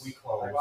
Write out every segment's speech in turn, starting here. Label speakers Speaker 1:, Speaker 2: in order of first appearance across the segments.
Speaker 1: we close.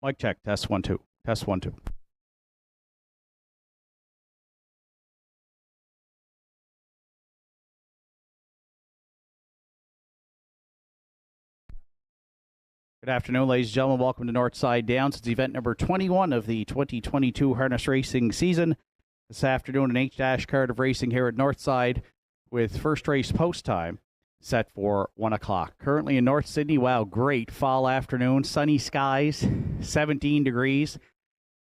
Speaker 1: Mic check. Test 1 2. Test 1 2. Good afternoon, ladies and gentlemen. Welcome to Northside Downs. It's event number 21 of the 2022 harness racing season. This afternoon, an H-card of racing here at Northside with first race post time set for 1 o'clock. Currently in North Sydney, wow, great fall afternoon, sunny skies, 17 degrees,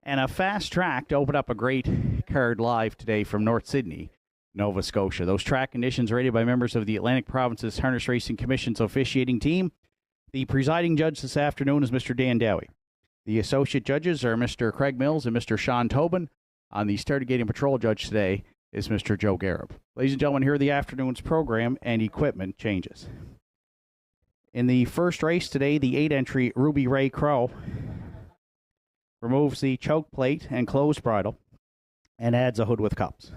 Speaker 1: and a fast track to open up a great card live today from North Sydney, Nova Scotia. Those track conditions rated by members of the Atlantic Provinces Harness Racing Commission's officiating team. The presiding judge this afternoon is Mr. Dan Dowie. The associate judges are Mr. Craig Mills and Mr. Sean Tobin. On the starter gate and patrol judge today is Mr. Joe Garib. Ladies and gentlemen, here are the afternoon's program and equipment changes. In the first race today, the 8-entry Ruby Ray Crow removes the choke plate and closed bridle and adds a hood with cups.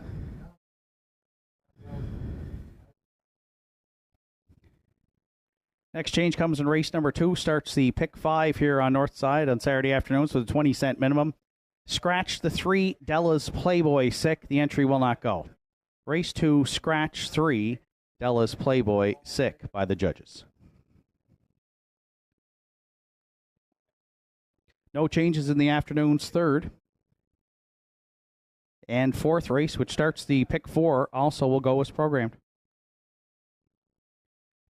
Speaker 1: Next change comes in race number 2. Starts the pick 5 here on Northside on Saturday afternoons with a 20-cent minimum. Scratch the 3, Della's Playboy sick. The entry will not go. Race 2, scratch 3, Della's Playboy sick by the judges. No changes in the afternoon's third. And fourth race, which starts the pick 4, also will go as programmed.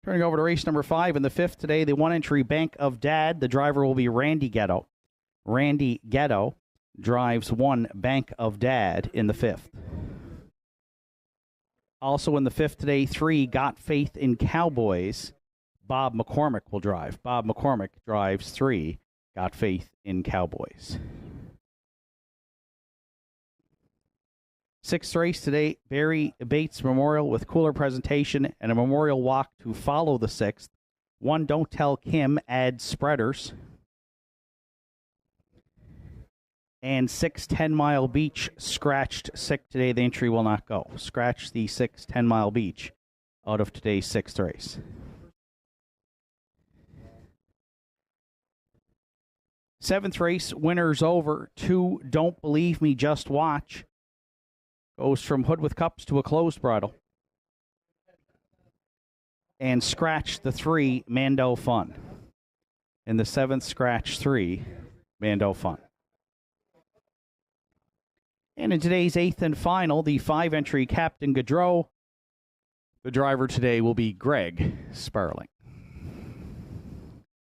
Speaker 1: Turning over to race number 5 in the 5th today, the 1-entry Bank of Dad. The driver will be Randy Ghetto. Randy Ghetto drives 1 Bank of Dad in the 5th. Also in the 5th today, 3 Got Faith in Cowboys. Bob McCormick will drive. Bob McCormick drives 3 Got Faith in Cowboys. 6th race today, Barry Bates Memorial with cooler presentation and a memorial walk to follow the 6th. 1 Don't Tell Kim adds spreaders. And 6 10 Mile Beach scratched sick today. The entry will not go. Scratch the 6 10 Mile Beach out of today's 6th race. 7th race, winners over. 2 Don't Believe Me, Just Watch. Goes from hood with cups to a closed bridle. And scratch the 3, Mando Fun. In the 7th, scratch 3, Mando Fun. And in today's 8th and final, the 5-entry Captain Gaudreau. The driver today will be Greg Sparling.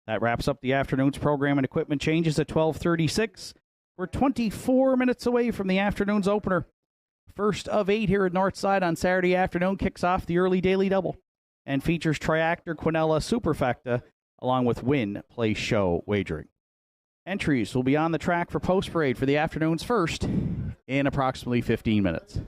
Speaker 1: That wraps up the afternoon's program and equipment changes at 12:36. We're 24 minutes away from the afternoon's opener. First of 8 here at Northside on Saturday afternoon kicks off the early daily double and features Triactor Quinella Superfecta along with Win Play Show wagering. Entries will be on the track for post parade for the afternoon's first in approximately 15 minutes.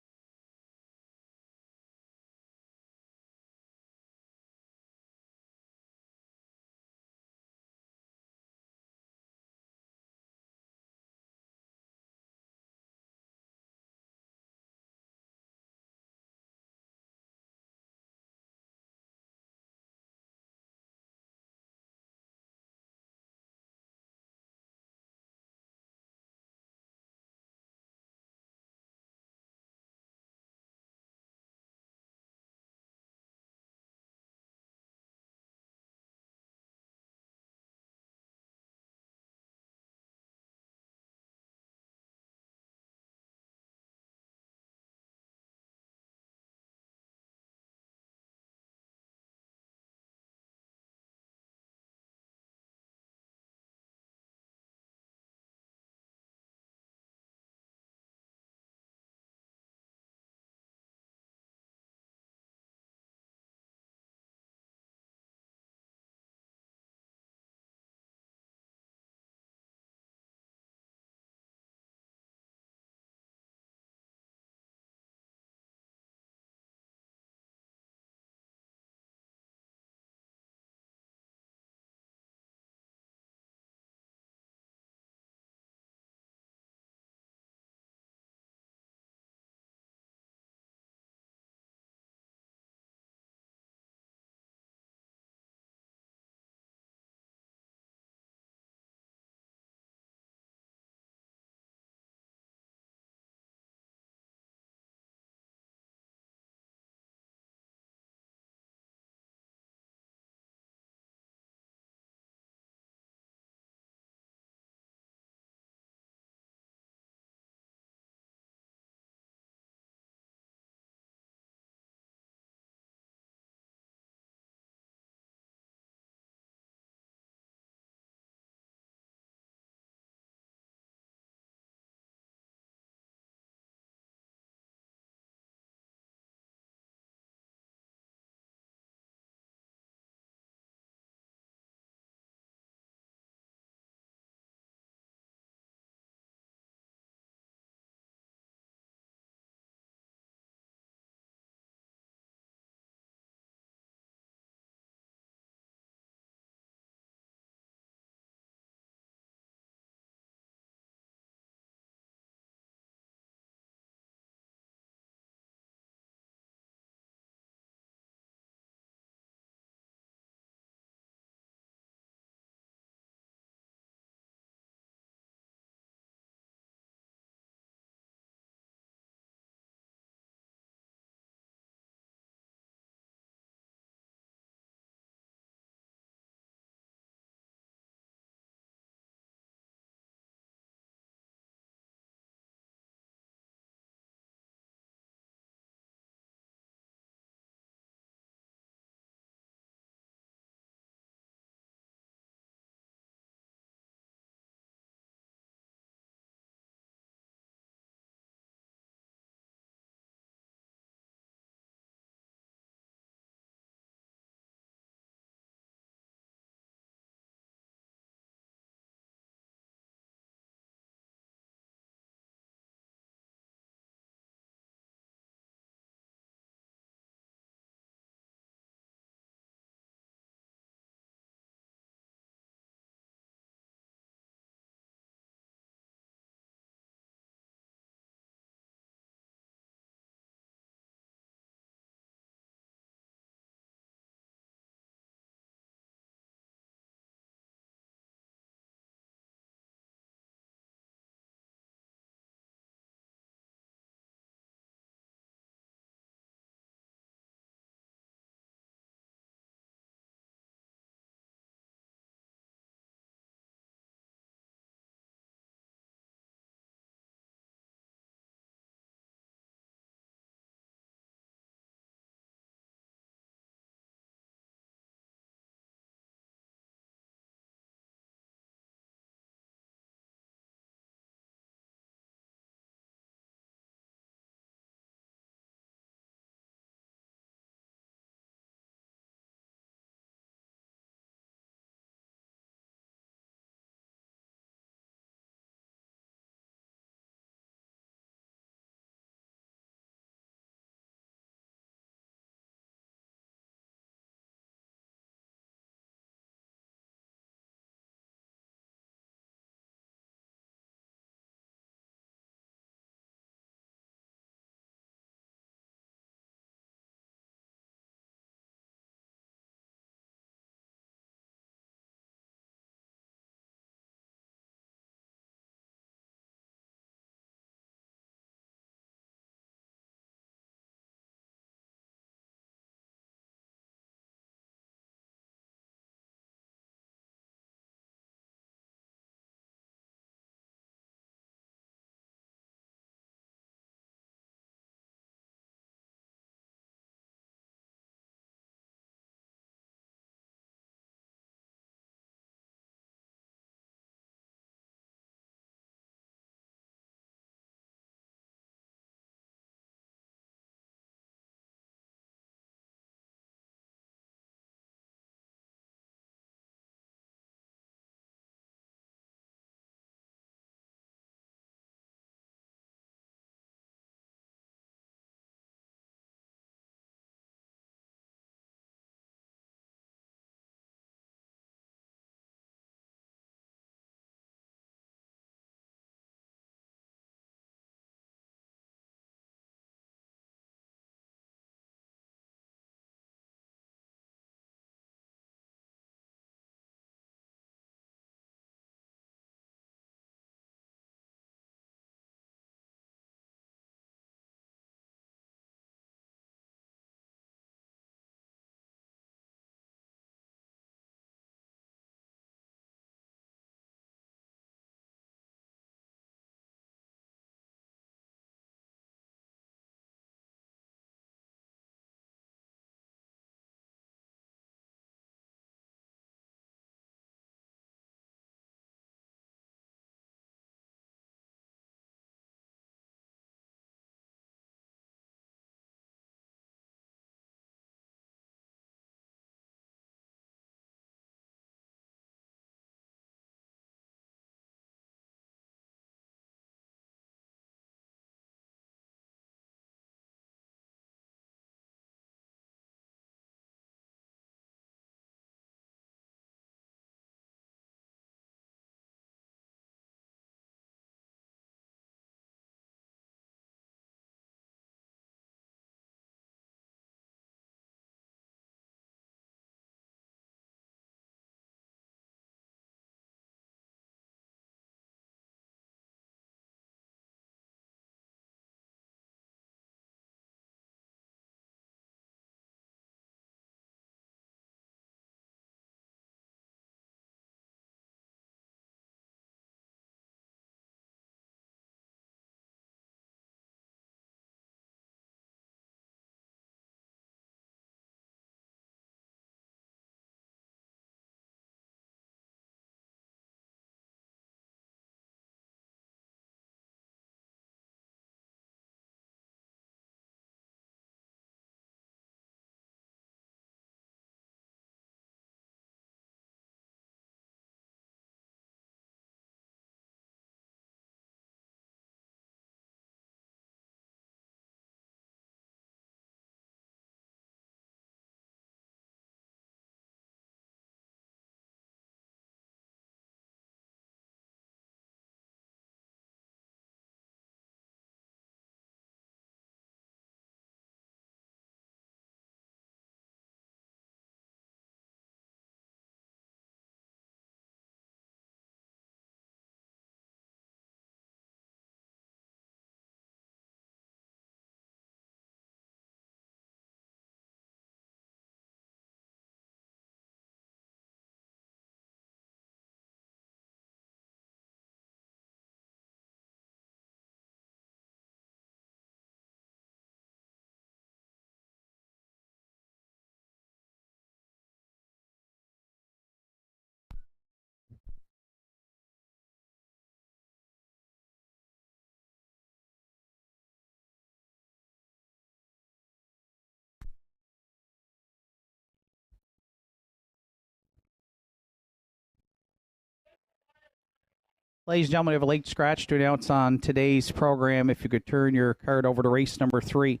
Speaker 1: Ladies and gentlemen, we have a late scratch to announce on today's program. If you could turn your card over to race number 3.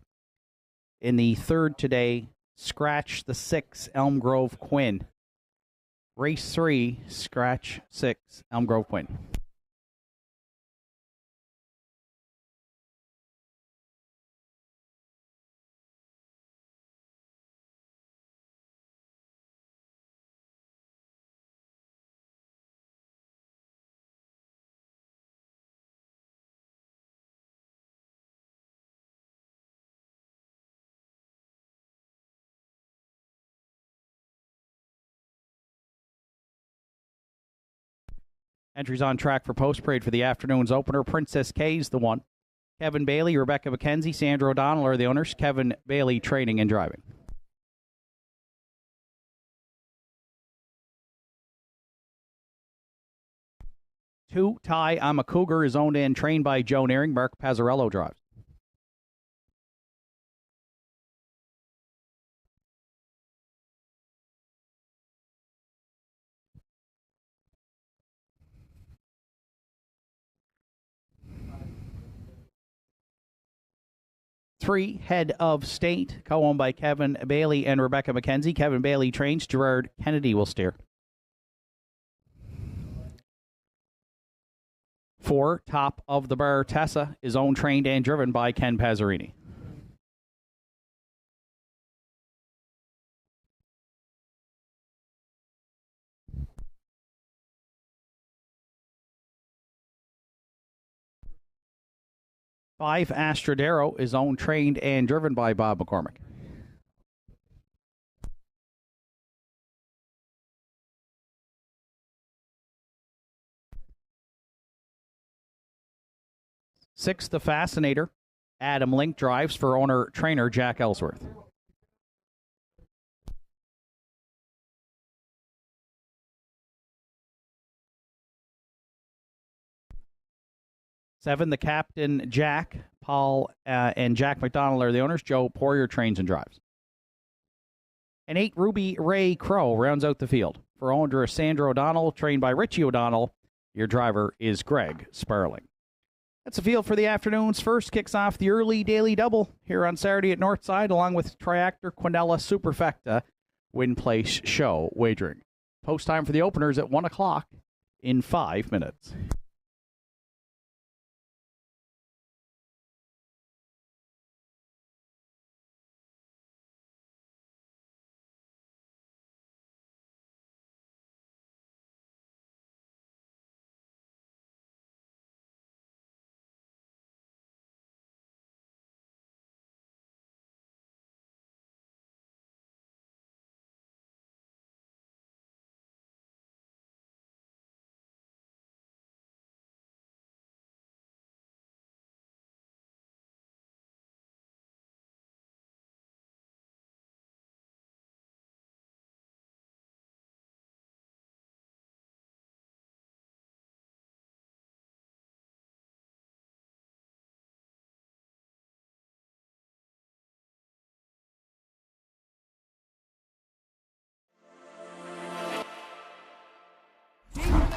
Speaker 1: In the third today, scratch the 6, Elm Grove Quinn. Race 3, scratch 6, Elm Grove Quinn. Entries on track for post parade for the afternoon's opener. Princess K's the one. Kevin Bailey, Rebecca McKenzie, Sandra O'Donnell are the owners. Kevin Bailey training and driving. Two, Ty I'm a Cougar is owned and trained by Joe Nearing. Mark Pazzarello drives. Three, Head of State, co-owned by Kevin Bailey and Rebecca McKenzie. Kevin Bailey trains. Gerard Kennedy will steer. 4, Top of the Bar, Tessa is owned, trained, and driven by Ken Pazzarini. 5, Astrodero is owned, trained, and driven by Bob McCormick. 6, The Fascinator, Adam Link drives for owner-trainer Jack Ellsworth. 7, The Captain Jack, Paul and Jack McDonald are the owners. Joe Poirier trains and drives. And 8, Ruby Ray Crow rounds out the field. For owner Sandra O'Donnell, trained by Richie O'Donnell. Your driver is Greg Sparling. That's the field for the afternoon's first. Kicks off the early daily double here on Saturday at Northside, along with Triactor Quinella Superfecta Win Place Show wagering. Post time for the openers at 1 o'clock in 5 minutes.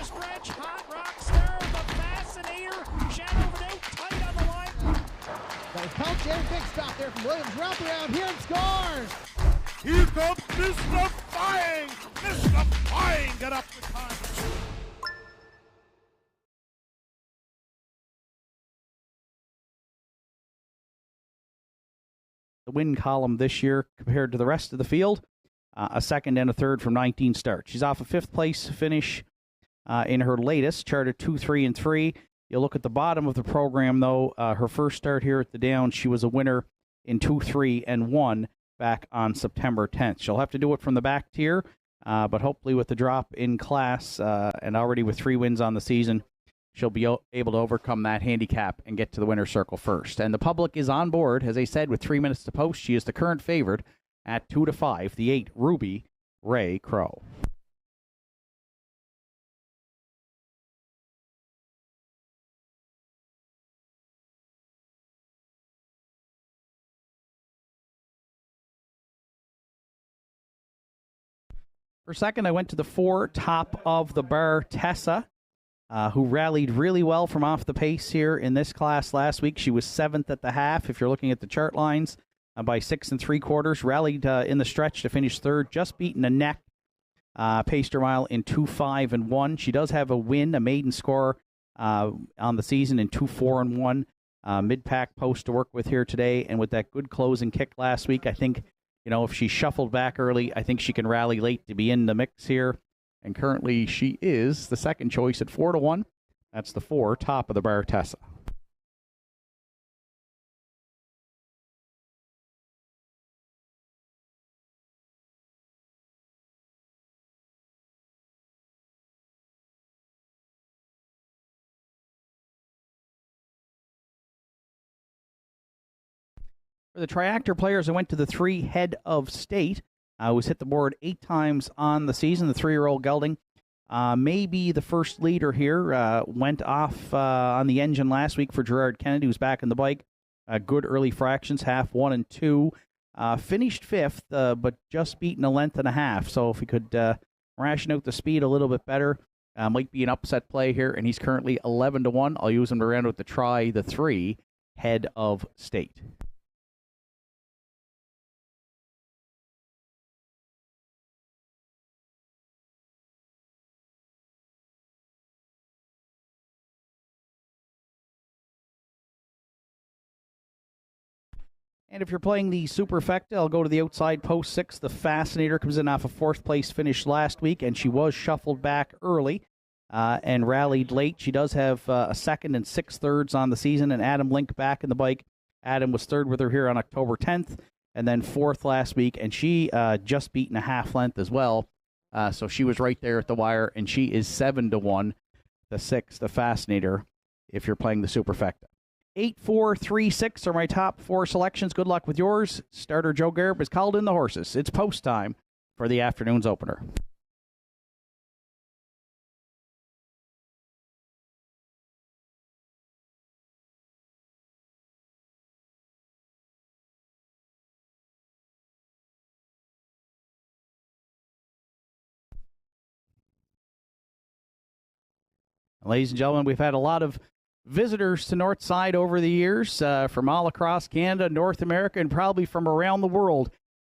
Speaker 2: Stretch, hot rock star, the Fascinator, Shadow Renault, tight on the line.
Speaker 3: Got count in, big stop there from Williams, wrap around here and scores.
Speaker 2: Here comes Mystifying, Mystifying, get up the time.
Speaker 1: The win column this year compared to the rest of the field, a second and a third from 19 starts. She's off a fifth place finish in her latest, charted 2, 3, and 3. You'll look at the bottom of the program, though. Her first start here at the Downs, she was a winner in 2, 3, and 1 back on September 10th. She'll have to do it from the back tier, but hopefully with the drop in class and already with 3 wins on the season, she'll be able to overcome that handicap and get to the winner's circle first. And the public is on board, as I said, with 3 minutes to post. She is the current favorite at 2-5, the 8, Ruby Ray Crow. For second, I went to the 4, Top of the Bar, Tessa. who rallied really well from off the pace here in this class last week. She was 7th at the half, if you're looking at the chart lines, by 6 3/4. Rallied in the stretch to finish 3rd, just beaten a neck. Paced her mile in 2:5 1. She does have a win, a maiden score on the season in 2:4 1. Mid-pack post to work with here today, and with that good closing kick last week, I think, if she shuffled back early, I think she can rally late to be in the mix here. And currently, she is the second choice at 4-1. That's the 4, top of the bar, Tessa. For the triactor players, I went to the 3 Head of State. Was hit the board 8 times on the season. The 3-year-old gelding, maybe the first leader here, went off on the engine last week for Gerard Kennedy, who's back in the bike. Good early fractions, half 1 and 2. Finished 5th, but just beaten a length and a half. So if we could ration out the speed a little bit better, might be an upset play here. And he's currently 11-1. I'll use him to round out the 3 Head of State. And if you're playing the Superfecta, I'll go to the outside post 6. The Fascinator comes in off a 4th place finish last week, and she was shuffled back early and rallied late. She does have a 2nd and 6/3 on the season, and Adam Link back in the bike. Adam was 3rd with her here on October 10th, and then 4th last week, and she just beaten a half length as well. So she was right there at the wire, and she is 7-1, the 6, the Fascinator, if you're playing the Superfecta. 8, 4, 3, 6 are my top 4 selections. Good luck with yours. Starter Joe Garb has called in the horses. It's post time for the afternoon's opener. Ladies and gentlemen, we've had a lot of visitors to Northside over the years from all across Canada, North America, and probably from around the world.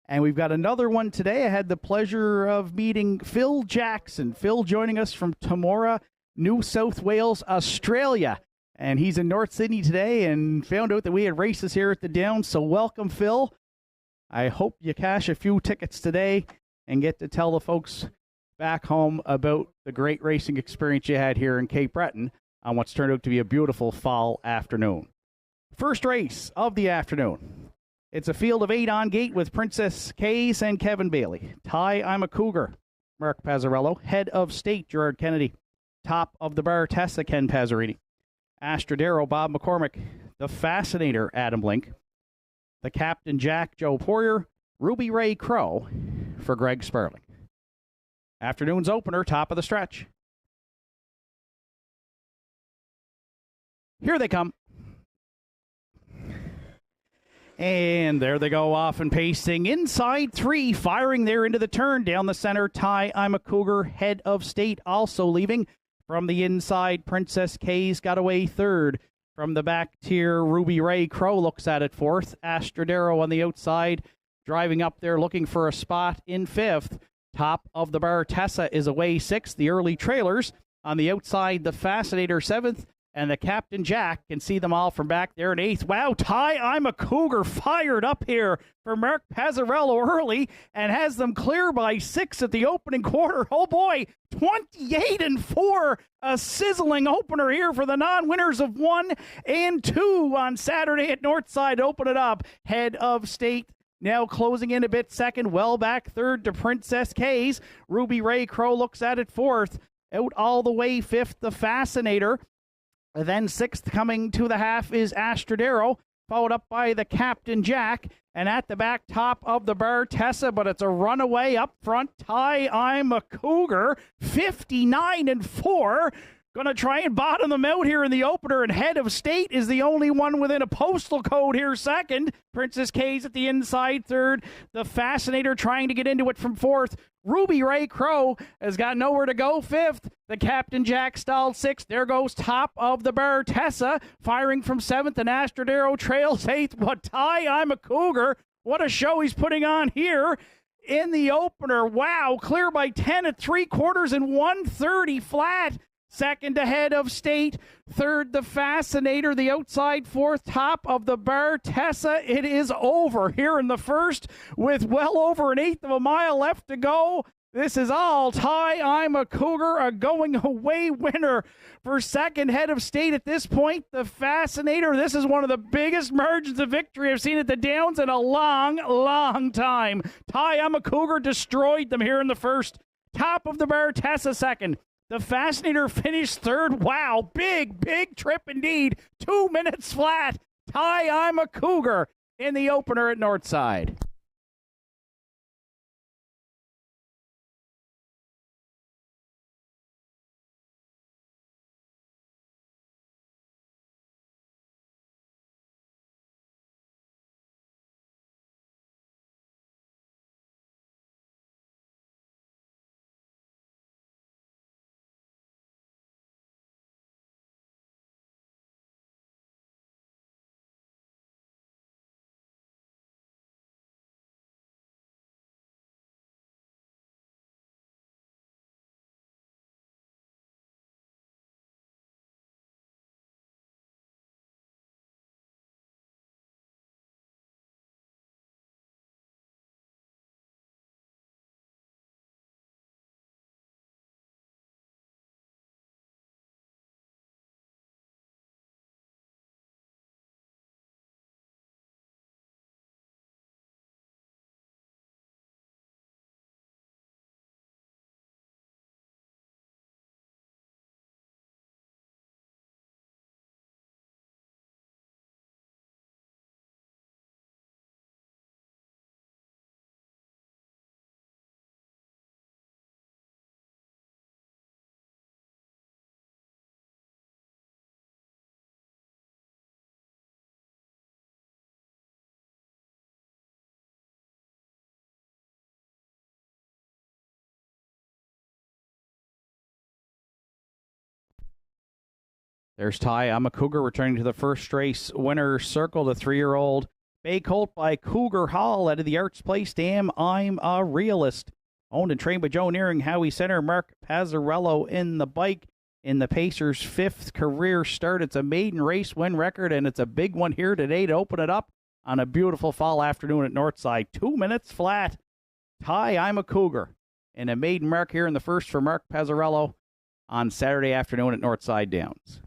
Speaker 1: And we've got another one today. I had the pleasure of meeting Phil Jackson. Phil joining us from Temora, New South Wales, Australia. And he's in North Sydney today and found out that we had races here at the Downs. So welcome, Phil. I hope you cash a few tickets today and get to tell the folks back home about the great racing experience you had here in Cape Breton on what's turned out to be a beautiful fall afternoon. First race of the afternoon. It's a field of 8 on gate with Princess Kays and Kevin Bailey. Ty, I'm a Cougar, Mark Pazzarello. Head of State, Gerard Kennedy. Top of the bar, Tessa, Ken Pazzarini. Astrodero, Bob McCormick. The Fascinator, Adam Link. The Captain Jack, Joe Poirier. Ruby Ray Crow for Greg Sparling. Afternoon's opener, top of the stretch. Here they come. And there they go, off and pacing. Inside 3, firing there into the turn. Down the center, Ty, I'm a Cougar. Head of State also leaving. From the inside, Princess Kays got away 3rd. From the back tier, Ruby Ray Crow looks at it 4th. Astrodero on the outside, driving up there, looking for a spot in 5th. Top of the bar, Tessa is away 6th. The early trailers on the outside, the Fascinator 7th. And the Captain Jack can see them all from back there in 8th. Wow, Ty, I'm a Cougar fired up here for Mark Pazzarello early and has them clear by 6 at the opening quarter. Oh boy, 28-4, a sizzling opener here for the non-winners of 1 and 2 on Saturday at Northside. Open it up. Head of State now closing in a bit 2nd, well back 3rd to Princess Kays. Ruby Ray Crow looks at it 4th. Out all the way 5th, the Fascinator. Then 6th coming to the half is Astrodero, followed up by the Captain Jack. And at the back, top of the bar, Tessa, but it's a runaway up front. Ty, I'm a Cougar, 59-4 Going to try and bottom them out here in the opener, and Head of State is the only one within a postal code here second. Princess K's at the inside third. The Fascinator trying to get into it from fourth. Ruby Ray Crow has got nowhere to go fifth. The Captain Jack stalled sixth. There goes Top of the Bar Tessa firing from seventh, and Astrodero trails eighth. But Ty, I'm a Cougar. What a show he's putting on here in the opener. Wow, clear by 10 at 3/4 and 130 flat. Second ahead of State. Third, the Fascinator. The outside fourth, Top of the Bar Tessa. It is over here in the first with well over an eighth of a mile left to go. This is all Ty, I'm a Cougar, a going away winner for second. Head of State at this point. The Fascinator. This is one of the biggest margins of victory I've seen at the Downs in a long, long time. Ty, I'm a Cougar destroyed them here in the first. Top of the Bar Tessa second. The Fascinator finished third. Wow, big, big trip indeed. 2 minutes flat. Ty, I'm a Cougar in the opener at Northside. There's Ty, I'm a Cougar returning to the first race. Winner circle, the 3-year-old Bay Colt by Cougar Hall out of the Arts Place Dam. I'm a Realist. Owned and trained by Joe Nearing, Howie Center, Mark Pazzarello in the bike. In the Pacers' 5th career start. It's a maiden race win record, and it's a big one here today to open it up on a beautiful fall afternoon at Northside. 2 minutes flat. Ty, I'm a Cougar. And a maiden mark here in the first for Mark Pazzarello on Saturday afternoon at Northside Downs.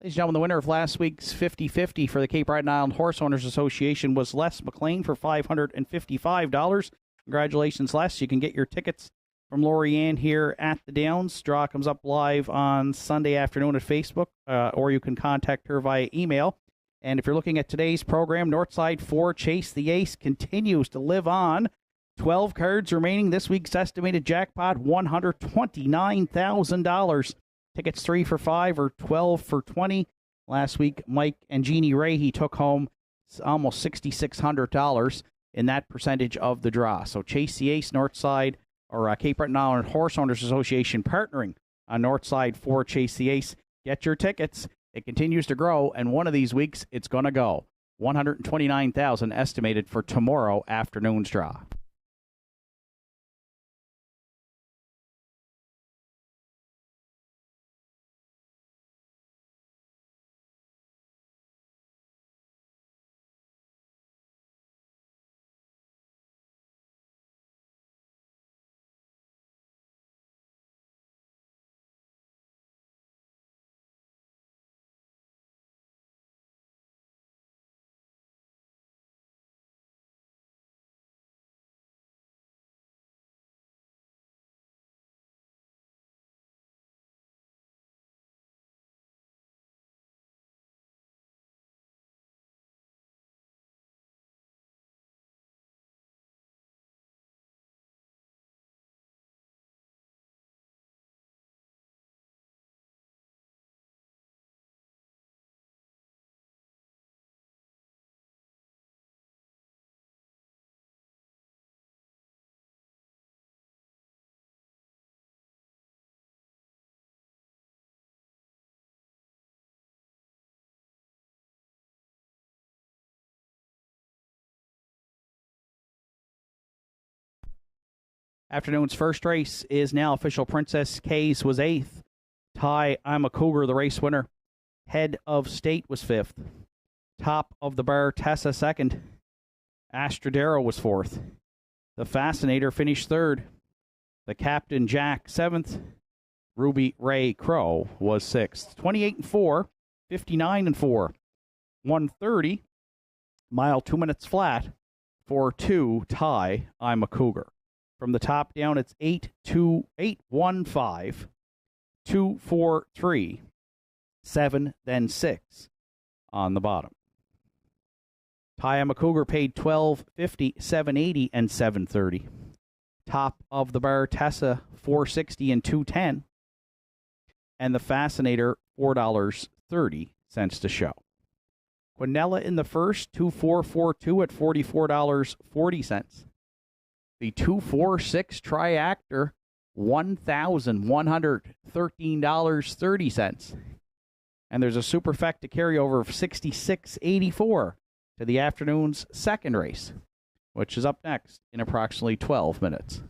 Speaker 1: Ladies and gentlemen, the winner of last week's 50-50 for the Cape Breton Island Horse Owners Association was Les McLean for $555. Congratulations, Les. You can get your tickets from Lorianne here at the Downs. Draw comes up live on Sunday afternoon at Facebook, or you can contact her via email. And if you're looking at today's program, Northside 4 Chase the Ace continues to live on. 12 cards remaining. This week's estimated jackpot, $129,000. Tickets 3 for $5 or 12 for $20. Last week, Mike and Jeannie Ray, he took home almost $6,600 in that percentage of the draw. So Chase the Ace, Northside, or Cape Breton Island Horse Owners Association partnering on Northside for Chase the Ace. Get your tickets. It continues to grow, and one of these weeks, it's going to go. $129,000 estimated for tomorrow afternoon's draw. Afternoon's first race is now official. Princess K's was 8th. Ty, I'm a Cougar, the race winner. Head of State was 5th. Top of the Bar, Tessa 2nd. Astrodero was 4th. The Fascinator finished 3rd. The Captain Jack 7th. Ruby Ray Crow was 6th. 28-4, 59-4. 130, mile 2 minutes flat for 2, Ty, I'm a Cougar. From the top down, it's 8-2, 8-1-5, 2-4-3, 7, then 6 on the bottom. Ty, I'm a Cougar paid $12.50, $7.80, and $7.30. Top of the Bar, Tessa, $4.60 and $2.10. And the Fascinator, $4.30 to show. Quinella in the first, 2-4-4-2 at $44.40. The 2-4-6 Triactor, $1,113.30. And there's a superfecta carryover of $66.84 to the afternoon's second race, which is up next in approximately 12 minutes.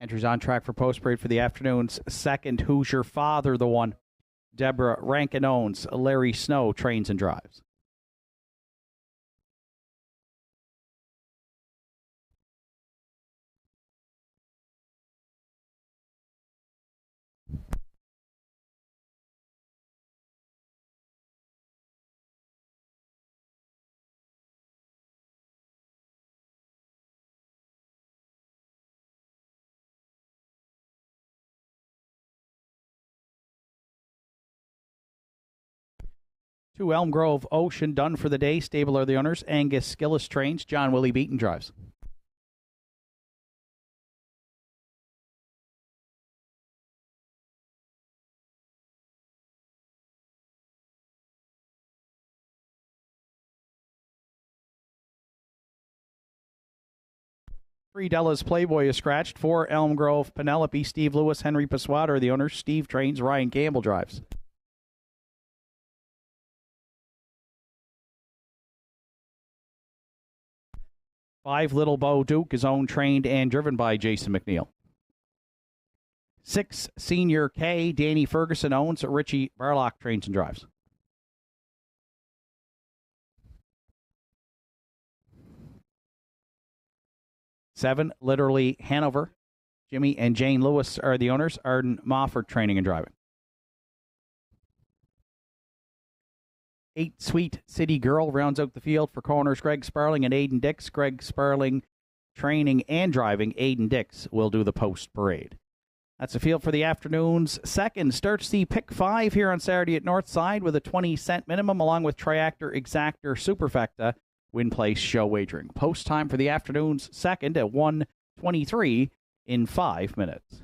Speaker 1: Entries on track for post parade for the afternoon's second. Who's Your Father, the one. Deborah Rankin owns. Larry Snow trains and drives. To Elm Grove Ocean, done for the day. Stable are the owners. Angus Skillis trains. John Willie Beaton drives. Three Della's Playboy is scratched. 4 Elm Grove Penelope. Steve Lewis, Henry Paswada are the owners. Steve trains. Ryan Campbell drives. 5 Little Bo Duke is owned, trained, and driven by Jason McNeil. 6 Senior K, Danny Ferguson owns. Richie Barlock trains and drives. 7 Literally Hanover. Jimmy and Jane Lewis are the owners. Arden Mofford training and driving. 8 Sweet City Girl rounds out the field for corners. Greg Sparling and Aiden Dix. Greg Sparling training and driving. Aiden Dix will do the post parade. That's the field for the afternoon's second. Starts the pick 5 here on Saturday at Northside with a 20-cent minimum, along with Triactor, Exactor, Superfecta, Win Place Show Wagering. Post time for the afternoon's second at 1:23 in 5 minutes.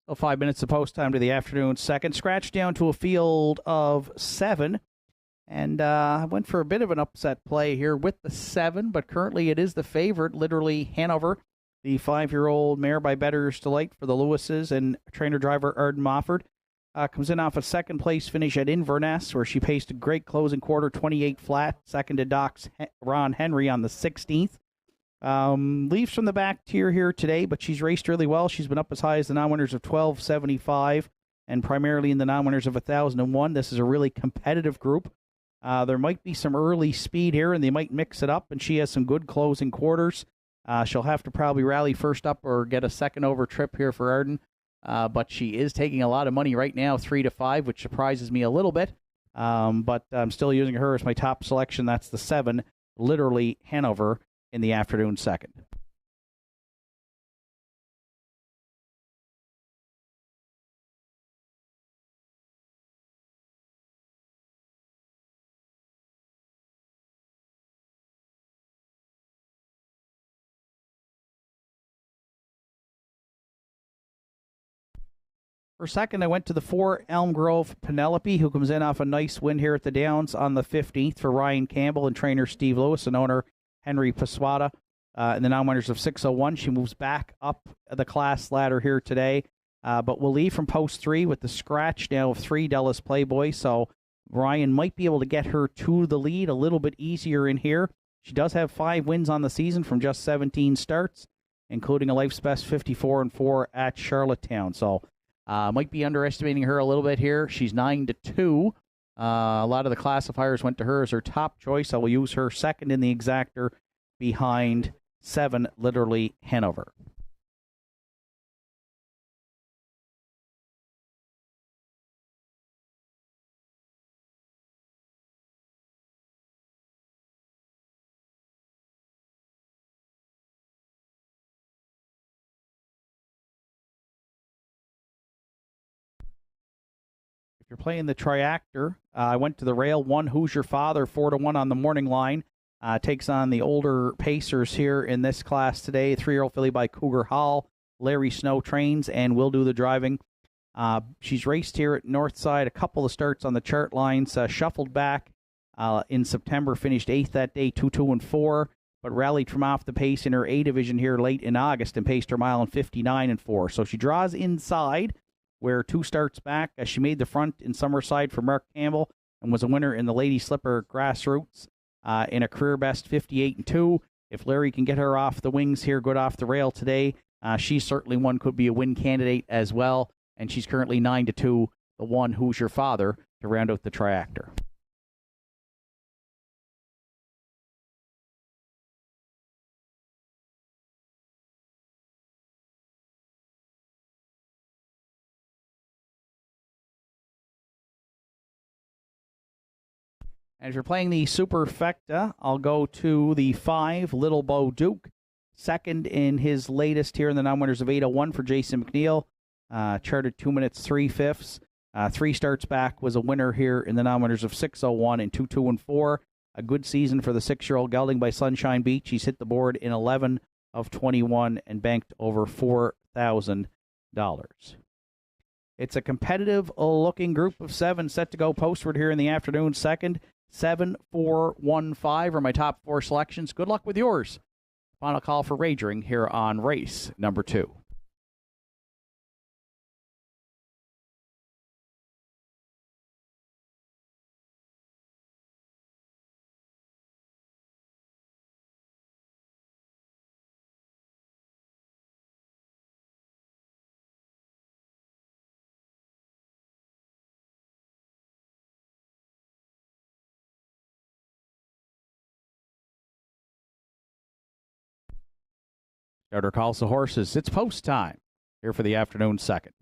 Speaker 1: So 5 minutes of post time to the afternoon second. Scratch down to a field of 7. And I went for a bit of an upset play here with the 7, but currently it is the favorite, Literally Hanover, the 5-year-old mare by Bettor's Delight for the Lewises, and trainer-driver Arden Mofford. Comes in off a second-place finish at Inverness, where she paced a great closing quarter, 28 flat, second to Doc's Ron Henry on the 16th. Leaves from the back tier here today, but she's raced really well. She's been up as high as the non-winners of 1275 and primarily in the non-winners of 1001. This is a really competitive group. There might be some early speed here, and they might mix it up, and she has some good closing quarters. She'll have to probably rally first up or get a second over trip here for Arden, but she is taking a lot of money right now, 3-5, which surprises me a little bit, but I'm still using her as my top selection. That's the 7, Literally Hanover, in the afternoon second. For second, I went to the 4 Elm Grove Penelope, who comes in off a nice win here at the Downs on the 15th for Ryan Campbell and trainer Steve Lewis and owner Henry Paswada. In the non-winners of 601, she moves back up the class ladder here today, but will leave from post 3 with the scratch now of 3 Della's Playboy, so Ryan might be able to get her to the lead a little bit easier in here. She does have 5 wins on the season from just 17 starts, including a Life's Best 54-4 at Charlottetown, so might be underestimating her a little bit here. She's 9-2. A lot of the classifiers went to her as her top choice. I will use her second in the exactor behind 7, Literally Hanover. You're playing the Triactor. I went to the rail 1, Who's Your Father, 4-1 on the morning line. takes on the older pacers here in this class today. 3-year-old filly by Cougar Hall. Larry Snow trains and will do the driving. She's raced here at Northside. A couple of starts on the chart lines. Shuffled back in September, finished 8th that day, 2-2-4, but rallied from off the pace in her A division here late in August and paced her mile in 59-4. So she draws inside, where 2 starts back. She made the front in Summerside for Mark Campbell and was a winner in the Lady Slipper Grassroots in a career best 58-2. If Larry can get her off the wings here, good off the rail today, she's certainly one could be a win candidate as well. And she's currently 9-2, the one Who's Your Father, to round out the triactor. And if you're playing the Superfecta, I'll go to the 5, Little Bo Duke. Second in his latest here in the non-winners of 801 for Jason McNeil. Charted 2 minutes 3/5. 3 starts back, was a winner here in the non-winners of 601 and 2-2-4. A good season for the 6-year-old gelding by Sunshine Beach. He's hit the board in 11 of 21 and banked over $4,000. It's a competitive-looking group of 7 set to go postward here in the afternoon. Second, 7, 4, 1, 5 are my top 4 selections. Good luck with yours. Final call for wagering here on race number 2. Starter calls the horses. It's post time here for the afternoon second.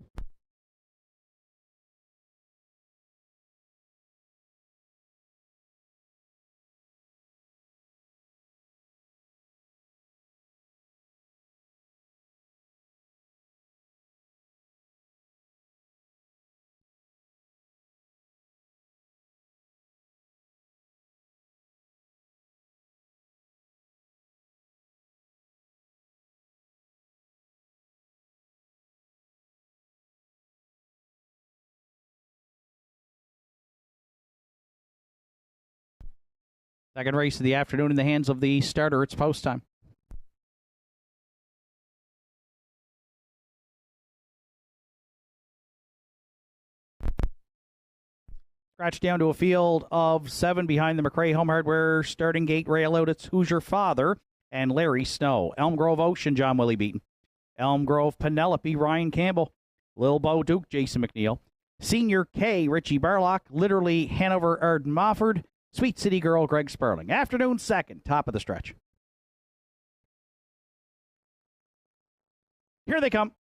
Speaker 1: Second race of the afternoon in the hands of the starter. It's post time. Scratch down to a field of 7 behind the McRae Home Hardware starting gate rail out. It's Who's Your Father and Larry Snow. Elm Grove Ocean, John Willie Beaton. Elm Grove Penelope, Ryan Campbell. Lil Bo Duke, Jason McNeil. Senior K, Richie Barlock. Literally Hanover, Arden Mofford. Sweet City Girl, Greg Sperling. Afternoon second, top of the stretch. Here they come.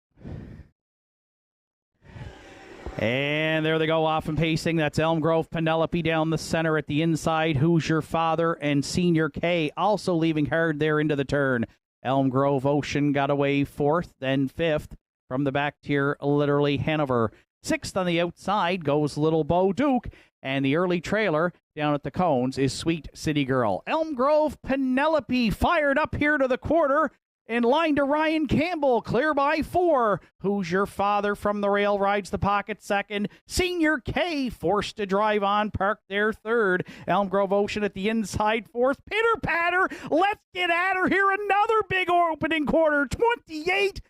Speaker 1: And there they go off and pacing. That's Elm Grove Penelope down the center at the inside. Who's Your Father? And Senior K also leaving hard there into the turn. Elm Grove Ocean got away 4th, then 5th. From the back tier, literally Hanover. 6th on the outside goes Little Bo Duke. And the early trailer down at the cones is Sweet City Girl. Elm Grove Penelope fired up here to the quarter. In line to Ryan Campbell, clear by 4. Who's Your Father from the rail rides the pocket second. Senior K forced to drive on, parked there 3rd. Elm Grove Ocean at the inside 4th. Pitter patter, let's get at her here. Another big opening quarter, 28-2.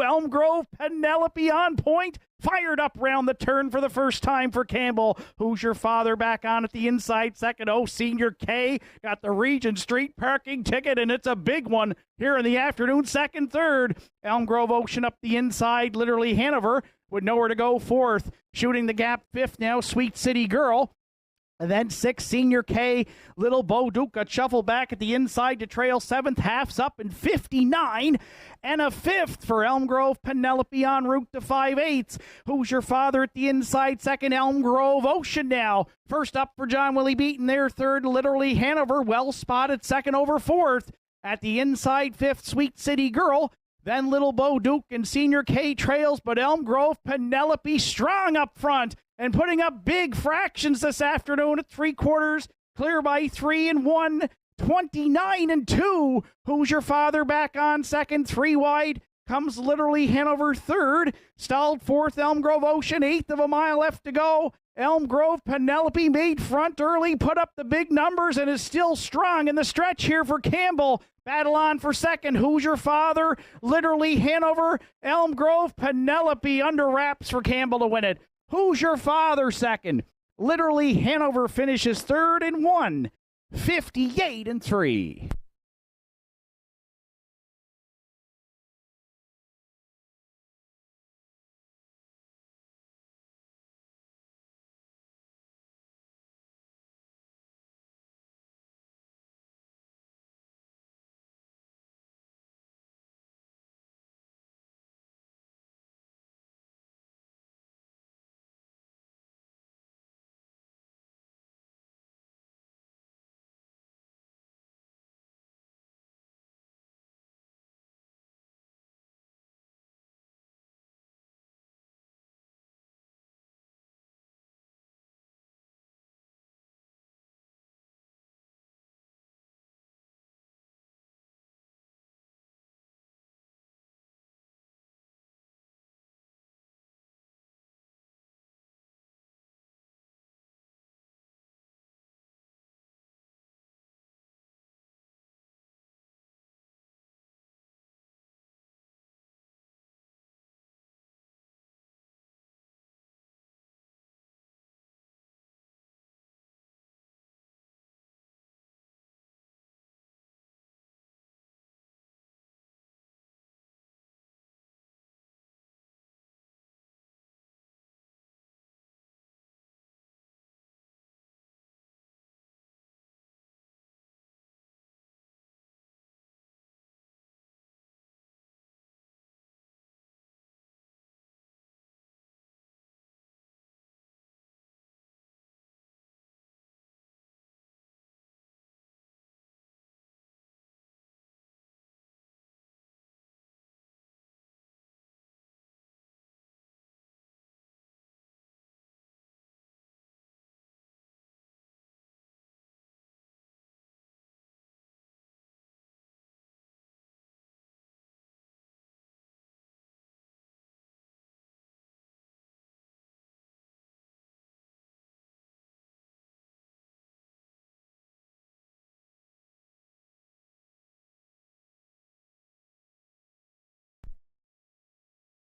Speaker 1: Elm Grove Penelope on point. Fired up round the turn for the first time for Campbell. Who's Your Father back on at the inside second. Oh, Senior K got the Regent Street parking ticket, and it's a big one here in the afternoon. Second, third. Elm Grove Ocean up the inside, literally Hanover, with nowhere to go 4th. Shooting the gap 5th now, Sweet City Girl. And then 6, Senior K. Little Bo Duke got shuffled back at the inside to trail 7th. Half's up in 59. And a 5th for Elm Grove Penelope en route to 5/8. Who's Your Father at the inside second. Elm Grove Ocean now. First up for John Willie Beaton there. 3rd, literally Hanover. Well spotted second over 4th. At the inside 5th, Sweet City Girl. Then Little Bo Duke and Senior K trails, but Elm Grove Penelope strong up front and putting up big fractions this afternoon at 3/4, Clear by 3 and 1. 29 and 2. Who's Your Father back on second? 3 wide. Comes literally Hanover third. Stalled fourth, Elm Grove Ocean. 1/8 of a mile left to go. Elm Grove Penelope made front early, put up the big numbers, and is still strong in the stretch here for Campbell. Battle on for second. Who's Your Father? Literally Hanover, Elm Grove, Penelope under wraps for Campbell to win it. Who's Your Father second? Literally Hanover finishes third and 1. 58 and 3.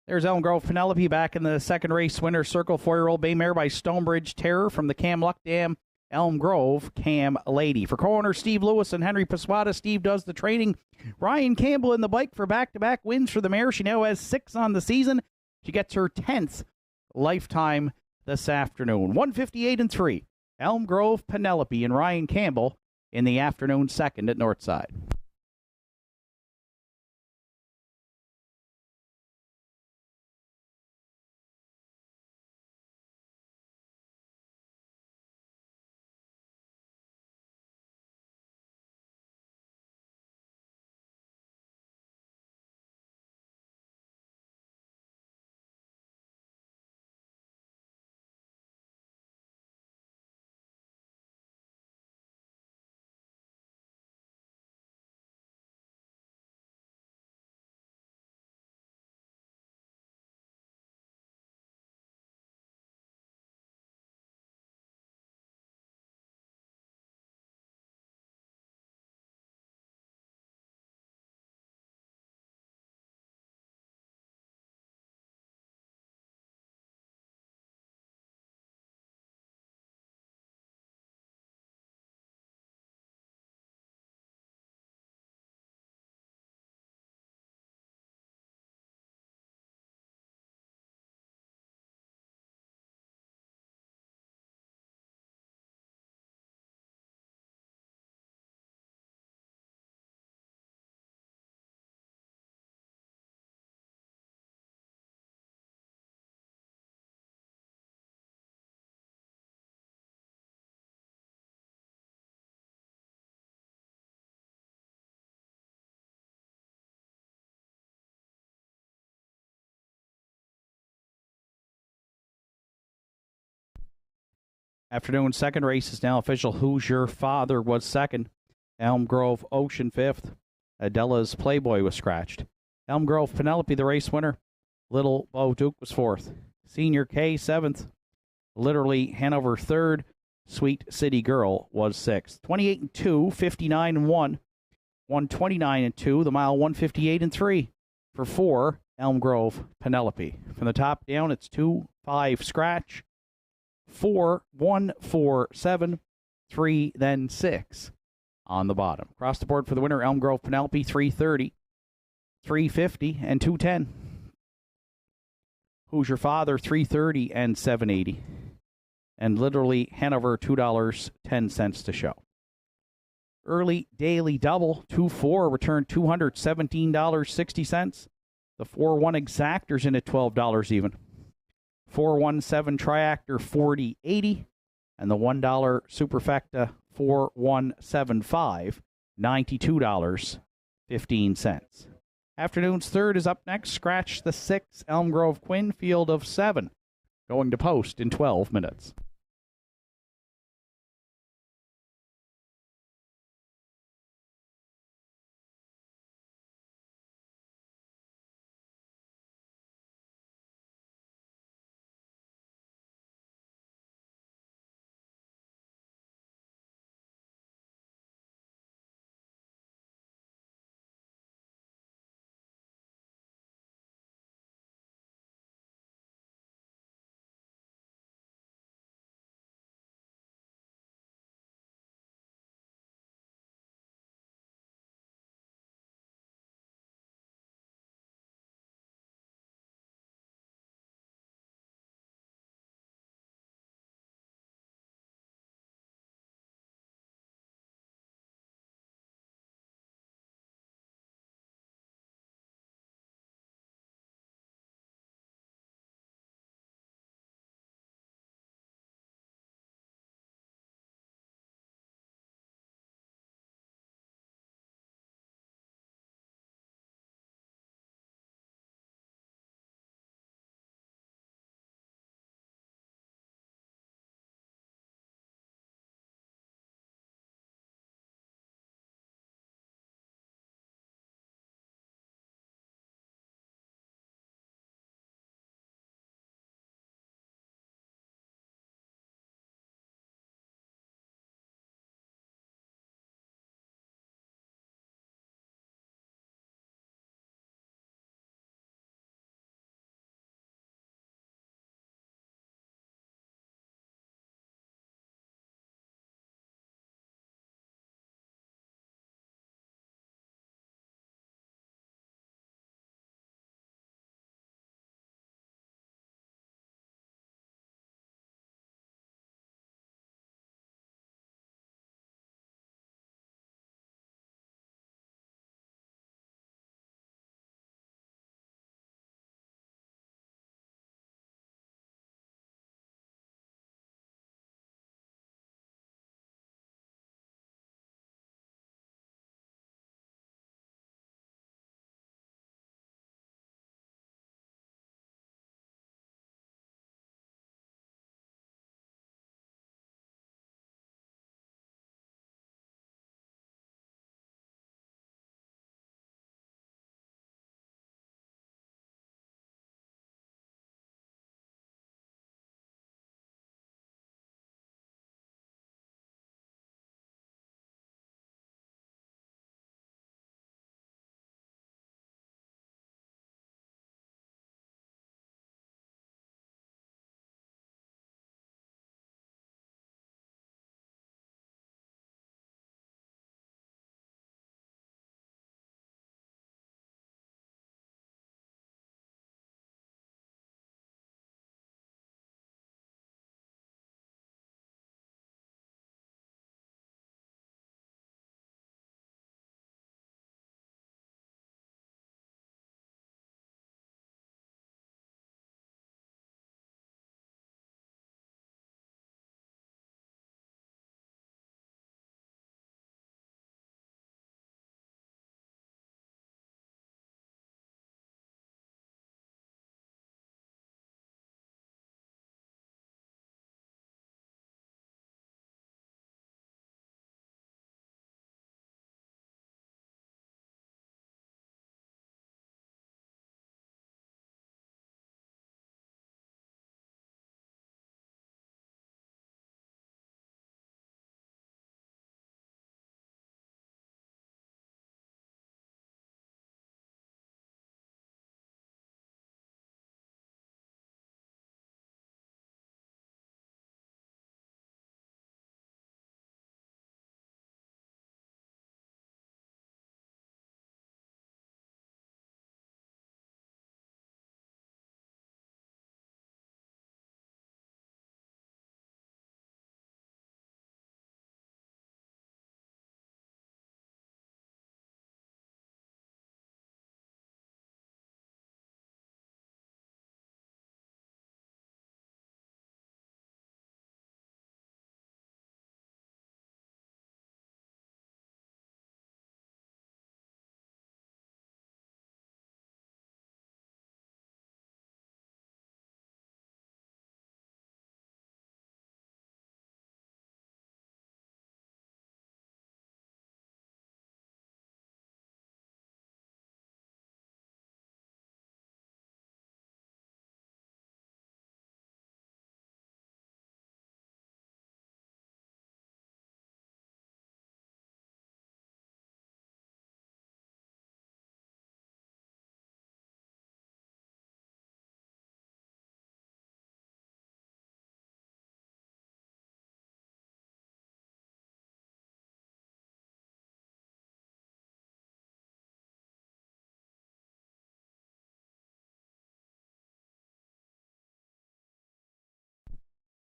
Speaker 1: There's Elm Grove Penelope back in the second race. Winner circle, 4-year-old bay mare by Stonebridge Terror from the Cam Luck Dam. Elm Grove Cam Lady. For co-owner Steve Lewis and Henry Pasquata, Steve does the training. Ryan Campbell in the bike for back-to-back wins for the mare. She now has 6 on the season. She gets her 10th lifetime this afternoon. 158 and 3. Elm Grove Penelope and Ryan Campbell in the afternoon second at Northside. Afternoon second race is now official. Who's Your Father was second. Elm Grove Ocean fifth. Adela's Playboy was scratched. Elm Grove Penelope, the race winner. Little Bo Duke was fourth. Senior K seventh. Literally Hanover third. Sweet City Girl was sixth. 28 and 2, 59 and 1. 129 and 2. The mile 158 and 3 for 4. Elm Grove Penelope. From the top down, it's 2-5 scratch. 4-1-4-7. 3, then 6 on the bottom. Across the board for the winner, Elm Grove Penelope, 330, 350, and 210. Who's Your Father, 330 and 780. And literally Hanover, $2.10 to show. Early daily double, 2-4, returned $217.60. The 4-1 exactors in at $12 even. 4-1-7 triactor, $40.80. And the $1 superfecta, 4-1-7-5, $92.15. Afternoon's third is up next. Scratch the 6 Elm Grove Quinn, field of 7. Going to post in 12 minutes.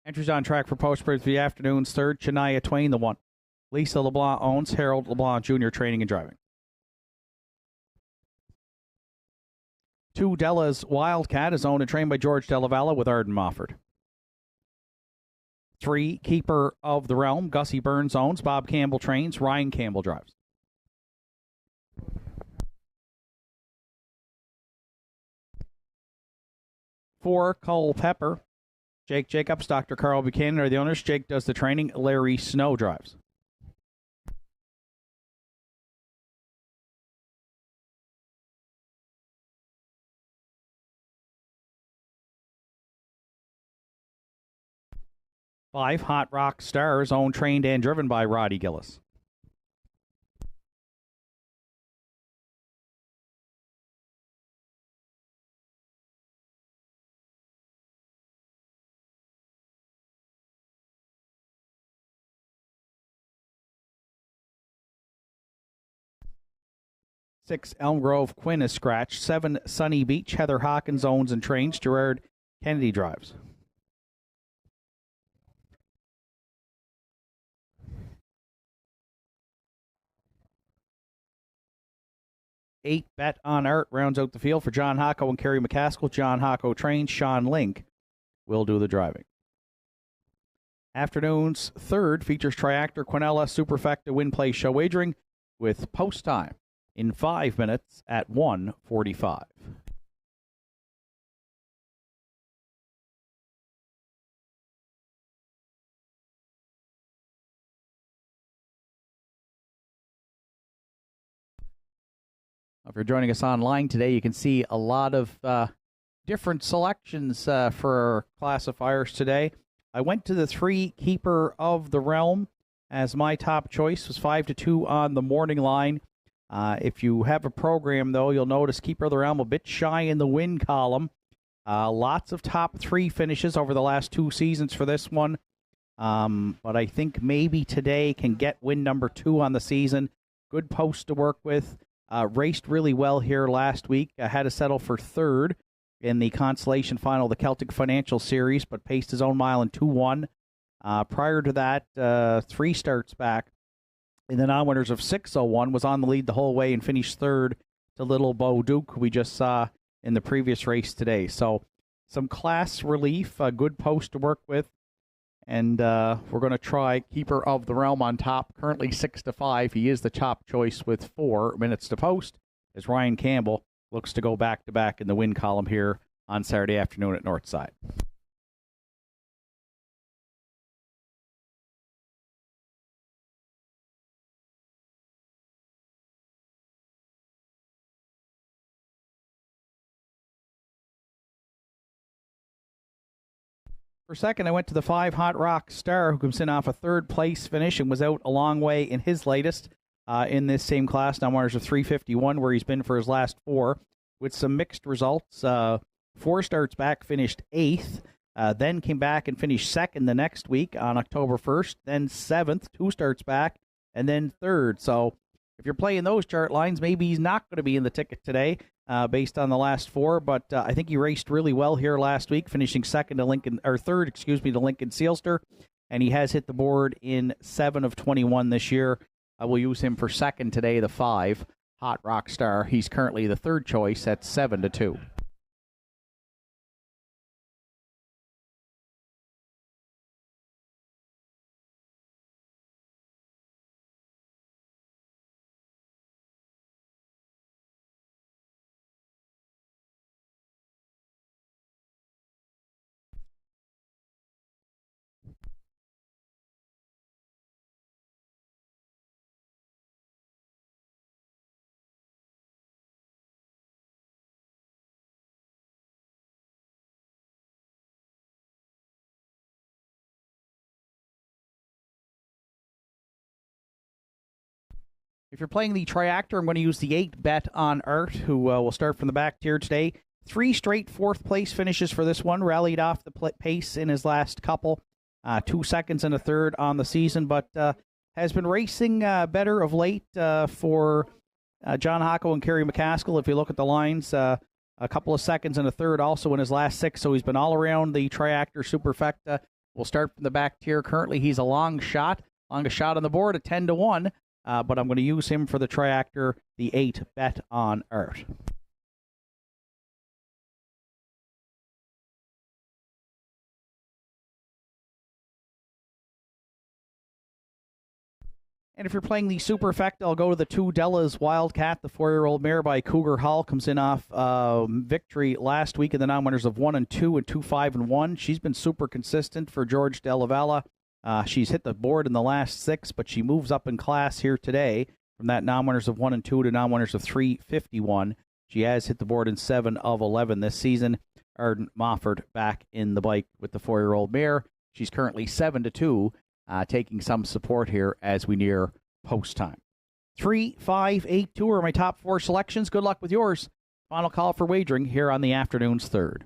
Speaker 1: Entries on track for Postbridge for the afternoon's third. Shania Twain, the 1. Lisa LeBlanc owns. Harold LeBlanc Jr. training and driving. 2, Della's Wildcat is owned and trained by George Della Valle with Arden Mofford. 3, Keeper of the Realm, Gussie Burns owns. Bob Campbell trains. Ryan Campbell drives. 4, Cole Pepper. Jake Jacobs, Dr. Carl Buchanan are the owners. Jake does the training. Larry Snow drives. 5, Hot Rock Stars, owned, trained, and driven by Roddy Gillis. 6, Elm Grove Quinn is scratched. 7, Sunny Beach, Heather Hawkins owns and trains. Gerard Kennedy drives. 8, Bet on Art rounds out the field for John Hocko and Kerry McCaskill. John Hocko trains. Sean Link will do the driving. Afternoon's third features Triactor Quinella Superfecta Win Play Show wagering with post time in 5 minutes at 1:45. If you're joining us online today, you can see a lot of different selections for classifiers today. I went to the 3, Keeper of the Realm, as my top choice. Was 5-2 on the morning line. If you have a program, though, you'll notice Keeper of the Realm a bit shy in the win column. Lots of top 3 finishes over the last 2 seasons for this one. But I think maybe today can get win number 2 on the season. Good post to work with. Raced really well here last week. Had to settle for 3rd in the consolation final of the Celtic Financial Series, but paced his own mile in 2-1. Prior to that, 3 starts back in the non-winners of 6:01, was on the lead the whole way and finished 3rd to Little Bo Duke, who we just saw in the previous race today. So some class relief, a good post to work with. And we're going to try Keeper of the Realm on top. Currently 6-5. He is the top choice with 4 minutes to post, as Ryan Campbell looks to go back-to-back in the win column here on Saturday afternoon at Northside. For second, I went to the 5, Hot Rock Star, who comes in off a 3rd place finish and was out a long way in his latest in this same class. Now margins of 351, where he's been for his last 4, with some mixed results. 4 starts back, finished 8th, then came back and finished 2nd the next week on October 1st, then 7th, 2 starts back, and then 3rd. So if you're playing those chart lines, maybe he's not going to be in the ticket today. Based on the last 4, but I think he raced really well here last week, finishing 3rd to Lincoln Sealster, and he has hit the board in 7 of 21 this year. I will use him for 2nd today, the 5, Hot Rock Star. He's currently the 3rd choice at 7-2. If you're playing the Triactor, I'm going to use the 8, Bet on Art, who will start from the back tier today. 3 straight 4th place finishes for this one. Rallied off the pace in his last couple. 2 seconds and a 3rd on the season, but has been racing better of late for John Hocko and Kerry McCaskill. If you look at the lines, a couple of seconds and a 3rd also in his last 6, so he's been all around the Triactor Superfecta We'll start from the back tier. Currently, he's a longest shot on the board at 10-1, but I'm going to use him for the triactor, the 8 Bet on Art. And if you're playing the Superfecta, I'll go to the 2 Della's Wildcat. The 4-year-old mare by Cougar Hall comes in off victory last week in the non-winners of 1 and 2 and 2, 5 and 1. She's been super consistent for George Della Valle. She's hit the board in the last 6, but she moves up in class here today from that non-winners of 1 and 2 to non-winners of 351. She has hit the board in 7 of 11 this season. Arden Mofford back in the bike with the 4-year-old mare. She's currently 7-2. Taking some support here as we near post time. 3, 5, 8, 2 are my top 4 selections. Good luck with yours. Final call for wagering here on the afternoon's third.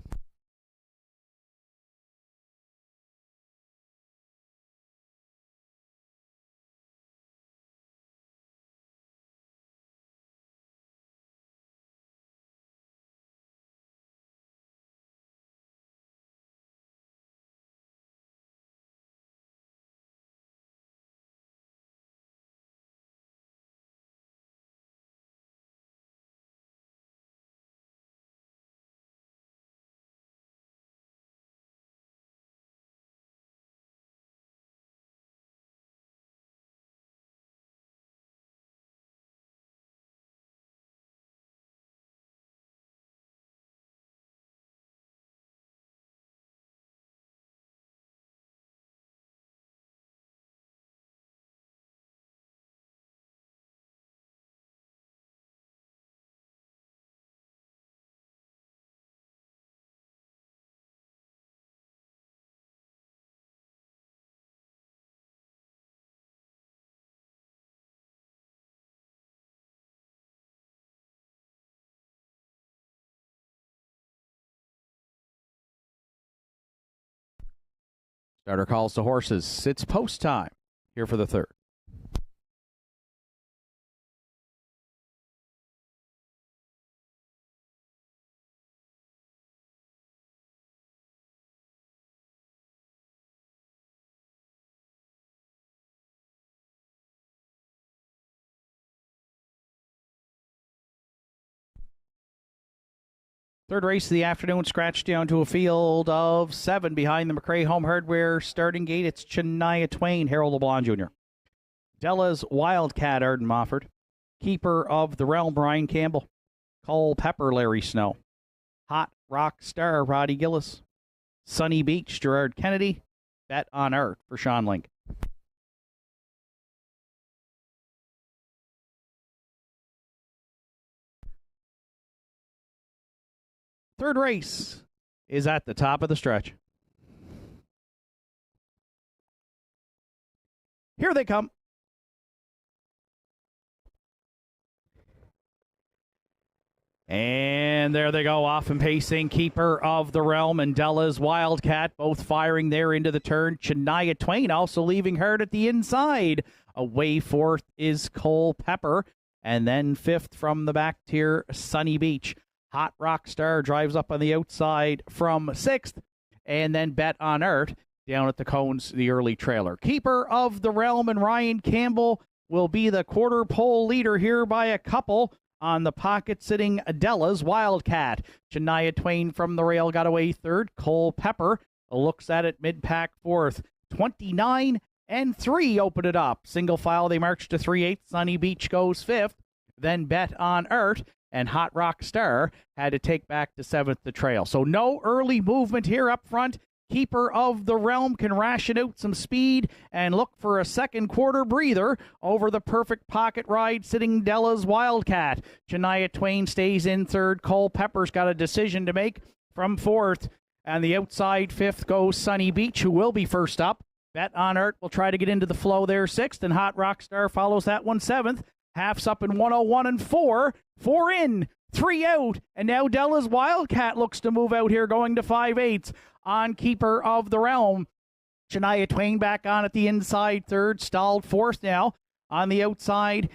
Speaker 1: Starter calls to horses. It's post time here for the third. Third race of the afternoon, scratched down to a field of 7 behind the McRae Home Hardware starting gate. It's Shania Twain, Harold LeBlanc Jr. Della's Wildcat, Arden Mofford. Keeper of the Realm, Brian Campbell. Cole Pepper, Larry Snow. Hot Rock Star, Roddy Gillis. Sunny Beach, Gerard Kennedy. Bet on Art for Sean Link. Third race is at the top of the stretch. Here they come. And there they go, off and pacing. Keeper of the Realm and Della's Wildcat, both firing there into the turn. Shania Twain also leaving hard at the inside. Away fourth is Cole Pepper. And then fifth from the back tier, Sunny Beach. Hot Rock Star drives up on the outside from 6th, and then Bet on Art down at the cones, the early trailer. Keeper of the Realm and Ryan Campbell will be the quarter pole leader here by a couple on the pocket sitting Della's Wildcat. Shania Twain from the rail got away 3rd. Cole Pepper looks at it mid-pack 4th. 29 and 3 open it up. Single file, they march to 3/8. Sunny Beach goes 5th. Then Bet on Art. And Hot Rock Star had to take back to 7th the trail. So no early movement here up front. Keeper of the Realm can ration out some speed and look for a second quarter breather over the perfect pocket ride sitting Della's Wildcat. Shania Twain stays in 3rd. Cole Pepper's got a decision to make from 4th. And the outside 5th goes Sunny Beach, who will be first up. Bet on Art will try to get into the flow there 6th. And Hot Rock Star follows that one 7th. Half's up in 101 and 4. 4 in, 3 out, and now Della's Wildcat looks to move out here, going to 5/8 on Keeper of the Realm. Shania Twain back on at the inside 3rd, stalled 4th now. On the outside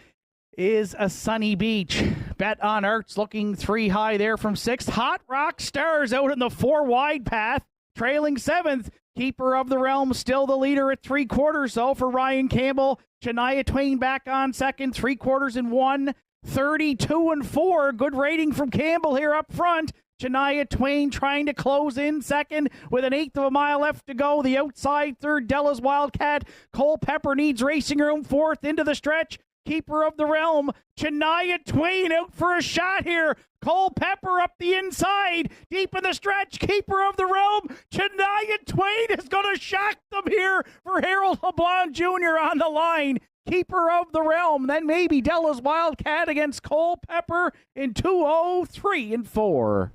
Speaker 1: is a Sunny Beach. Bet on Art's looking 3 high there from 6th. Hot Rock Stars out in the 4 wide path, trailing 7th. Keeper of the Realm, still the leader at 3/4, though, for Ryan Campbell. Shania Twain back on second, 3/4 and 1, 32 and 4. Good rating from Campbell here up front. Shania Twain trying to close in second with an eighth of a mile left to go. The outside third, Della's Wildcat. Cole Pepper needs racing room fourth into the stretch. Keeper of the Realm, Shania Twain out for a shot here. Cole Pepper up the inside, deep in the stretch. Keeper of the Realm, Shania Twain is going to shock them here for Harold LeBlanc Jr. on the line. Keeper of the Realm, then maybe Della's Wildcat against Cole Pepper in 2:03 and 4.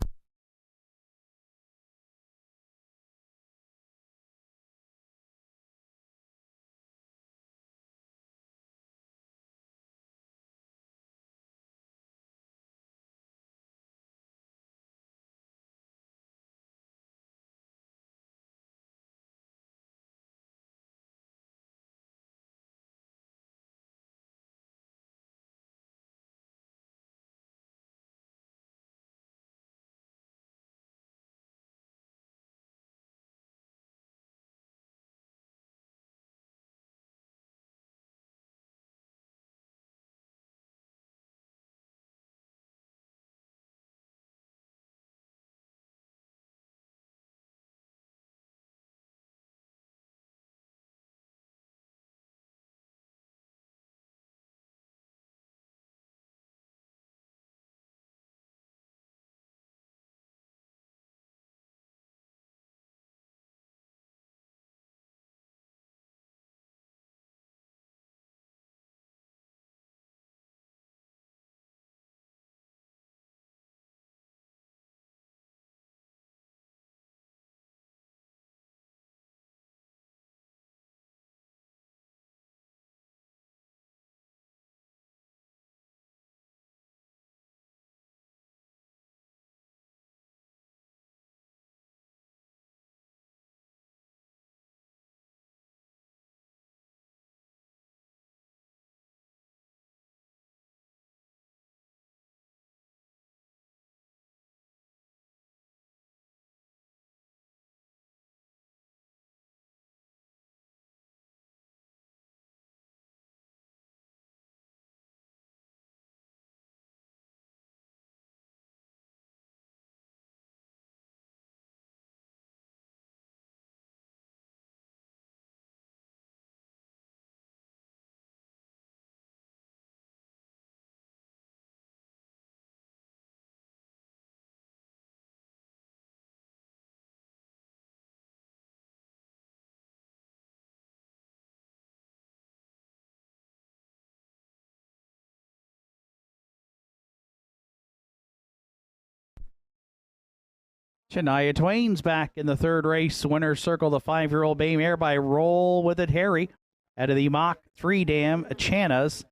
Speaker 1: Shania Twain's back in the third race. Winner circle the 5-year-old bay mare by Roll With It Harry. Out of the Mach 3 dam, Chana's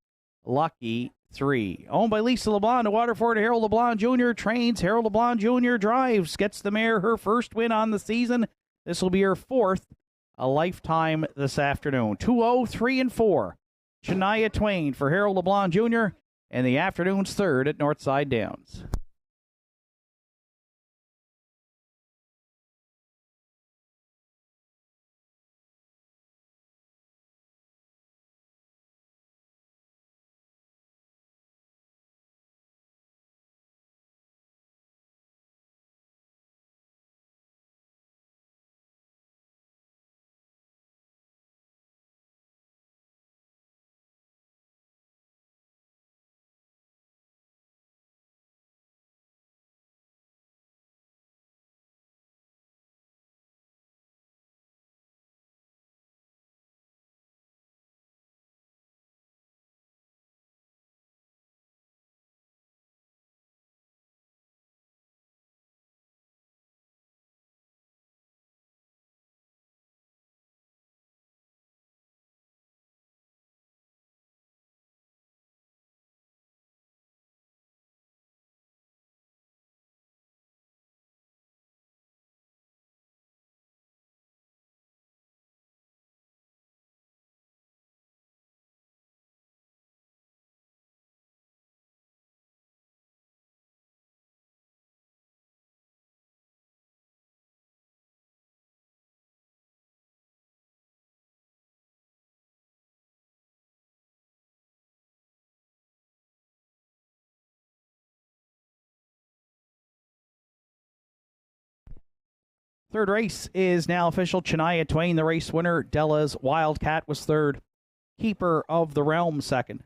Speaker 1: Lucky 3. Owned by Lisa LeBlanc, to Waterford. Harold LeBlanc Jr. trains. Harold LeBlanc Jr. drives. Gets the mare her first win on the season. This will be her fourth a lifetime this afternoon. 2:03 and 4. Shania Twain for Harold LeBlanc Jr. and the afternoon's third at Northside Downs. Third race is now official. Shania Twain, the race winner. Della's Wildcat was third. Keeper of the Realm, second.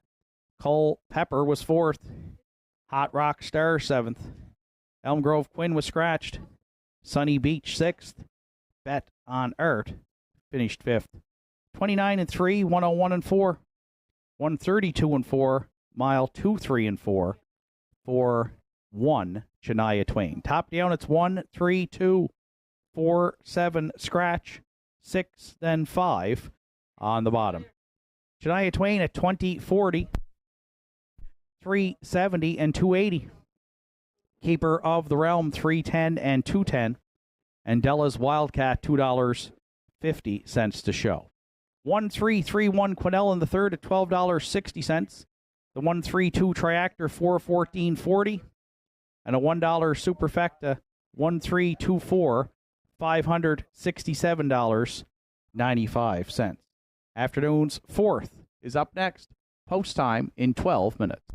Speaker 1: Cole Pepper was fourth. Hot Rock Star, seventh. Elm Grove Quinn was scratched. Sunny Beach, sixth. Bet on Earth finished fifth. 29 and 3, 101 and 4. 132 and 4. Mile 2, 3 and 4. For 1, Shania Twain. Top down, it's 1, 3, 2, 4, 7, scratch, 6, then 5 on the bottom. Shania Twain at 20, 40, 370 and 280. Keeper of the Realm, 310 and 210. And Della's Wildcat, $2.50 to show. 1331 Quinnell in the third at $12.60. The 132 Triactor, $414.40. And a $1 Superfecta, 1324, $567.95. Afternoon's fourth is up next. Post time in 12 minutes.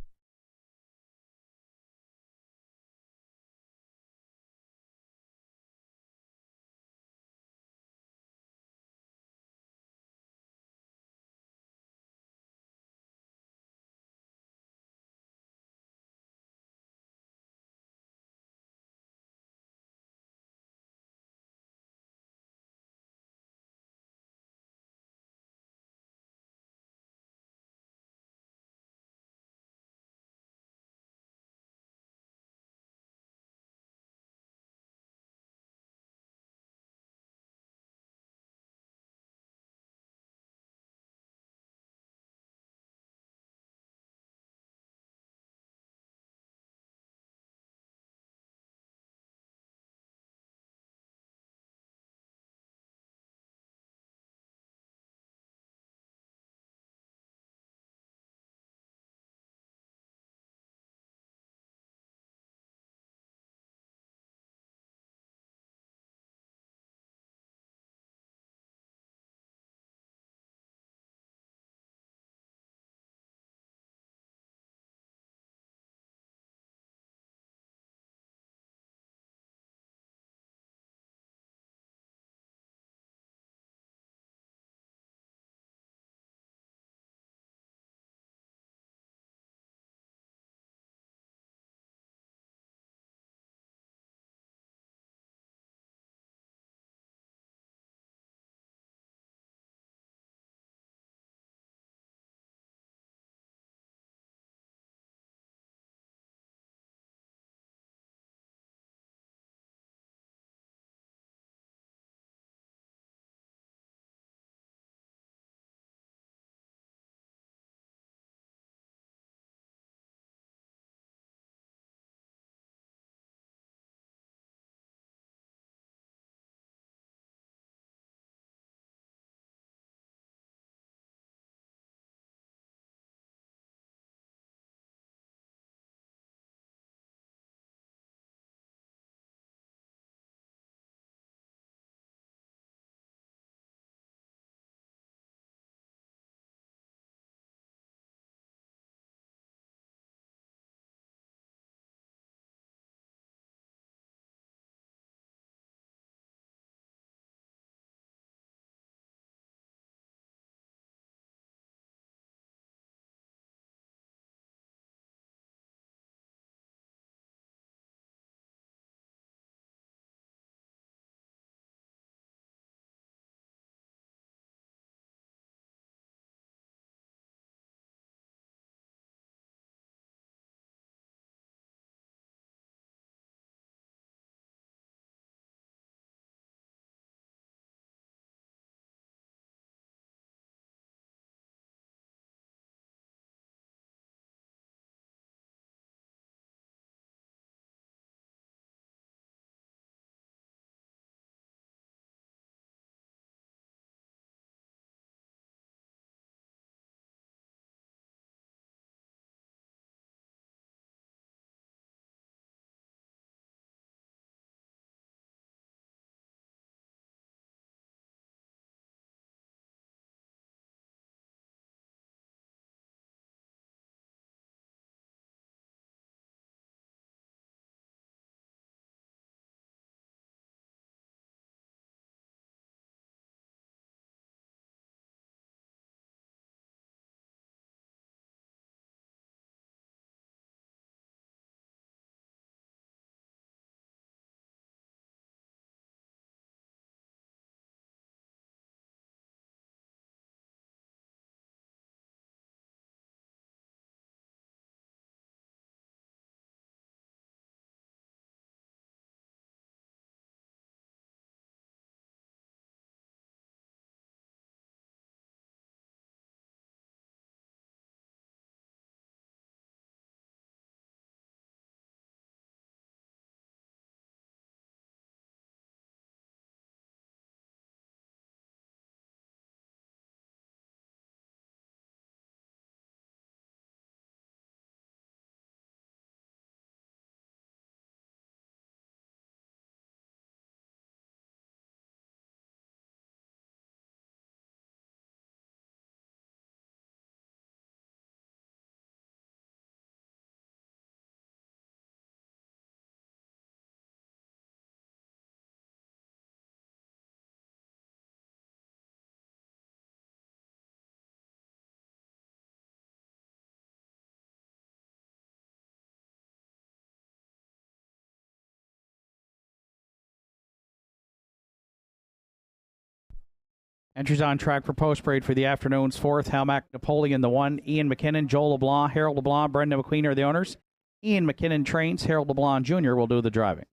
Speaker 1: Entries on track for post parade for the afternoon's 4th. Halmack Napoleon, the 1. Ian McKinnon, Joel LeBlanc, Harold LeBlanc, Brendan McQueen are the owners. Ian McKinnon trains. Harold LeBlanc Jr. will do the driving.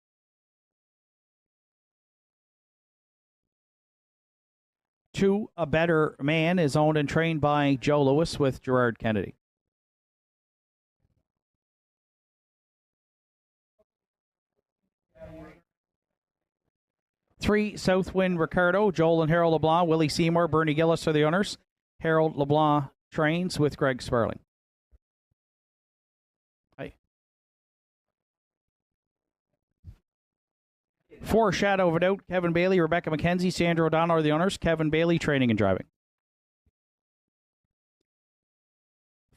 Speaker 1: Two, A Better Man is owned and trained by Joe Lewis with Gerard Kennedy. 3, Southwind Ricardo, Joel and Harold LeBlanc, Willie Seymour, Bernie Gillis are the owners. Harold LeBlanc trains with Greg Sparling. 4, Shadow of a Doubt, Kevin Bailey, Rebecca McKenzie, Sandra O'Donnell are the owners. Kevin Bailey training and driving.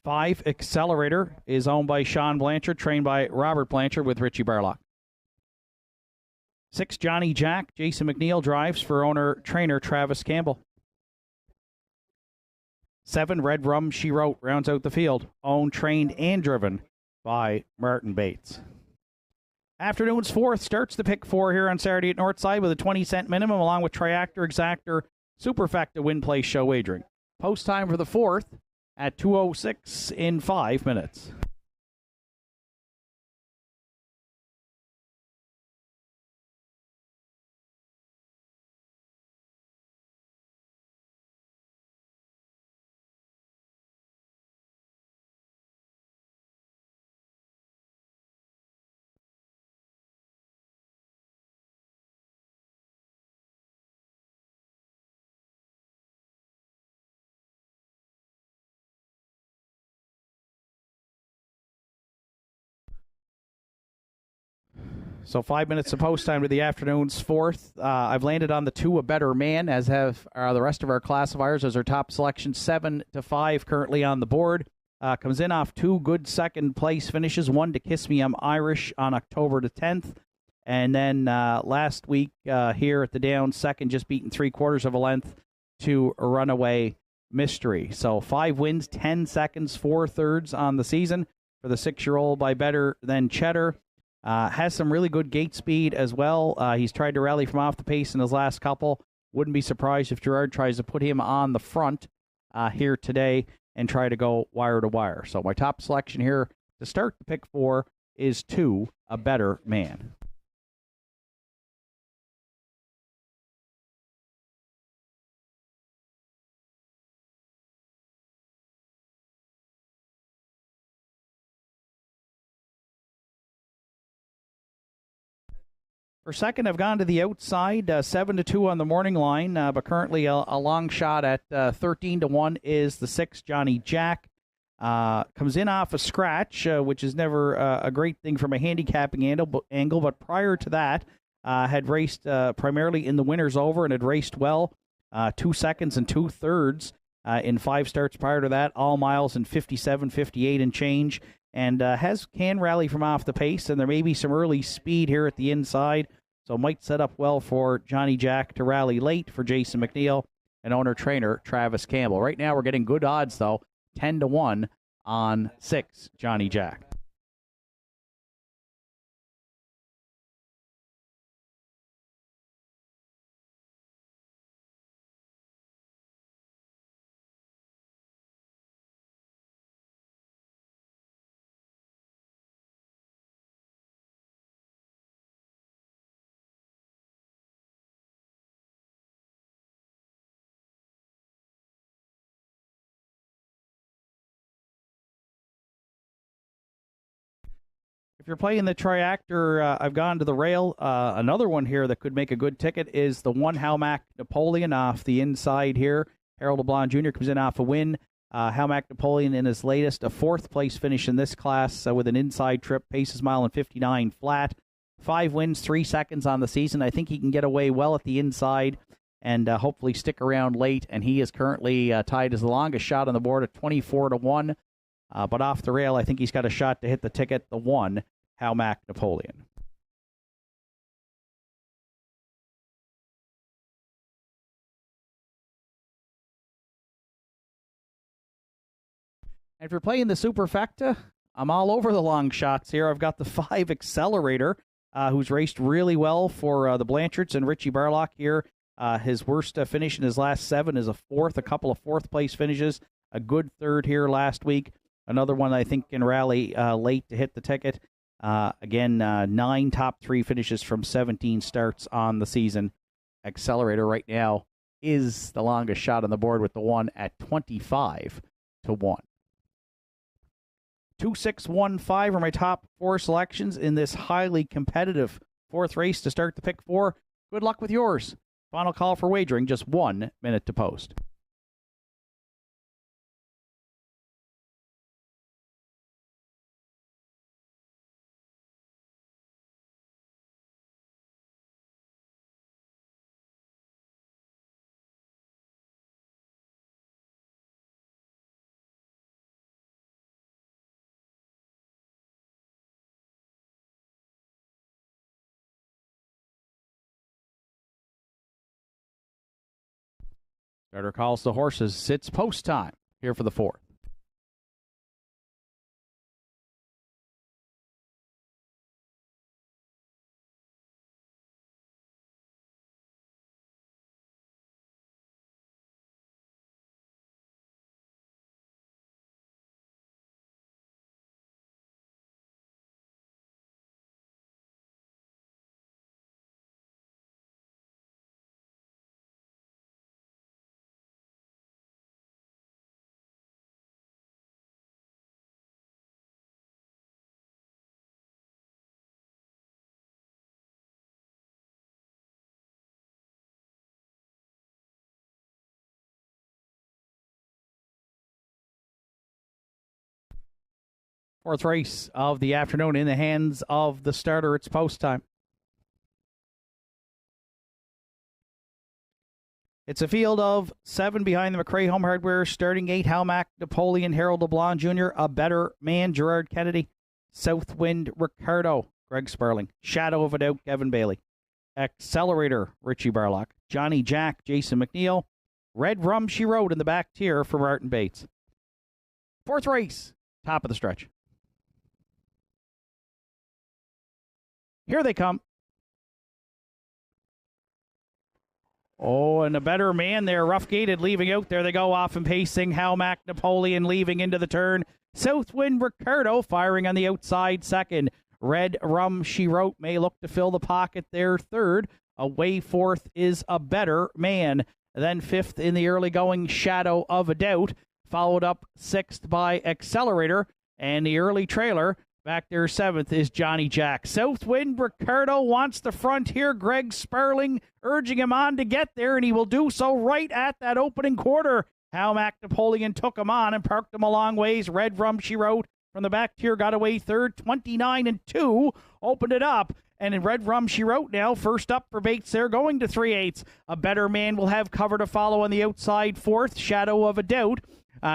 Speaker 1: 5, Accelerator is owned by Sean Blanchard, trained by Robert Blanchard with Richie Barlock. 6, Johnny Jack, Jason McNeil drives for owner-trainer Travis Campbell. 7, Red Rum She Wrote rounds out the field, owned, trained, and driven by Martin Bates. Afternoon's 4th starts the pick 4 here on Saturday at Northside with a 20-cent minimum, along with Triactor, Exactor, Superfecta, Win Place Show wagering. Post time for the 4th at 2:06 in 5 minutes. So 5 minutes of post time to the afternoon's 4th. I've landed on the 2, A Better Man, as have the rest of our classifiers as our top selection. 7 to 5 currently on the board. Comes in off 2 good second place finishes. 1 to Kiss Me I'm Irish on October the 10th. And then last week here at the down second, just beaten 3/4 of a length to a Runaway Mystery. So 5 wins, 10 seconds, 4 thirds on the season for the 6-year-old by Better Than Cheddar. Has some really good gate speed as well. He's tried to rally from off the pace in his last couple. Wouldn't be surprised if Gerard tries to put him on the front here today and try to go wire to wire. So my top selection here to start the pick 4 is 2, A Better Man. For second, I've gone to the outside, 7 to 2 on the morning line, but currently a long shot at 13 to 1 is the 6, Johnny Jack. Comes in off a scratch, which is never a great thing from a handicapping angle, but prior to that, had raced primarily in the winner's over and had raced well, 2 seconds and 2 thirds in 5 starts prior to that, all miles in 57, 58 and change, and can rally from off the pace, and there may be some early speed here at the inside, so might set up well for Johnny Jack to rally late for Jason McNeil and owner-trainer Travis Campbell. Right now we're getting good odds, though, 10 to 1 on 6, Johnny Jack. If you're playing the Triactor, I've gone to the rail. Another one here that could make a good ticket is the 1, Halmack Napoleon off the inside here. Harold LeBlanc Jr. comes in off a win. Halmack Napoleon in his latest, a 4th place finish in this class with an inside trip, paces mile and 59 flat. 5 wins, 3 seconds on the season. I think he can get away well at the inside and hopefully stick around late. And he is currently tied as the longest shot on the board at 24 to 1. But off the rail, I think he's got a shot to hit the ticket, the 1, Halmack Napoleon. And if you're playing the Superfecta, I'm all over the long shots here. I've got the 5, Accelerator, who's raced really well for the Blanchards and Richie Barlock here His worst finish in his last 7 is a 4th, a couple of 4th-place finishes, a good 3rd here last week. Another one I think can rally late to hit the ticket. Again, 9 top 3 finishes from 17 starts on the season. Accelerator right now is the longest shot on the board with the 1 at 25 to 1. 2, 6, 1, 5 are my top 4 selections in this highly competitive 4th race to start the pick 4. Good luck with yours. Final call for wagering, just 1 minute to post. Starter calls the horses. It's post time here for the 4th. Fourth race of the afternoon in the hands of the starter. It's post time. It's a field of 7 behind the McRae Home Hardware. Starting 8, Halmac, Napoleon, Harold LeBlanc Jr., A Better Man, Gerard Kennedy, Southwind, Ricardo, Greg Sperling, Shadow of a Doubt, Kevin Bailey, Accelerator, Richie Barlock, Johnny Jack, Jason McNeil, Red Rum She Wrote in the back tier for Martin Bates. 4th race, top of the stretch. Here they come. Oh, and A Better Man there, rough gated, leaving out. There they go, off and pacing. Halmac, Napoleon leaving into the turn. Southwind, Ricardo firing on the outside second. Red Rum She Wrote may look to fill the pocket there third. Away 4th is A Better Man. Then 5th in the early going, Shadow of a Doubt. Followed up 6th by Accelerator. And the early trailer, back there 7th, is Johnny Jack. Southwind, Ricardo wants the front here. Greg Sperling urging him on to get there, and he will do so right at that opening quarter. Halmac Napoleon took him on and parked him a long ways. Red Rum She Wrote from the back tier got away third. 29-2 opened it up. And in Red Rum She Wrote now, first up for Bates there, going to 3/8. A Better Man will have cover to follow on the outside 4th. Shadow of a Doubt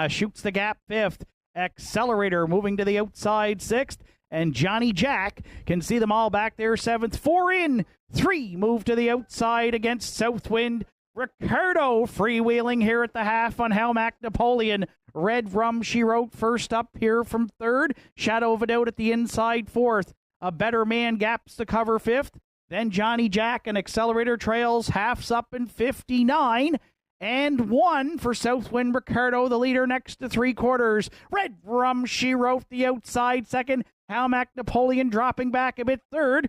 Speaker 1: shoots the gap 5th. Accelerator moving to the outside 6th. And Johnny Jack can see them all back there 7th. 4 in, 3 move to the outside against Southwind. Ricardo freewheeling here at the half on Halmac Napoleon. Red Rum She Wrote first up here from 3rd. Shadow of a Doubt at the inside 4th. A Better Man gaps the cover 5th. Then Johnny Jack and Accelerator trails halves up in 59. And 1 for Southwind, Ricardo, the leader next to 3/4. Red Rum She Wrote the outside second. Halmac Napoleon dropping back a bit 3rd.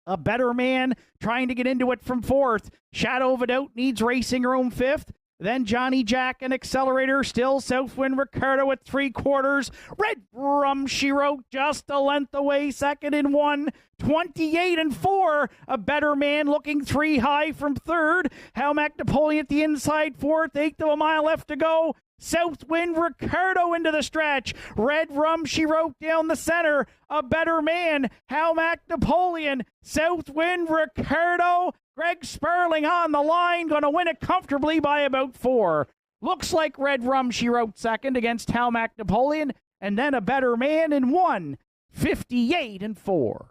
Speaker 1: A Better Man trying to get into it from 4th. Shadow of a Doubt needs racing room 5th. Then Johnny Jack and Accelerator, still Southwind, Ricardo at 3/4. Red Rum She Wrote just a length away, 2nd in 1. 28-4. A Better Man looking 3 high from 3rd. Halmac Napoleon at the inside 4th. 1/8 of a mile left to go. Southwind, Ricardo into the stretch. Red Rum She Wrote down the center. A Better Man, Halmac Napoleon, Southwind, Ricardo, Greg Sperling on the line, going to win it comfortably by about 4. Looks like Red Rum She Wrote second against Halmac Napoleon, and then A Better Man in 1, 58-4.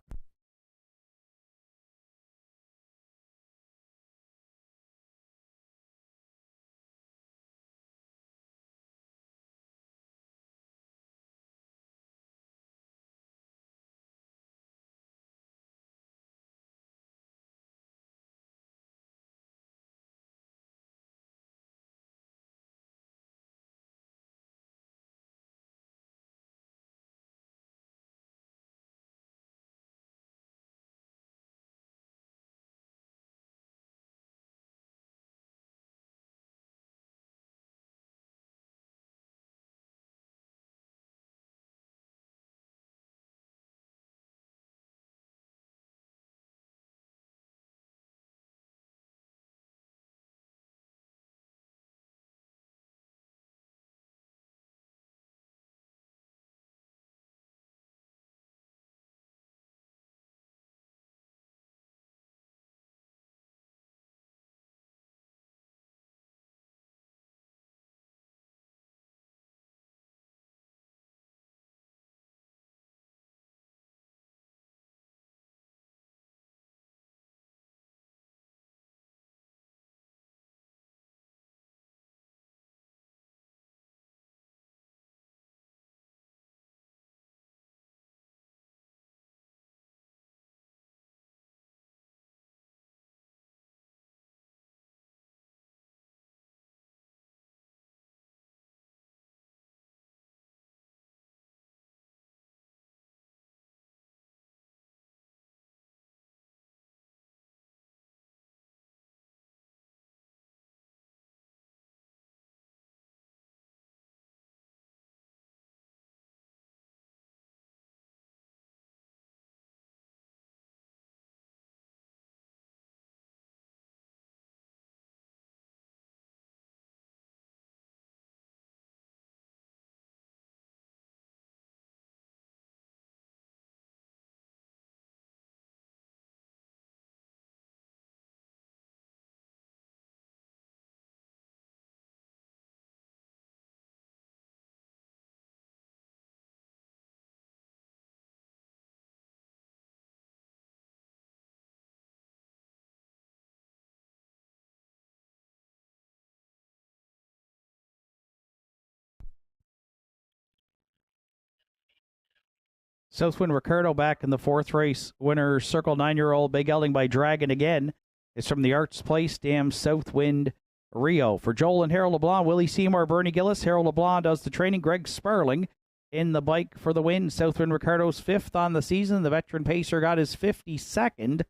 Speaker 1: Southwind Ricardo back in the fourth race. Winner Circle 9-year-old Big Gelding by Dragon again is from the Arts Place Dam Southwind Rio. For Joel and Harold LeBlanc, Willie Seymour, Bernie Gillis. Harold LeBlanc does the training. Greg Sparling in the bike for the win. Southwind Ricardo's fifth on the season. The veteran pacer got his 52nd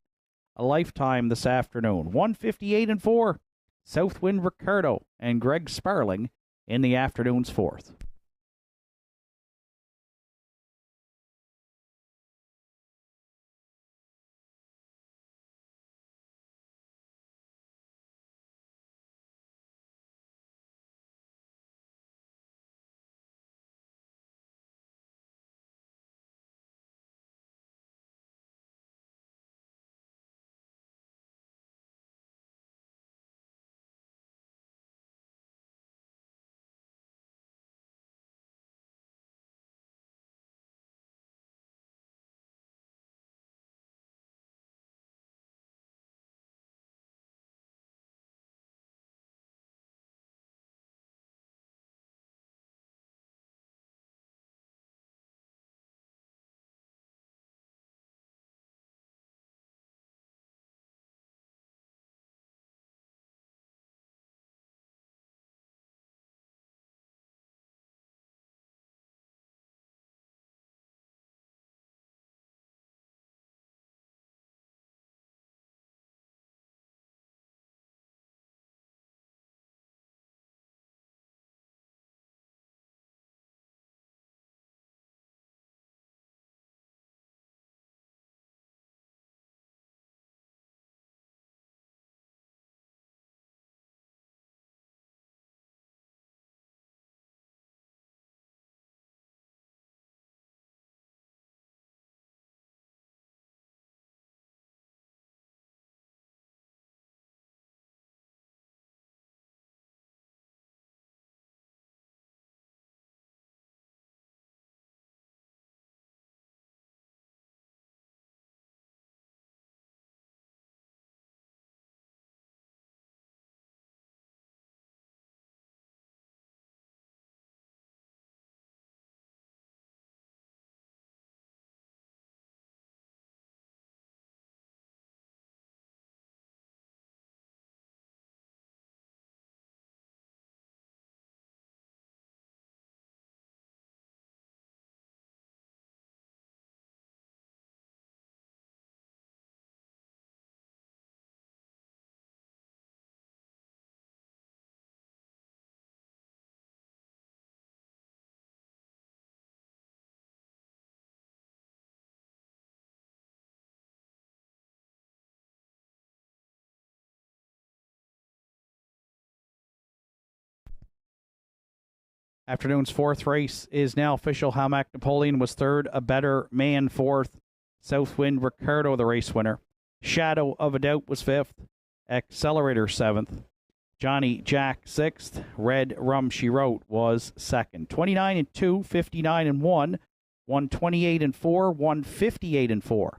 Speaker 1: a lifetime this afternoon. 158-4. Southwind Ricardo and Greg Sparling in the afternoon's fourth. Afternoon's fourth race is now official. Hamac Napoleon was third. A Better Man fourth. Southwind Ricardo, the race winner. Shadow of a Doubt was fifth. Accelerator seventh. Johnny Jack sixth. Red Rum She Wrote was second. 29-2, 59-1, 128-4, 158-4.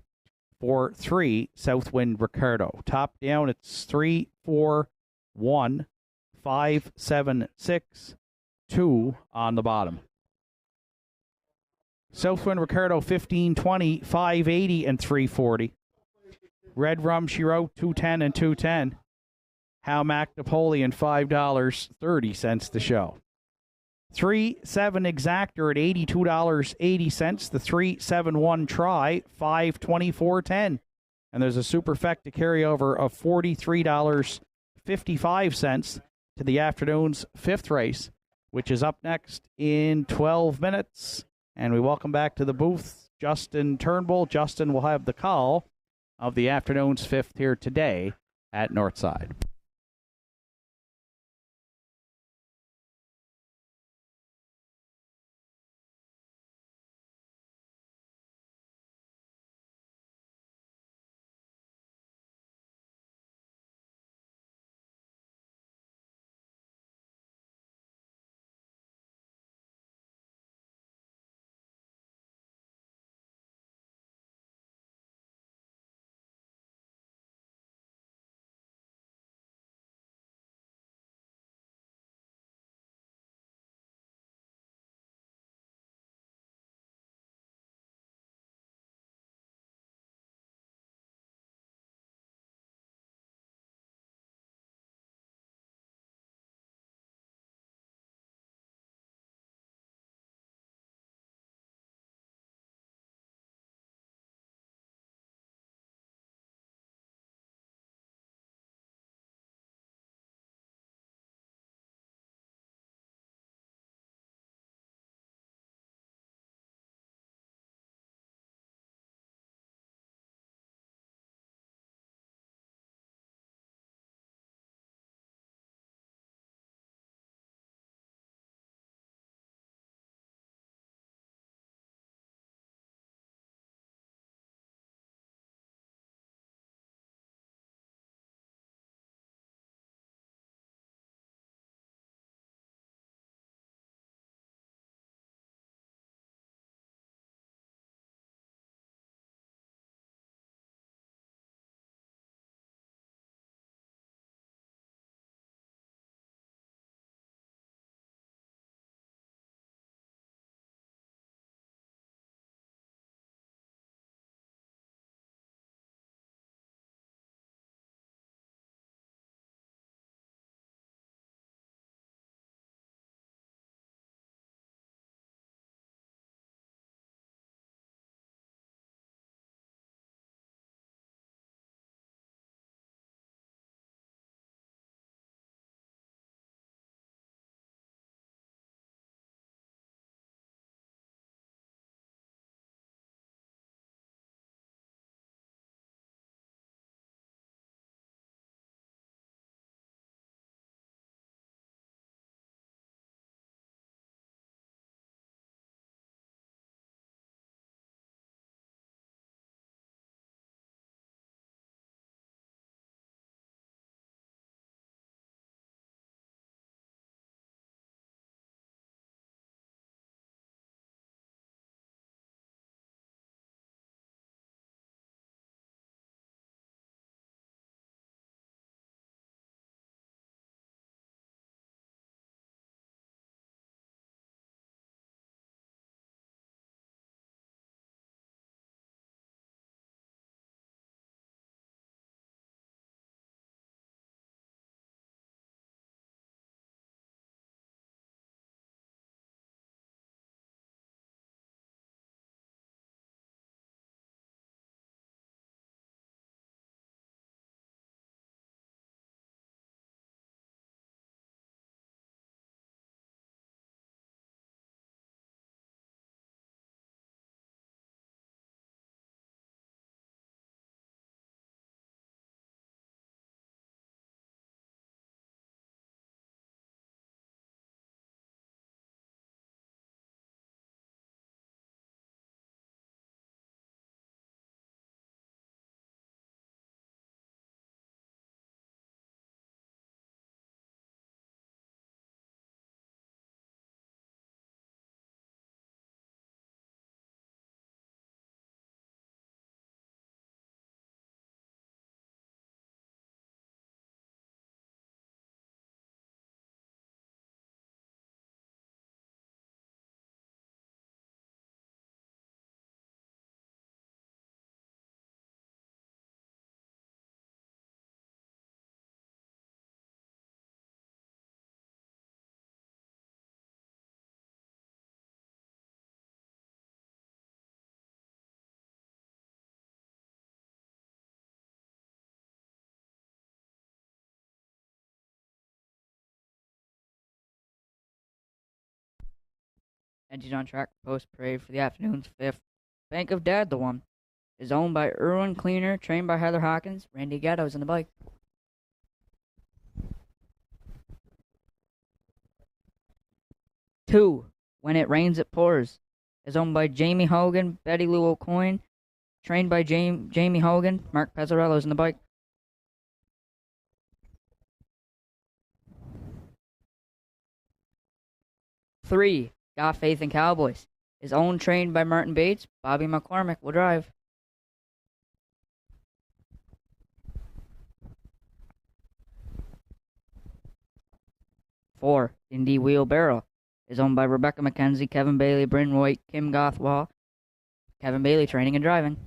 Speaker 1: 4-3 Southwind Ricardo. Top down, it's 3-4-1, 5-7-6. 2 on the bottom. Southwind Ricardo 15-20, 580 and 340. Red Rum She Wrote 210 and 210. Hamac Napoleon $5.30 to show. 3-7 Exactor at $82.80. The 3-7-1 Try $524.10. And there's a superfecta carryover of $43.55 to the afternoon's fifth race, which is up next in 12 minutes. And we welcome back to the booth Justin Turnbull. Justin will have the call of the afternoon's fifth here today at Northside.
Speaker 4: Empties on track post parade for the afternoon's fifth. Bank of Dad, the one, is owned by Irwin Cleaner, trained by Heather Hawkins. Randy Gatto's on the bike. Two, When It Rains, It Pours, is owned by Jamie Hogan, Betty Lou O'Coin, trained by Jamie Hogan. Mark Pezzarello's on the bike. Three, Got Faith in Cowboys, is owned trained by Martin Bates. Bobby McCormick will drive. Four, Indy Wheelbarrow, is owned by Rebecca McKenzie, Kevin Bailey, Bryn White, Kim Gothwall. Kevin Bailey training and driving.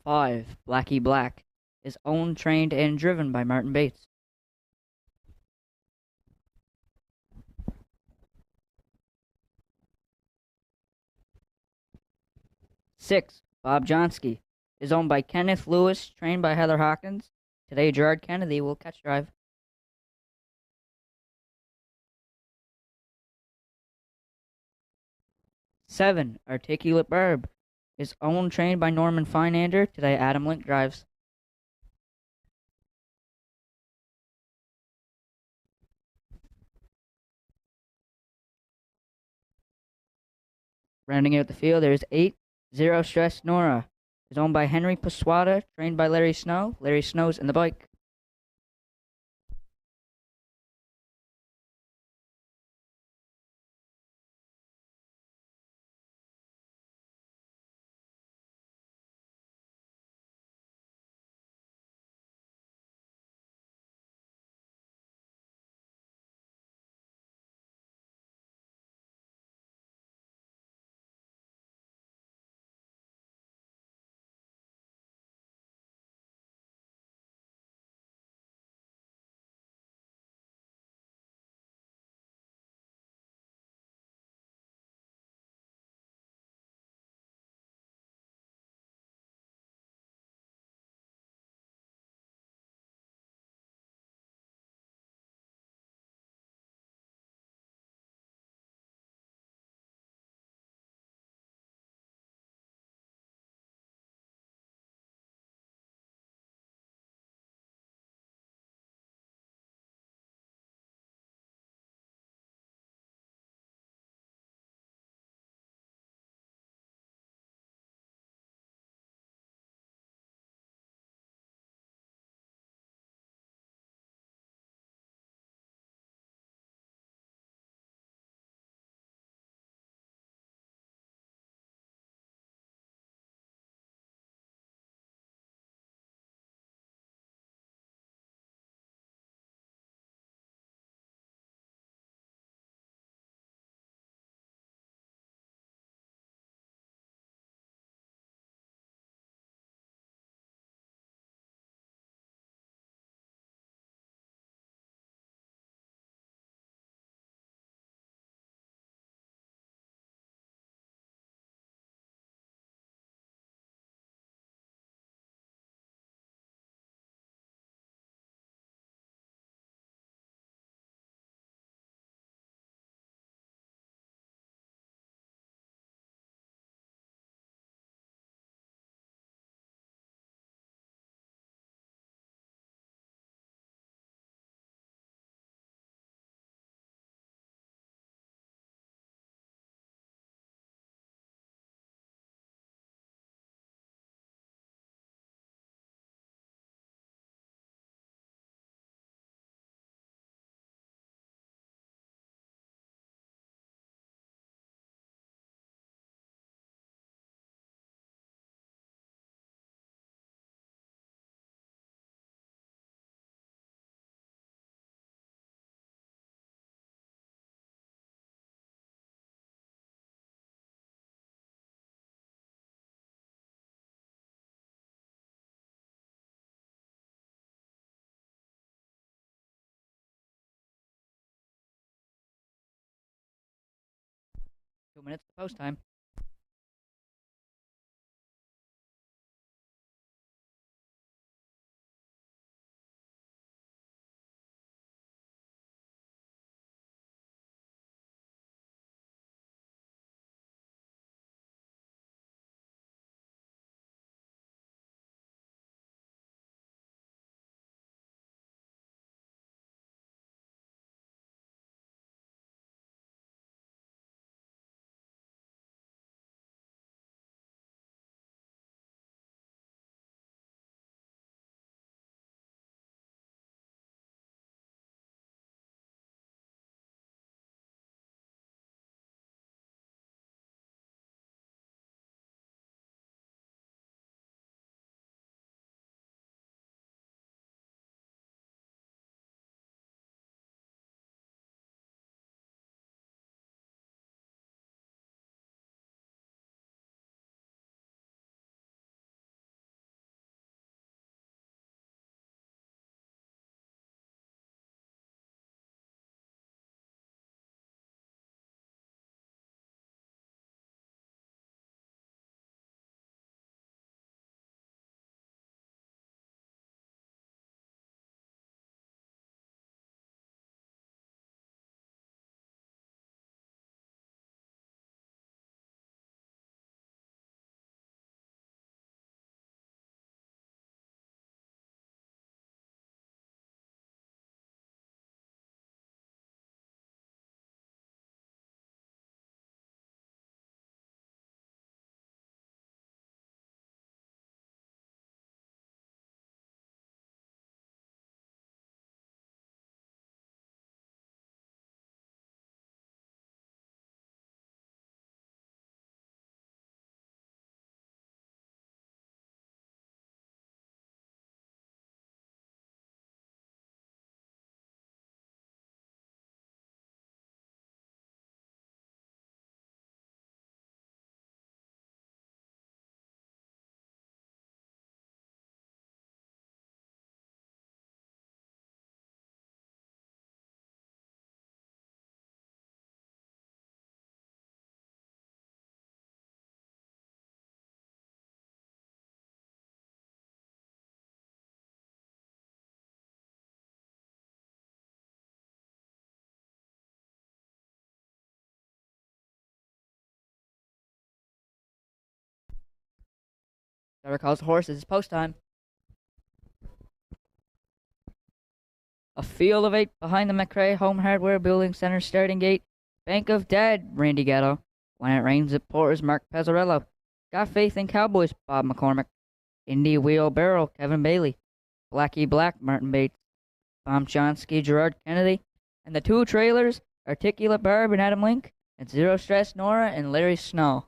Speaker 4: Five, Blackie Black, is owned, trained, and driven by Martin Bates. Six, Bob Johnsky, is owned by Kenneth Lewis, trained by Heather Hawkins. Today, Gerard Kennedy will catch drive. Seven, Articulate Barb, is owned, trained by Norman Finander. Today, Adam Link drives. Rounding out the field, there is 8, Zero Stress Nora, is owned by Henry Paswada, trained by Larry Snow. Larry Snow's in the bike. Two minutes to post time. Starter calls the horses. It's post time. A field of 8 behind the McRae Home Hardware Building Center starting gate. Bank of Dead, Randy Gatto. When it rains, it pours, Mark Pezzarello. Got Faith in Cowboys, Bob McCormick. Indy Wheelbarrow, Kevin Bailey. Blackie Black, Martin Bates. Bomb Johnsky, Gerard Kennedy. And the 2 trailers, Articulate Barb and Adam Link. And Zero Stress Nora and Larry Snow.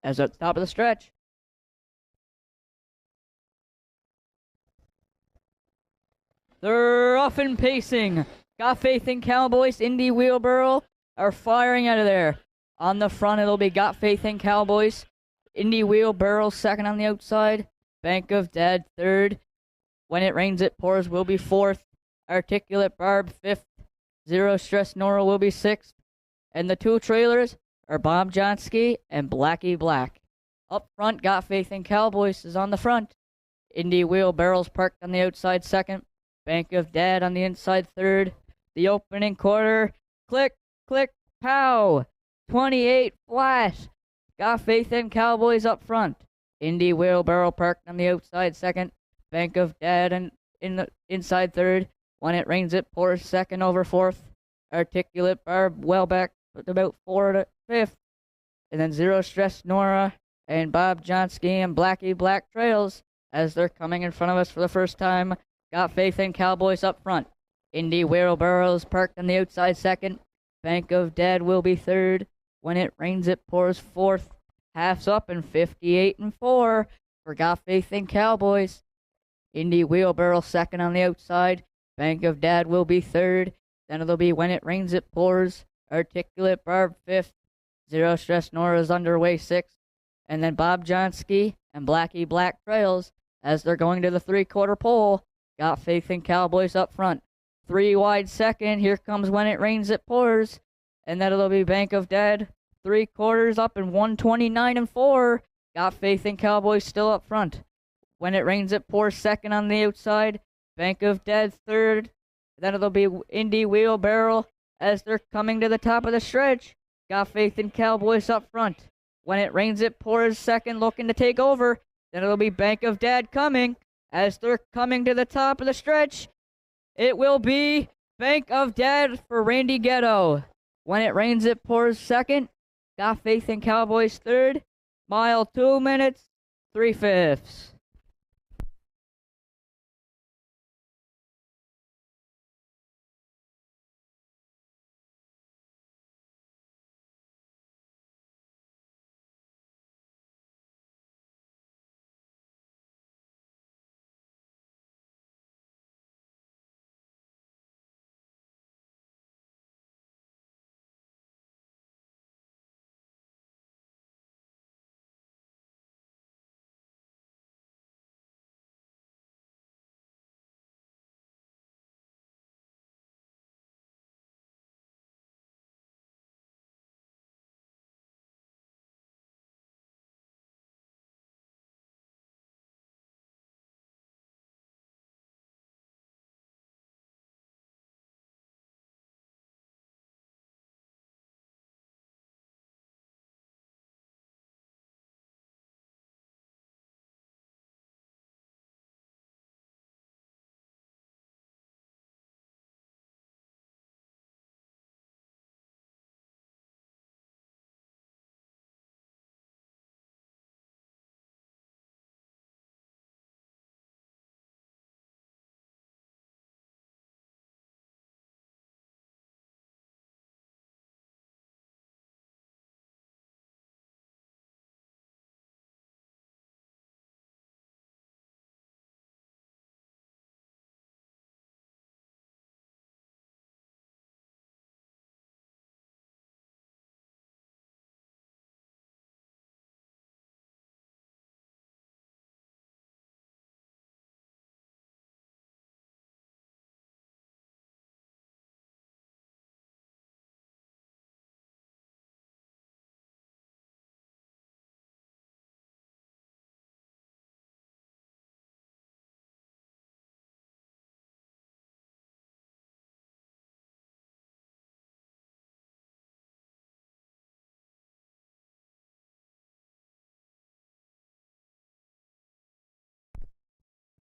Speaker 4: As at the top of the stretch. They're off and pacing. Got Faith in Cowboys, Indy Wheelbarrow are firing out of there. On the front, it'll be Got Faith in Cowboys. Indy Wheelbarrow second on the outside. Bank of Dead third. When it rains, it pours will be fourth. Articulate Barb fifth. Zero Stress Nora will be sixth. And the 2 trailers are Bob Johnsky and Blackie Black. Up front, Got Faith in Cowboys is on the front. Indy Wheelbarrow's parked on the outside second. Bank of Dead on the inside third. The opening quarter, click, click, pow. 28 flat. Got Faith in Cowboys up front. Indy Wheelbarrow parked on the outside second. Bank of Dead and in the inside third. When it rains, it pours second over fourth. Articulate Barb well back with about 4 to 5th. And then Zero Stress Nora and Bob Johnsky and Blackie Black trails as they're coming in front of us for the first time. Got Faith in Cowboys up front. Indy Wheelbarrows parked on the outside second. Bank of Dead will be third. When it rains, it pours fourth. Half's up and 58-4 for Got Faith in Cowboys. Indy Wheelbarrow second on the outside. Bank of Dead will be third. Then it'll be When It Rains, It Pours. Articulate Barb fifth. Zero Stress Nora's underway sixth. And then Bob Johnsky and Blackie Black trails as they're going to the 3/4 pole. Got Faith in Cowboys up front. 3 wide second. Here comes When It Rains, It Pours. And then it'll be Bank of Dead. 3/4 up and 129-4. Got Faith in Cowboys still up front. When It Rains, It Pours second on the outside. Bank of Dead third. Then it'll be Indy Wheelbarrow as they're coming to the top of the stretch. Got Faith in Cowboys up front. When It Rains, It Pours second, looking to take over. Then it'll be Bank of Dead coming as they're coming to the top of the stretch. It will be Bank of Dead for Randy Ghetto. When It Rains, It Pours second. Got Faith in Cowboys third. Mile 2 minutes, 3/5.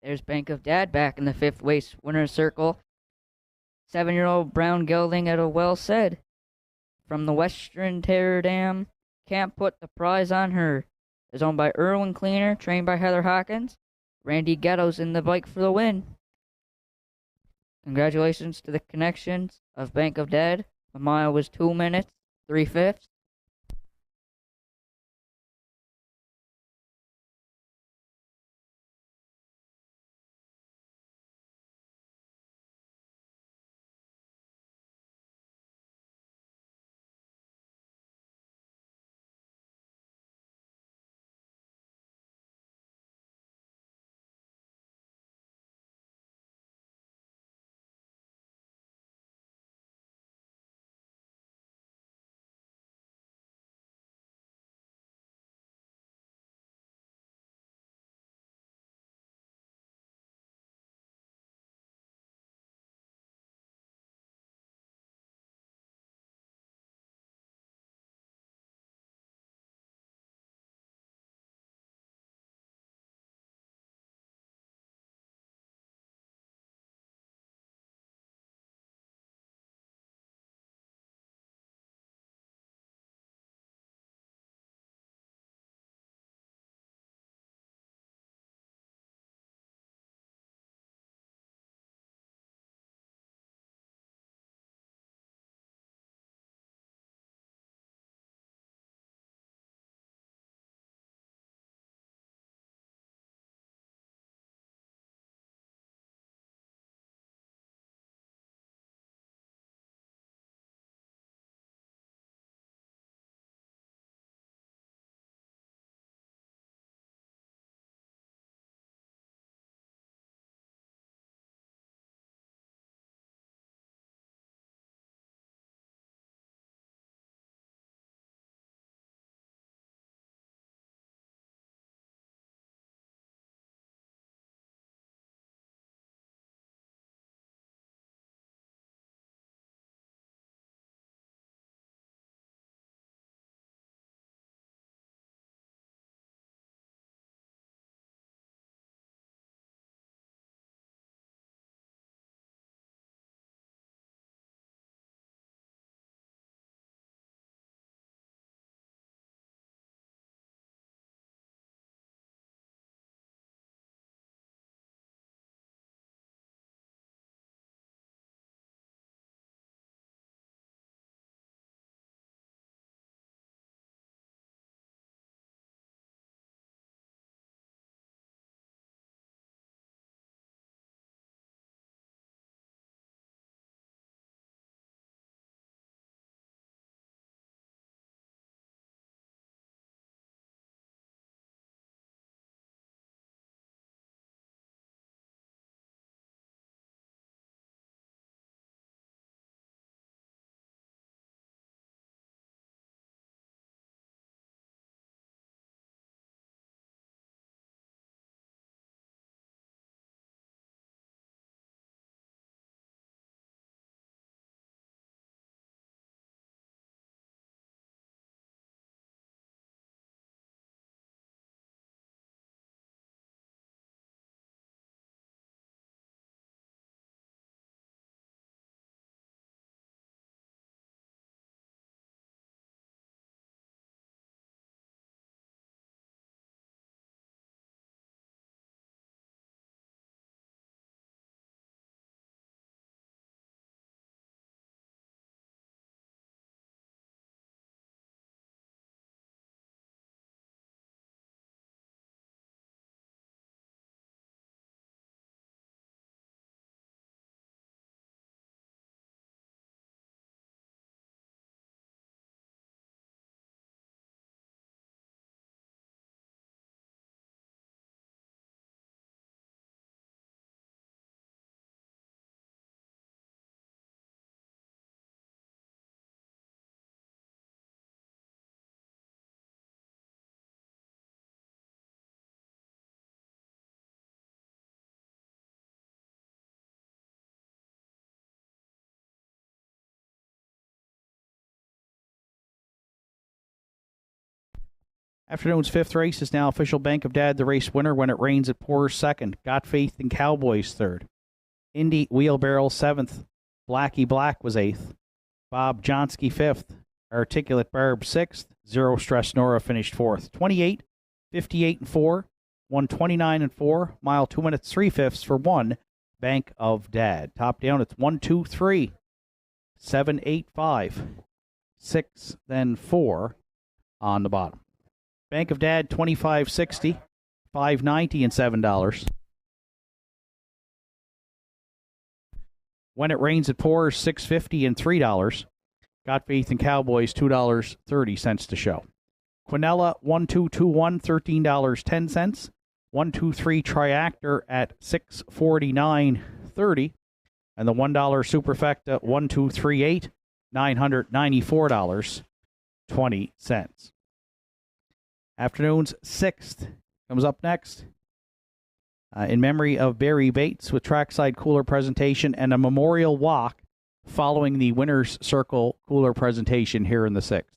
Speaker 4: There's Bank of Dad back in the 5th race winner's circle. 7-year-old Brown Gelding at a well said. From the Western Terror Dam, can't put the prize on her. Is owned by Erwin Cleaner, trained by Heather Hawkins. Randy Ghetto's in the bike for the win. Congratulations to the connections of Bank of Dad. The mile was 2 minutes, 3/5.
Speaker 1: Afternoon's fifth race is now official Bank of Dad, the race winner. When It Rains, It Pours, second. Got Faith in Cowboys, third. Indy Wheelbarrow, seventh. Blackie Black was eighth. Bob Johnsky, fifth. Articulate Barb, sixth. Zero Stress Nora finished fourth. 28, 58 and 4. 129 and 4. Mile 2 minutes 3/5 for one. Bank of Dad. Top down, it's 1, 2, 3. 7, 8, 5. 6, then 4 on the bottom. Bank of Dad, $25.60, $5.90 and $7. When It Rains, It Pours, $6.50 and $3. Got Faith in Cowboys, $2.30 to show. Quinella, 1221, $13.10. 123 Triactor at $649.30. And the $1 Superfecta, 1238, $994.20. Afternoon's sixth comes up next. In memory of Barry Bates with trackside cooler presentation and a memorial walk following the winner's circle cooler presentation here in the sixth.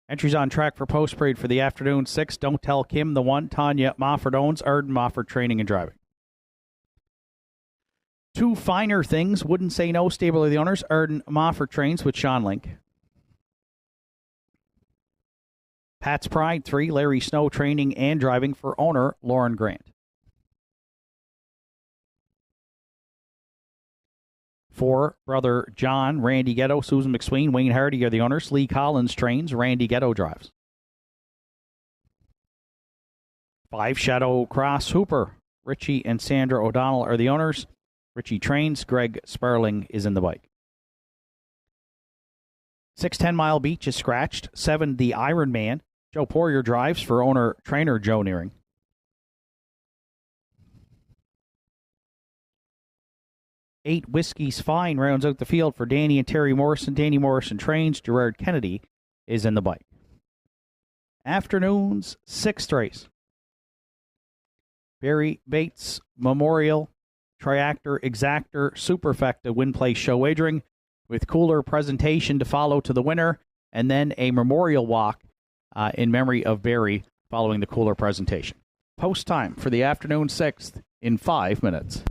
Speaker 1: Entries on track for post parade for the afternoon 6. Don't Tell Kim, the 1. Tanya Mofford owns. Arden Mofford training and driving. 2 Finer Things. Wouldn't Say No. Stable are the owners. Arden Mofford trains with Sean Link. Pat's Pride 3. Larry Snow training and driving for owner Lauren Grant. 4 Brother John, Randy Ghetto, Susan McSween, Wayne Hardy are the owners. Lee Collins trains. Randy Ghetto drives. 5 Shadow Cross Hooper. Richie and Sandra O'Donnell are the owners. Richie trains. Greg Sparling is in the bike. 6 10 Mile Beach is scratched. 7 The Iron Man. Joe Poirier drives for owner-trainer Joe Nearing. 8 Whiskey's Fine rounds out the field for Danny and Terry Morrison. Danny Morrison trains. Gerard Kennedy is in the bike. Afternoon's 6th race. Barry Bates Memorial Triactor Exactor Superfecta Win Place Show wagering with cooler presentation to follow to the winner, and then a memorial walk in memory of Barry following the cooler presentation. Post time for the afternoon 6th in 5 minutes.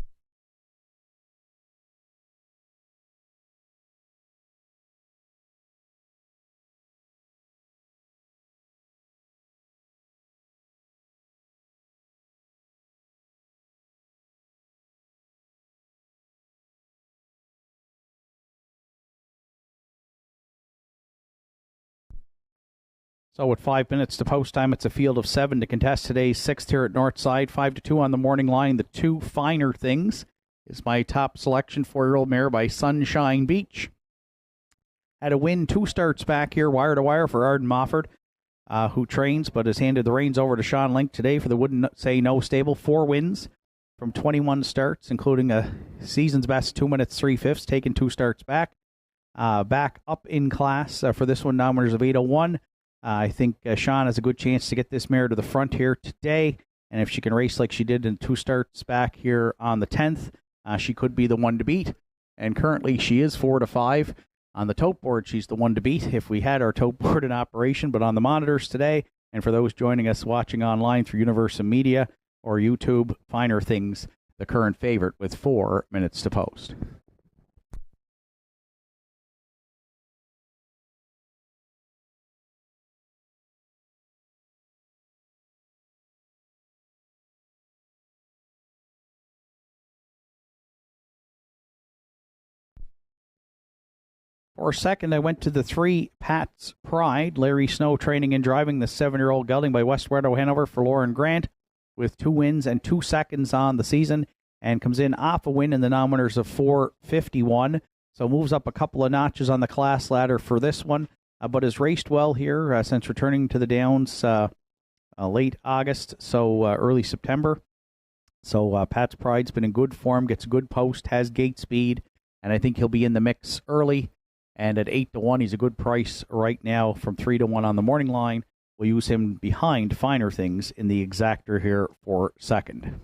Speaker 1: So with 5 minutes to post time, it's a field of 7 to contest today's 6th here at Northside. 5-2 on the morning line. The 2 Finer Things is my top selection. 4-year-old mare by Sunshine Beach. Had a win 2 starts back here, wire to wire for Arden Mofford, who trains but has handed the reins over to Sean Link today for the Wouldn't Say No stable. 4 wins from 21 starts, including a season's best 2 minutes 3/5, taking 2 starts back. Back up in class for this one, nominators of 801. I think Sean has a good chance to get this mare to the front here today, and if she can race like she did in 2 starts back here on the 10th, she could be the one to beat. And currently she is 4-5 on the tote board. She's the one to beat if we had our tote board in operation, but on the monitors today, and for those joining us watching online through Universal Media or YouTube, Finer Things, the current favorite with 4 minutes to post. For a second, I went to the 3 Pat's Pride. Larry Snow training and driving the 7-year-old gelding by West Wedo Hanover for Lauren Grant with 2 wins and 2 seconds on the season, and comes in off a win in the nominators of 451. So moves up a couple of notches on the class ladder for this one, but has raced well here since returning to the Downs late August, so early September. So Pat's Pride's been in good form, gets a good post, has gate speed, and I think he'll be in the mix early. And at 8-1, he's a good price right now from 3-1 on the morning line. We'll use him behind Finer Things in the exactor here for second.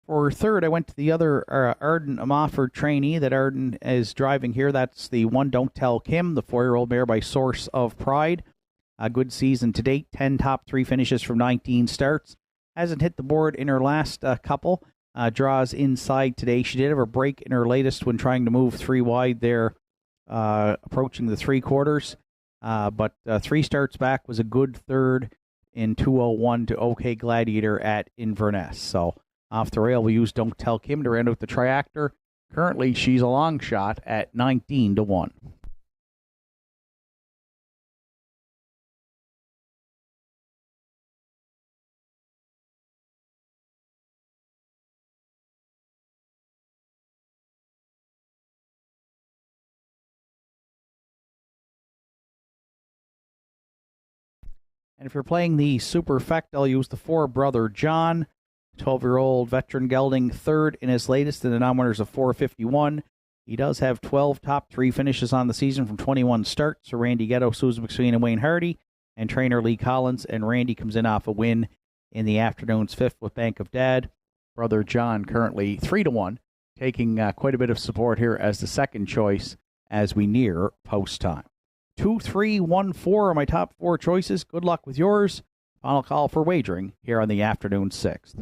Speaker 1: For third, I went to the other Arden Mofford trainee that Arden is driving here. That's the 1 Don't Tell Kim, the 4-year-old mare by Source of Pride. A good season to date, 10 top 3 finishes from 19 starts. Hasn't hit the board in her last couple. Draws inside today. She did have a break in her latest when trying to move 3 wide there, approaching the 3/4. But 3 starts back was a good third in 201 to OK Gladiator at Inverness. So off the rail, we use Don't Tell Kim to round out the triactor. Currently, she's a long shot at 19-1. And if you're playing the Superfect, I'll use the 4 Brother John. 12-year-old veteran gelding, third in his latest in the nominators of 451. He does have 12 top 3 finishes on the season from 21 starts. So Randy Ghetto, Susan McSween, and Wayne Hardy. And trainer Lee Collins. And Randy comes in off a win in the afternoon's 5th with Bank of Dad. Brother John currently 3-1, taking quite a bit of support here as the second choice as we near post time. 2, 3, 1, 4 are my top 4 choices. Good luck with yours. Final call for wagering here on the afternoon 6th.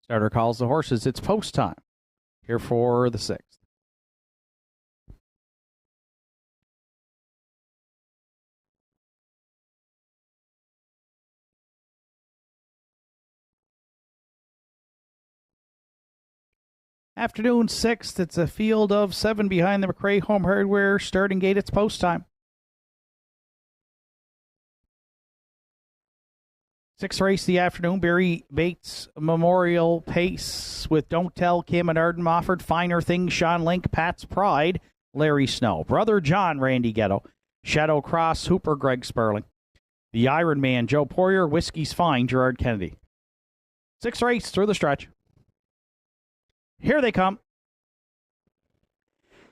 Speaker 1: Starter calls the horses. It's post time here for the 6th. Afternoon 6th. It's a field of 7 behind the McRae Home Hardware starting gate. It's post time. 6th race of the afternoon, Barry Bates Memorial Pace with Don't Tell Kim and Arden Mofford, Finer Things, Sean Link, Pat's Pride, Larry Snow, Brother John, Randy Ghetto, Shadow Cross, Hooper, Greg Sperling, The Iron Man, Joe Poirier, Whiskey's Fine, Gerard Kennedy. 6th race through the stretch. Here they come.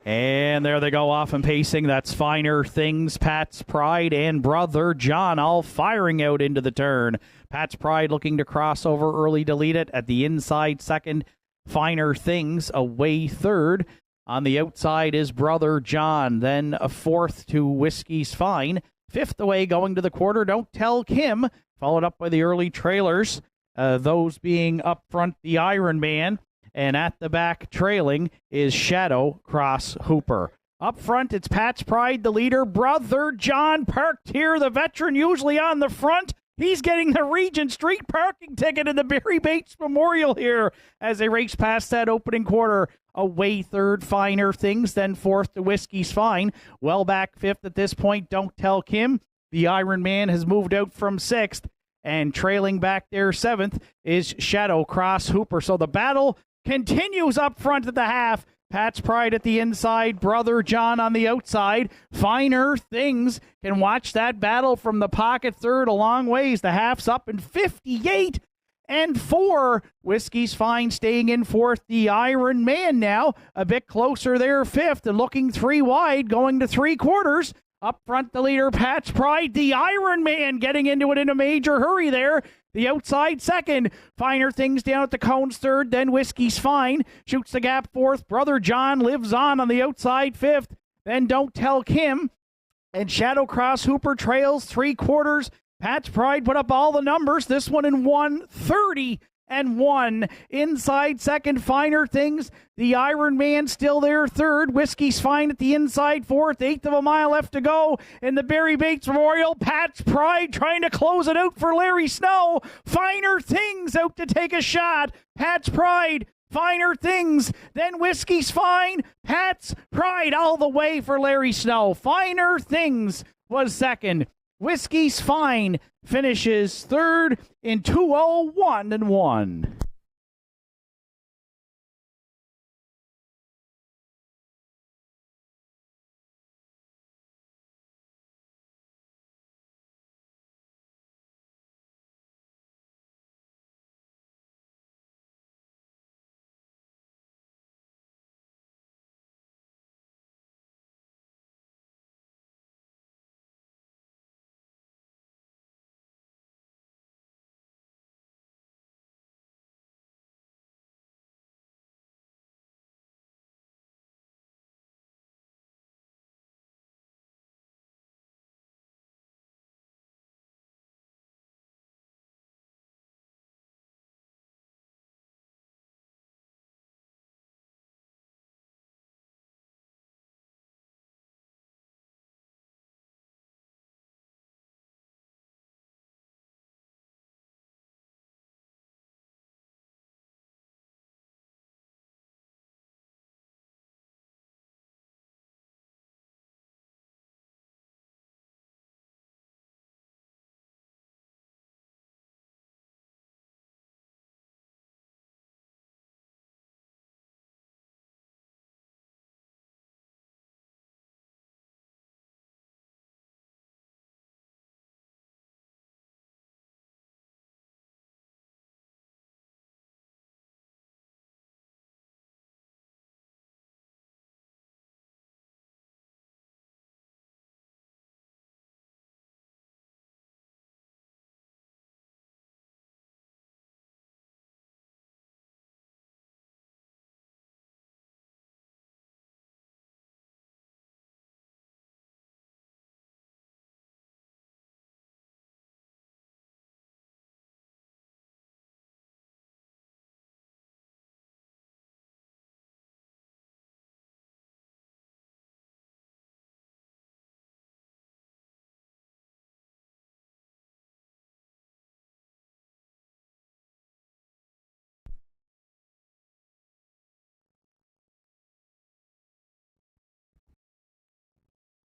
Speaker 1: And there they go off and pacing. That's Finer Things, Pat's Pride, and Brother John all firing out into the turn. Pat's Pride looking to cross over early to lead it at the inside second. Finer Things away third. On the outside is Brother John. Then a fourth to Whiskey's Fine. Fifth away going to the quarter. Don't Tell Kim. Followed up by the early trailers. Those being up front, the Iron Man. And at the back, trailing, is Shadow Cross Hooper. Up front, it's Pat's Pride, the leader. Brother John parked here, the veteran usually on the front. He's getting the Regent Street parking ticket in the Barry Bates Memorial here as they race past that opening quarter. Away third, Finer Things, then fourth to Whiskey's Fine. Well back fifth at this point, Don't Tell Kim. The Iron Man has moved out from sixth. And trailing back there seventh is Shadow Cross Hooper. So the battle continues up front at the half. Pat's Pride at the inside, Brother John on the outside. Finer Things can watch that battle from the pocket third a long ways. The half's up in 58-4. Whiskey's Fine staying in fourth. The Iron Man now a bit closer there, fifth, and looking three wide, going to three quarters. Up front, the leader, Pat's Pride, the Iron Man, getting into it in a major hurry there. The outside second. Finer Things down at the cones third. Then Whiskey's Fine shoots the gap fourth. Brother John lives on the outside fifth. Then Don't Tell Kim and Shadowcross Hooper trails 3/4. Pat's Pride put up all the numbers. This one in 1:30-1. Inside second, Finer Things. The Iron Man still there third. Whiskey's Fine at the inside fourth. Eighth of a mile left to go. In the Barry Bates Memorial, Pat's Pride trying to close it out for Larry Snow. Finer Things out to take a shot. Pat's Pride, Finer Things, then Whiskey's Fine. Pat's Pride all the way for Larry Snow. Finer Things was second. Whiskey's Fine finishes third in 2:01-1.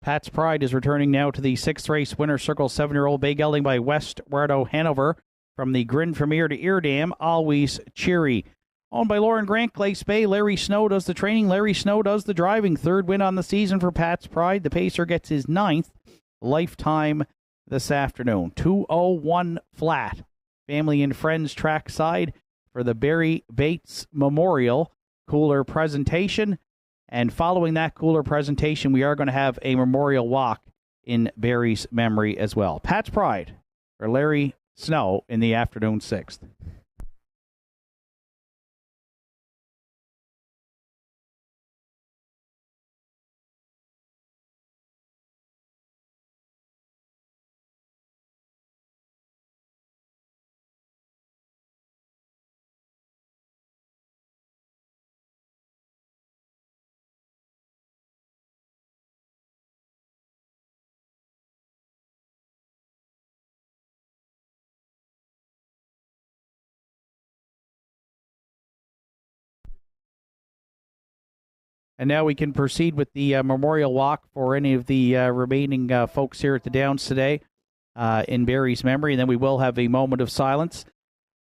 Speaker 1: Pat's Pride is returning now to the sixth race winner circle. 7-year-old bay gelding by West Wardo Hanover from the Grin from Ear to Ear Dam. Always Cheery. Owned by Lauren Grant, Glace Bay. Larry Snow does the training. Larry Snow does the driving. Third win on the season for Pat's Pride. The pacer gets his 9th lifetime this afternoon. 2:01 flat. Family and friends trackside for the Barry Bates Memorial cooler presentation. And following that cooler presentation, we are going to have a memorial walk in Barry's memory as well. Pat's Pride for Larry Snow in the afternoon 6th. And now we can proceed with the memorial walk for any of the remaining folks here at the Downs today in Barry's memory. And then we will have a moment of silence.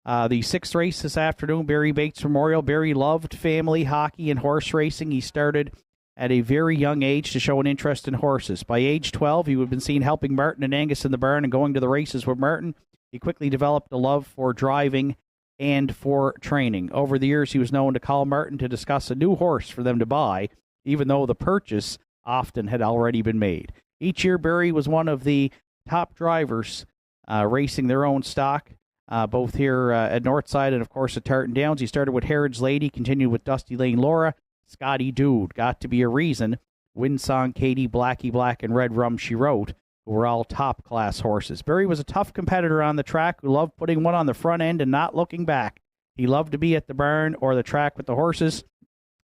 Speaker 1: The sixth race this afternoon, Barry Bates Memorial. Barry loved family, hockey, and horse racing. He started at a very young age to show an interest in horses. By age 12, he would have been seen helping Martin and Angus in the barn and going to the races with Martin. He quickly developed a love for driving and for training. Over the years, he was known to call Martin to discuss a new horse for them to buy, even though the purchase often had already been made. Each year, Barry was one of the top drivers racing their own stock, both here at Northside and, of course, at Tartan Downs. He started with Harrods Lady, continued with Dusty Lane Laura, Scotty Dude, Got to Be a Reason, Windsong Katie, Blackie Black, and Red Rum She Wrote, who were all top-class horses. Barry was a tough competitor on the track who loved putting one on the front end and not looking back. He loved to be at the barn or the track with the horses.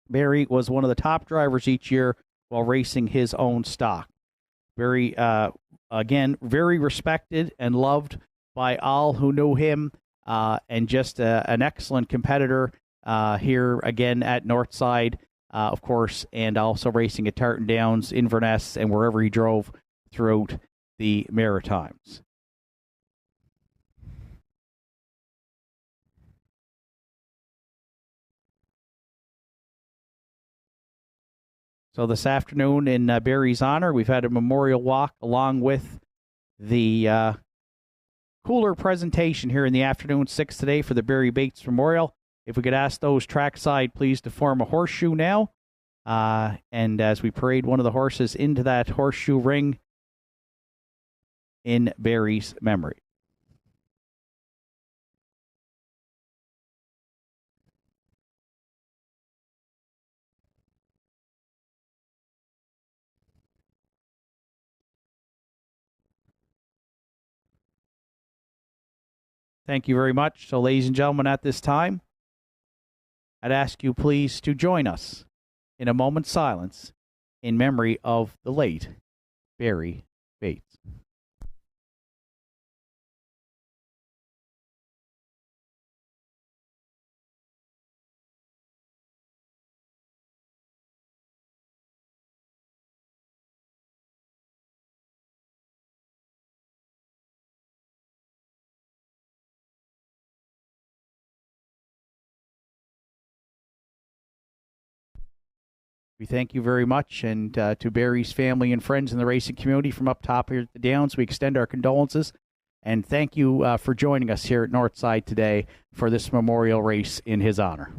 Speaker 1: Barry was one of the top drivers each year while racing his own stock. Barry, again, very respected and loved by all who knew him, and just an excellent competitor here again at Northside, of course, and also racing at Tartan Downs, Inverness, and wherever he drove throughout the Maritimes. So this afternoon, in Barry's honor, we've had a memorial walk along with the cooler presentation here in the afternoon, 6 today, for the Barry Bates Memorial. If we could ask those trackside, please, to form a horseshoe now. And as we parade one of the horses into that horseshoe ring in Barry's memory. Thank you very much. So, ladies and gentlemen, at this time, I'd ask you please to join us in a moment's silence in memory of the late Barry Bates. We thank you very much, and to Barry's family and friends in the racing community from up top here at the Downs, we extend our condolences, and thank you for joining us here at Northside today for this memorial race in his honor.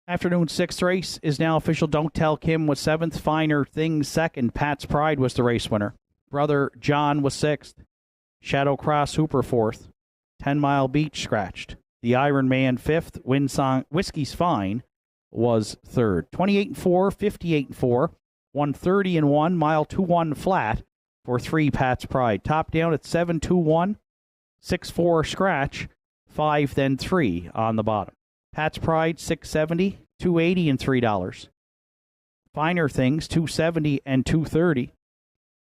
Speaker 1: Afternoon sixth race is now official. Don't Tell Kim was seventh. Finer Things second. Pat's Pride was the race winner. Brother John was sixth. Shadow Cross Hooper fourth. 10 Mile Beach scratched. The Iron Man fifth. Whiskey's Fine was third. 28-4, 58-4, 130-1, mile 2-1 flat for 3 Pat's Pride. Top down at 7-2-1, 6-4 scratch, 5 then 3 on the bottom. Pat's Pride, $6.70, $2.80 and $3. Finer Things, $2.70 and $2.30.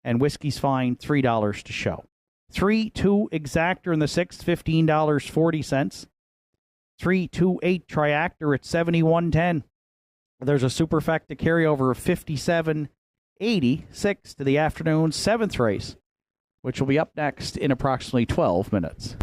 Speaker 1: And Whiskey's Fine, $3 to show. 3-2 Exactor in the 6th, $15.40. 3-2-8 Triactor at $71.10. There's a superfecta carryover of $57.86 to the afternoon's 7th race, which will be up next in approximately 12 minutes.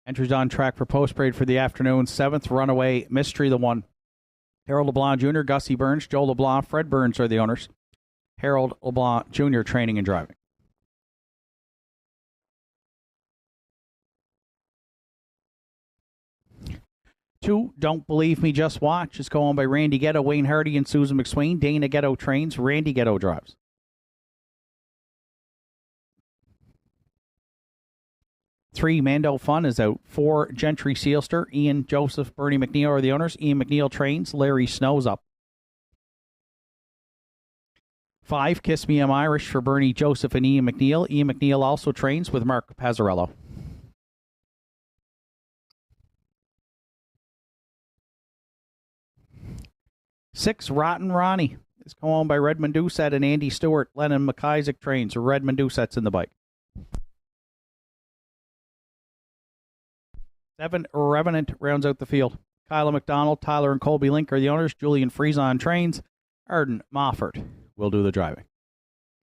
Speaker 1: Entries on track for post parade for the afternoon. 7th, Runaway Mystery, the 1. Harold LeBlanc Jr., Gussie Burns, Joe LeBlanc, Fred Burns are the owners. Harold LeBlanc Jr. training and driving. 2, Don't Believe Me, Just Watch, is going by Randy Ghetto, Wayne Hardy, and Susan McSwain. Dana Ghetto trains, Randy Ghetto drives. 3, Mando Fun is out. 4, Gentry Sealster, Ian Joseph, Bernie McNeil are the owners. Ian McNeil trains, Larry Snow's up. 5, Kiss Me I'm Irish for Bernie Joseph and Ian McNeil. Ian McNeil also trains with Mark Pazzarello. 6, Rotten Ronnie is co-owned by Redmond Doucette and Andy Stewart. Lennon McIsaac trains, or Redmond Doucette's in the bike. 7, Revenant rounds out the field. Kyla McDonald, Tyler and Colby Link are the owners. Julian Friesen trains. Arden Mofford will do the driving.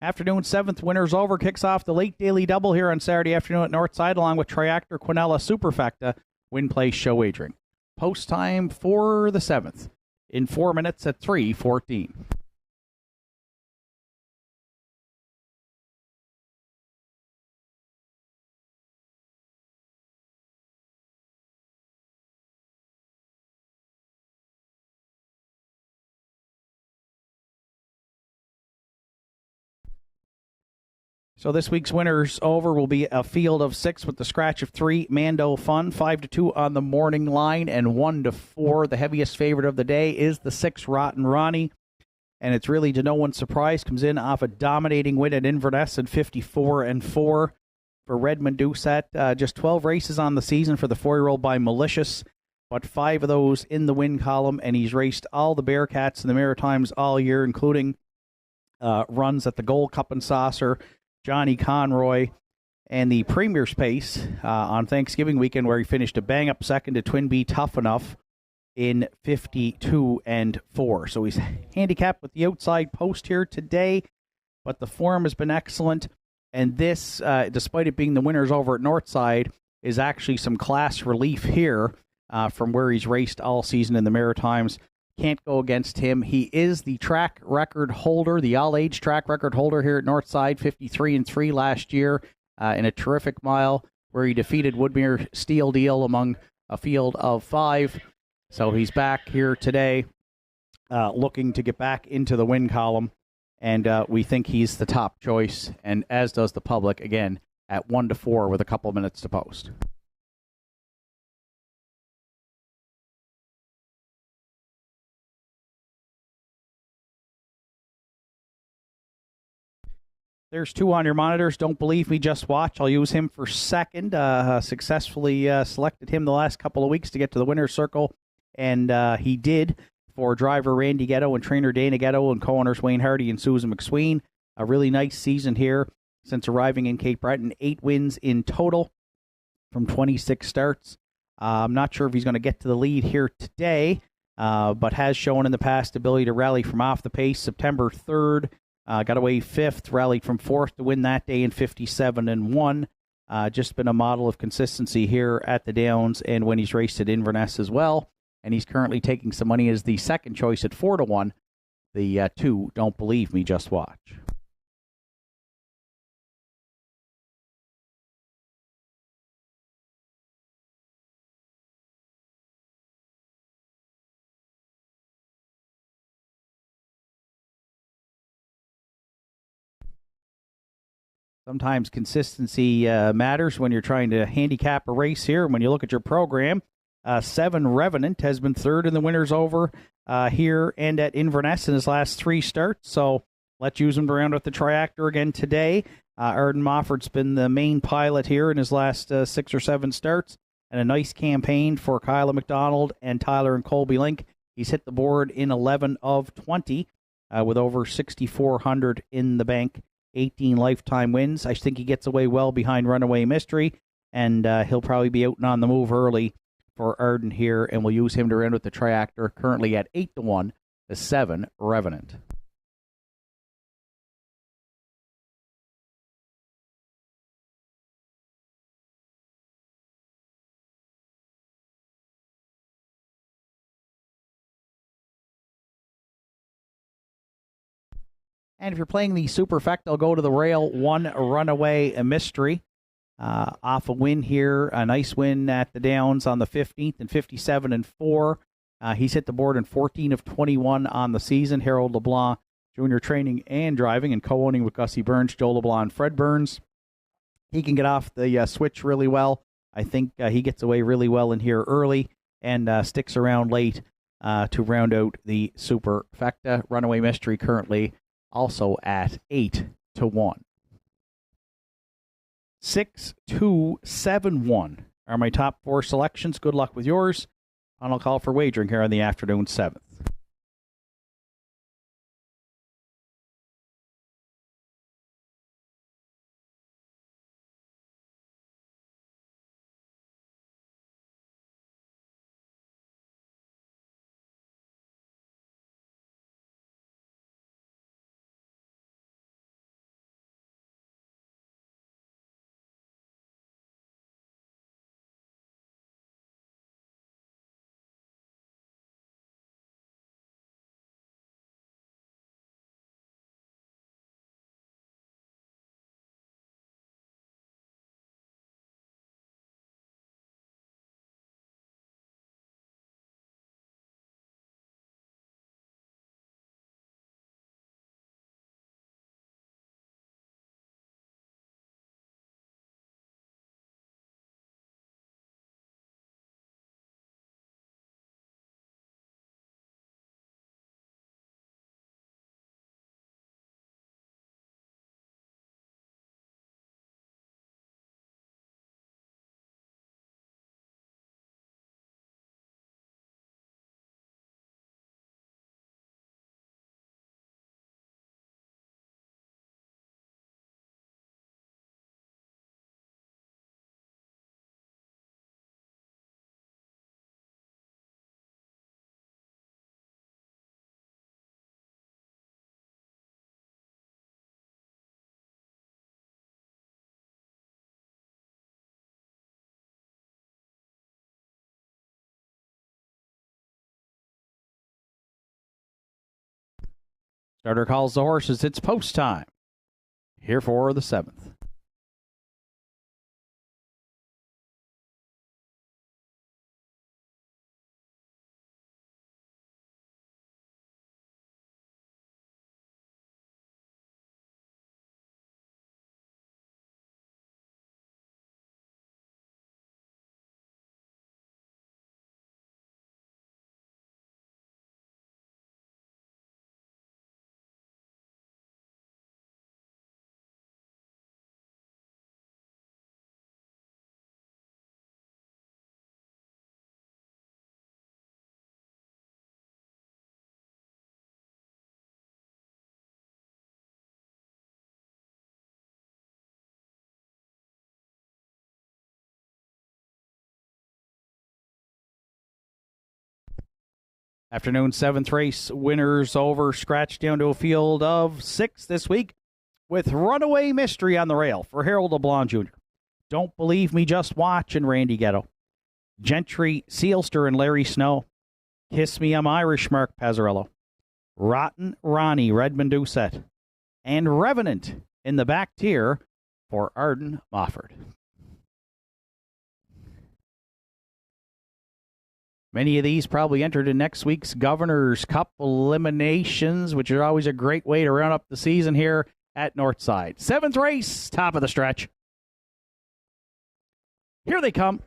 Speaker 1: Afternoon 7th, winners over, kicks off the late daily double here on Saturday afternoon at Northside, along with Triactor Quinella Superfecta Win Place Show Wagering. Post time for the 7th in 4 minutes at 3:14. So this week's winners over will be a field of 6 with the scratch of 3. Mando Fun, 5-2 on the morning line, and 1-4. The heaviest favorite of the day is the 6, Rotten Ronnie. And it's really to no one's surprise, comes in off a dominating win at Inverness at 54-4 for Redmond Doucette. Just 12 races on the season for the 4-year-old by Malicious, but 5 of those in the win column, and he's raced all the Bearcats and the Maritimes all year, including runs at the Gold Cup and Saucer, Johnny Conroy, and the Premier's Pace on Thanksgiving weekend, where he finished a bang-up second to Twin B Tough Enough in 52-4. So he's handicapped with the outside post here today, but the form has been excellent. And this, despite it being the winners over at Northside, is actually some class relief here from where he's raced all season in the Maritimes. Can't go against him. He is the track record holder, the all-age track record holder here at Northside, 53-3 last year in a terrific mile where he defeated Woodmere Steel Deal among a field of 5. So he's back here today looking to get back into the win column, and we think he's the top choice, and as does the public, again, at 1-4 with a couple minutes to post. There's 2 on your monitors. Don't believe me, just watch. I'll use him for second. Successfully selected him the last couple of weeks to get to the winner's circle, and he did for driver Randy Ghetto and trainer Dana Ghetto and co-owners Wayne Hardy and Susan McSween. A really nice season here since arriving in Cape Breton. 8 wins in total from 26 starts. I'm not sure if he's going to get to the lead here today, but has shown in the past ability to rally from off the pace. September 3rd. Got away 5th, rallied from 4th to win that day in 57-1. Just been a model of consistency here at the Downs and when he's raced at Inverness as well. And he's currently taking some money as the second choice at 4-1. The 2, Don't Believe Me, Just Watch. Sometimes consistency matters when you're trying to handicap a race here. When you look at your program, 7, Revenant has been 3rd in the winners over here and at Inverness in his last 3 starts. So let's use him to round out the Triactor again today. Arden Mofford's been the main pilot here in his last 6 or 7 starts. And a nice campaign for Kyla McDonald and Tyler and Colby Link. He's hit the board in 11 of 20 with over 6,400 in the bank. 18 lifetime wins. I think he gets away well behind Runaway Mystery, and he'll probably be out and on the move early for Arden here, and we'll use him to round with the Triactor, currently at 8-1, the 7, Revenant. And if you're playing the Superfecta, I'll go to the rail. 1, Runaway Mystery. Off a win here. A nice win at the Downs on the 15th and 57-4. He's hit the board in 14 of 21 on the season. Harold LeBlanc Jr. training and driving and co-owning with Gussie Burns, Joe LeBlanc, and Fred Burns. He can get off the switch really well. I think he gets away really well in here early and sticks around late to round out the Superfecta. Runaway Mystery currently also at 8-1. 6, 2, 7, 1 are my top 4 selections. Good luck with yours. Final call for wagering here on the afternoon 7th. Starter calls the horses. It's post time here for the 7th. Afternoon 7th race winners over, scratched down to a field of 6 this week with Runaway Mystery on the rail for Harold LeBlanc Jr. Don't Believe Me, Just Watch and Randy Ghetto. Gentry, Sealster and Larry Snow. Kiss Me, I'm Irish, Mark Pazzarello. Rotten Ronnie, Redmond Doucette. And Revenant in the back tier for Arden Mofford. Many of these probably entered in next week's Governor's Cup eliminations, which are always a great way to round up the season here at Northside. 7th race, top of the stretch. Here they come.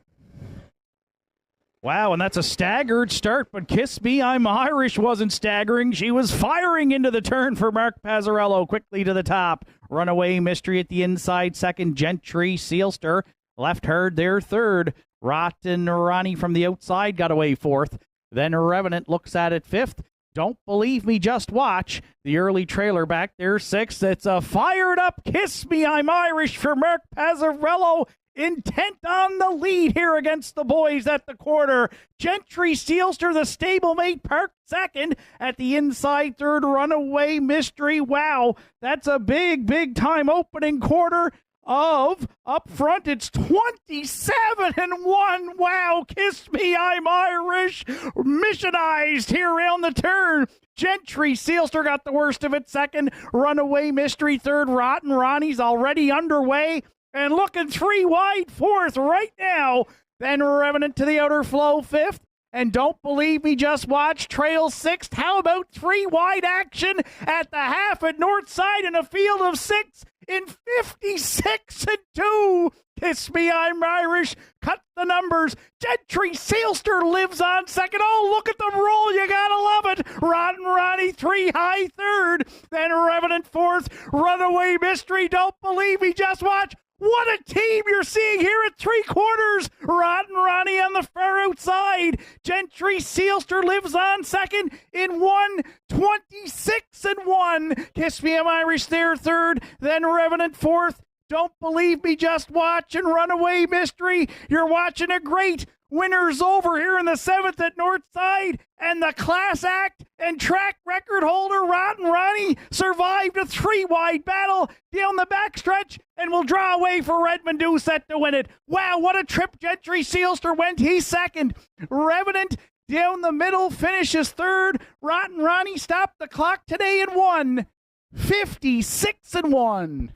Speaker 1: Wow, and that's a staggered start, but Kiss Me, I'm Irish wasn't staggering. She was firing into the turn for Mark Pazzarello, quickly to the top. Runaway Mystery at the inside, second. Gentry, Sealster, left herd there, third. Rotten Ronnie from the outside got away fourth. Then Revenant looks at it fifth. Don't Believe Me, Just Watch. The early trailer back there, sixth. It's a fired up Kiss Me, I'm Irish for Mark Pazzarello. Intent on the lead here against the boys at the quarter. Gentry, Sealster, the stablemate, parked second. At the inside third, Runaway Mystery. Wow, that's a big, big time opening quarter of up front. It's 27-1. Wow, Kiss Me, I'm Irish. Missionized here around the turn. Gentry, Sealster got the worst of it second. Runaway Mystery third. Rotten Ronnie's already underway and looking 3 wide fourth right now. Then Revenant to the outer flow fifth. And Don't Believe Me, Just Watch trails sixth. How about 3 wide action at the half at Northside in a field of 6 in 56-2. Kiss Me, I'm Irish. Cut the numbers. Gentry, Sealster lives on second. Oh, look at the roll. You gotta love it. Rotten Ronnie, 3 high third. Then Revenant fourth. Runaway Mystery, Don't Believe Me, Just Watch. What a team you're seeing here at 3/4. Rotten Ronnie on the far outside. Gentry, Sealster lives on second in 1:26-1. Kiss Me, I'm Irish there third. Then Revenant fourth. Don't Believe Me, Just Watch and Runaway Mystery. You're watching a great winners over here in the 7th at Northside. And the class act and track record holder, Rotten Ronnie, survived a 3 wide battle down the backstretch and will draw away for Redmond Doucette to win it. Wow, what a trip Gentry, Sealster went. He's second. Revenant down the middle finishes third. Rotten Ronnie stopped the clock today and won 56-1.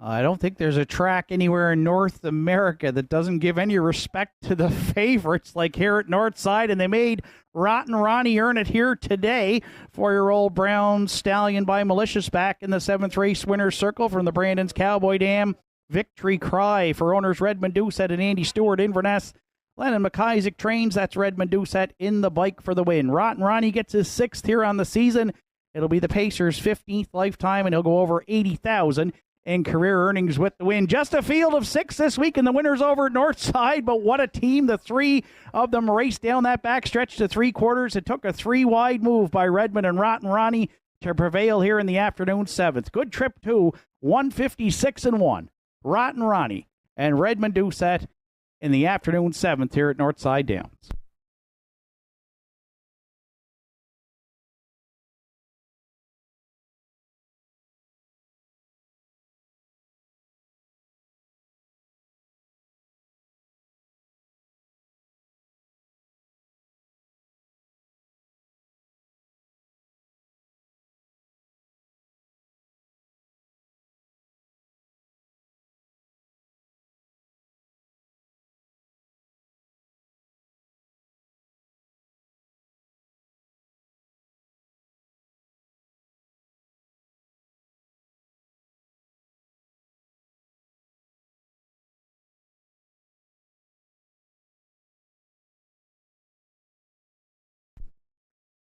Speaker 1: I don't think there's a track anywhere in North America that doesn't give any respect to the favorites like here at Northside, and they made Rotten Ronnie earn it here today. 4-year-old Brown Stallion by Malicious back in the 7th race winner's circle from the Brandon's Cowboy Dam. Victory Cry for owners Redmond Doucette and Andy Stewart. Inverness, Lennon McIsaac trains. That's Redmond Doucette in the bike for the win. Rotten Ronnie gets his 6th here on the season. It'll be the Pacers' 15th lifetime, and he'll go over $80,000 in career earnings with the win. Just a field of 6 this week, and the winner's over at Northside, but what a team. The 3 of them raced down that backstretch to 3/4. It took a 3-wide move by Redmond and Rotten Ronnie to prevail here in the afternoon 7th. Good trip, too. 156-1. Rotten Ronnie and Redmond Doucette in the afternoon 7th here at Northside Downs.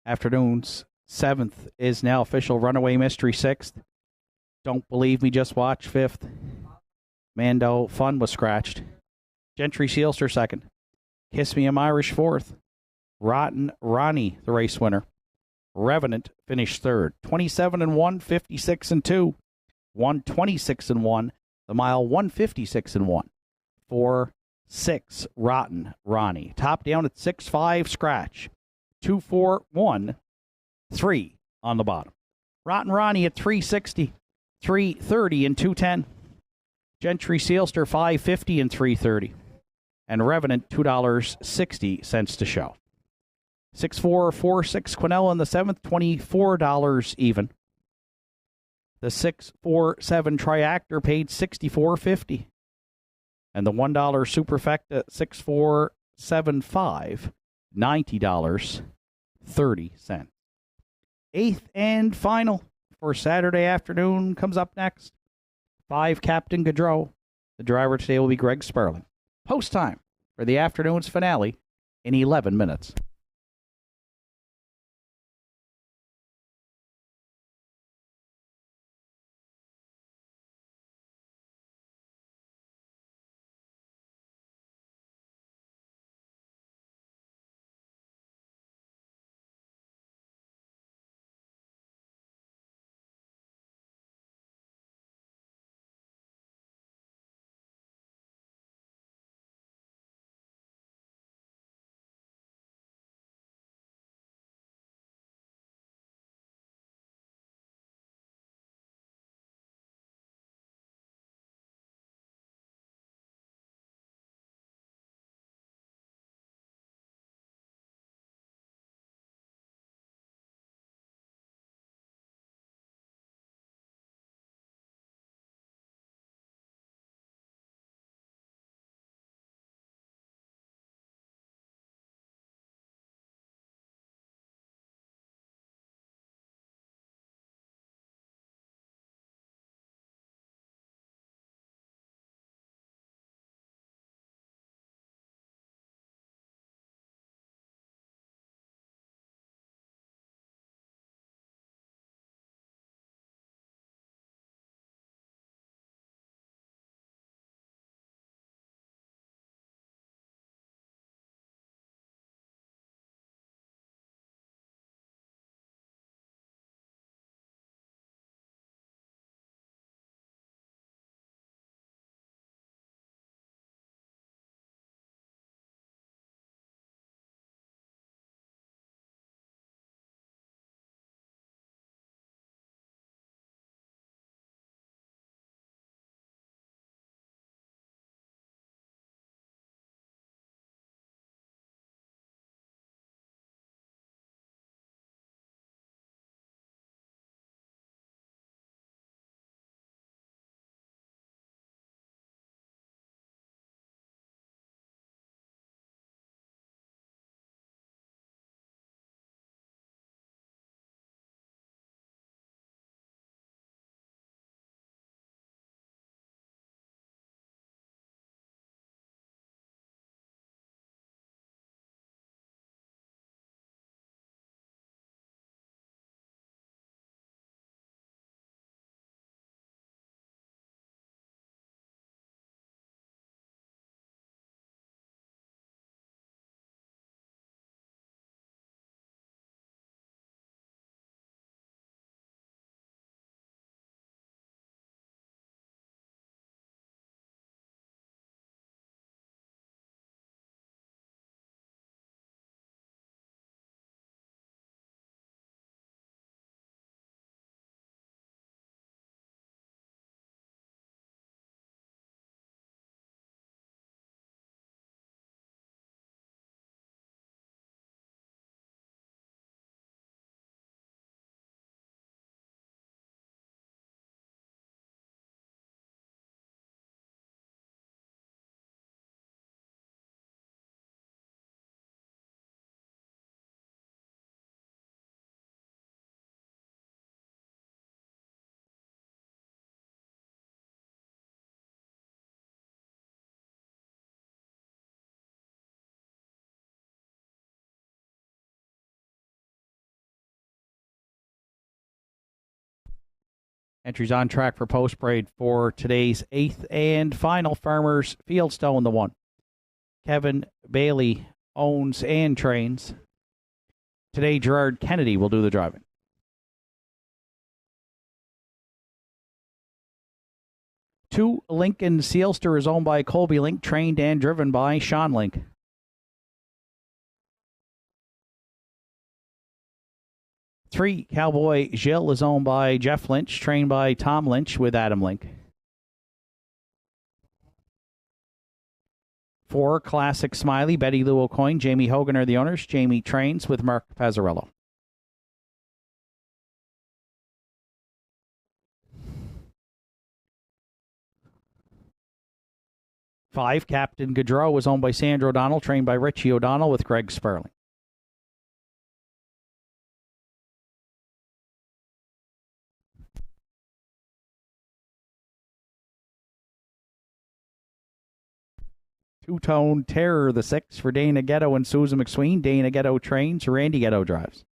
Speaker 1: Afternoon's 7th is now official. Runaway Mystery 6th. Don't Believe Me, Just Watch 5th. Mando Fun was scratched. Gentry Sealster 2nd. Kiss Me I'm Irish 4th. Rotten Ronnie, the race winner. Revenant finished 3rd. 27-1, 56-2. 126-1. The mile 156-1. 4-6 Rotten Ronnie. Top down at 6-5 scratch. 2-4-1-3 on the bottom. Rotten Ronnie at 360, 330 and 210. Gentry Sealster 550 and 330. And Revenant $2.60 to show. 6-4-4-6 Quinell in the 7th, $24 even. The 6-4-7 Triactor paid $64.50. And the $1 Superfecta 6-4-7-5. $90.30. 8th and final for Saturday afternoon comes up next. 5 Captain Gaudreau. The driver today will be Greg Sperling. Post time for the afternoon's finale in 11 minutes. Entries on track for post parade for today's 8th and final Farmers Fieldstone, the 1. Kevin Bailey owns and trains. Today, Gerard Kennedy will do the driving. 2, Lincoln Sealster is owned by Colby Link, trained and driven by Sean Link. 3, Cowboy Gilles is owned by Jeff Lynch, trained by Tom Lynch with Adam Link. 4, Classic Smiley, Betty Lou O'Coin, Jamie Hogan are the owners. Jamie trains with Mark Pazzarello. 5, Captain Gaudreau was owned by Sandra O'Donnell, trained by Richie O'Donnell with Greg Sperling. 2-Tone Terror, the 6 for Dana Ghetto and Susan McSween. Dana Ghetto trains, Randy Ghetto drives.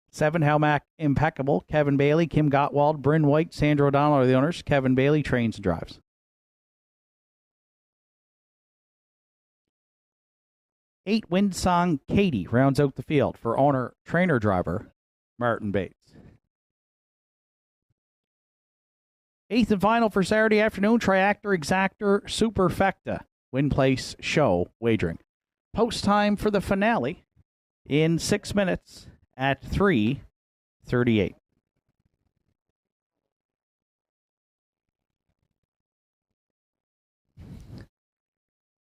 Speaker 1: 7, Helmac Impeccable, Kevin Bailey, Kim Gottwald, Bryn White, Sandra O'Donnell are the owners. Kevin Bailey trains and drives. 8, Windsong Katie rounds out the field for owner, trainer, driver, Martin Bates. 8th and final for Saturday afternoon, Triactor Exactor Superfecta, Win Place Show wagering. Post time for the finale in 6 minutes at 3:38.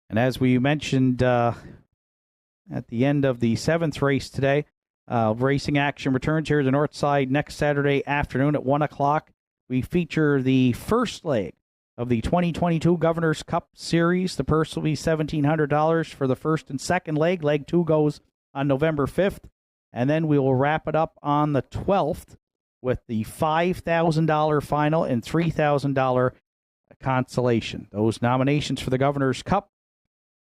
Speaker 1: And as we mentioned at the end of the 7th race today, racing action returns here to Northside next Saturday afternoon at 1 o'clock. We feature the first leg of the 2022 Governor's Cup Series. The purse will be $1,700 for the first and second leg. Leg 2 goes on November 5th. And then we will wrap it up on the 12th with the $5,000 final and $3,000 consolation. Those nominations for the Governor's Cup,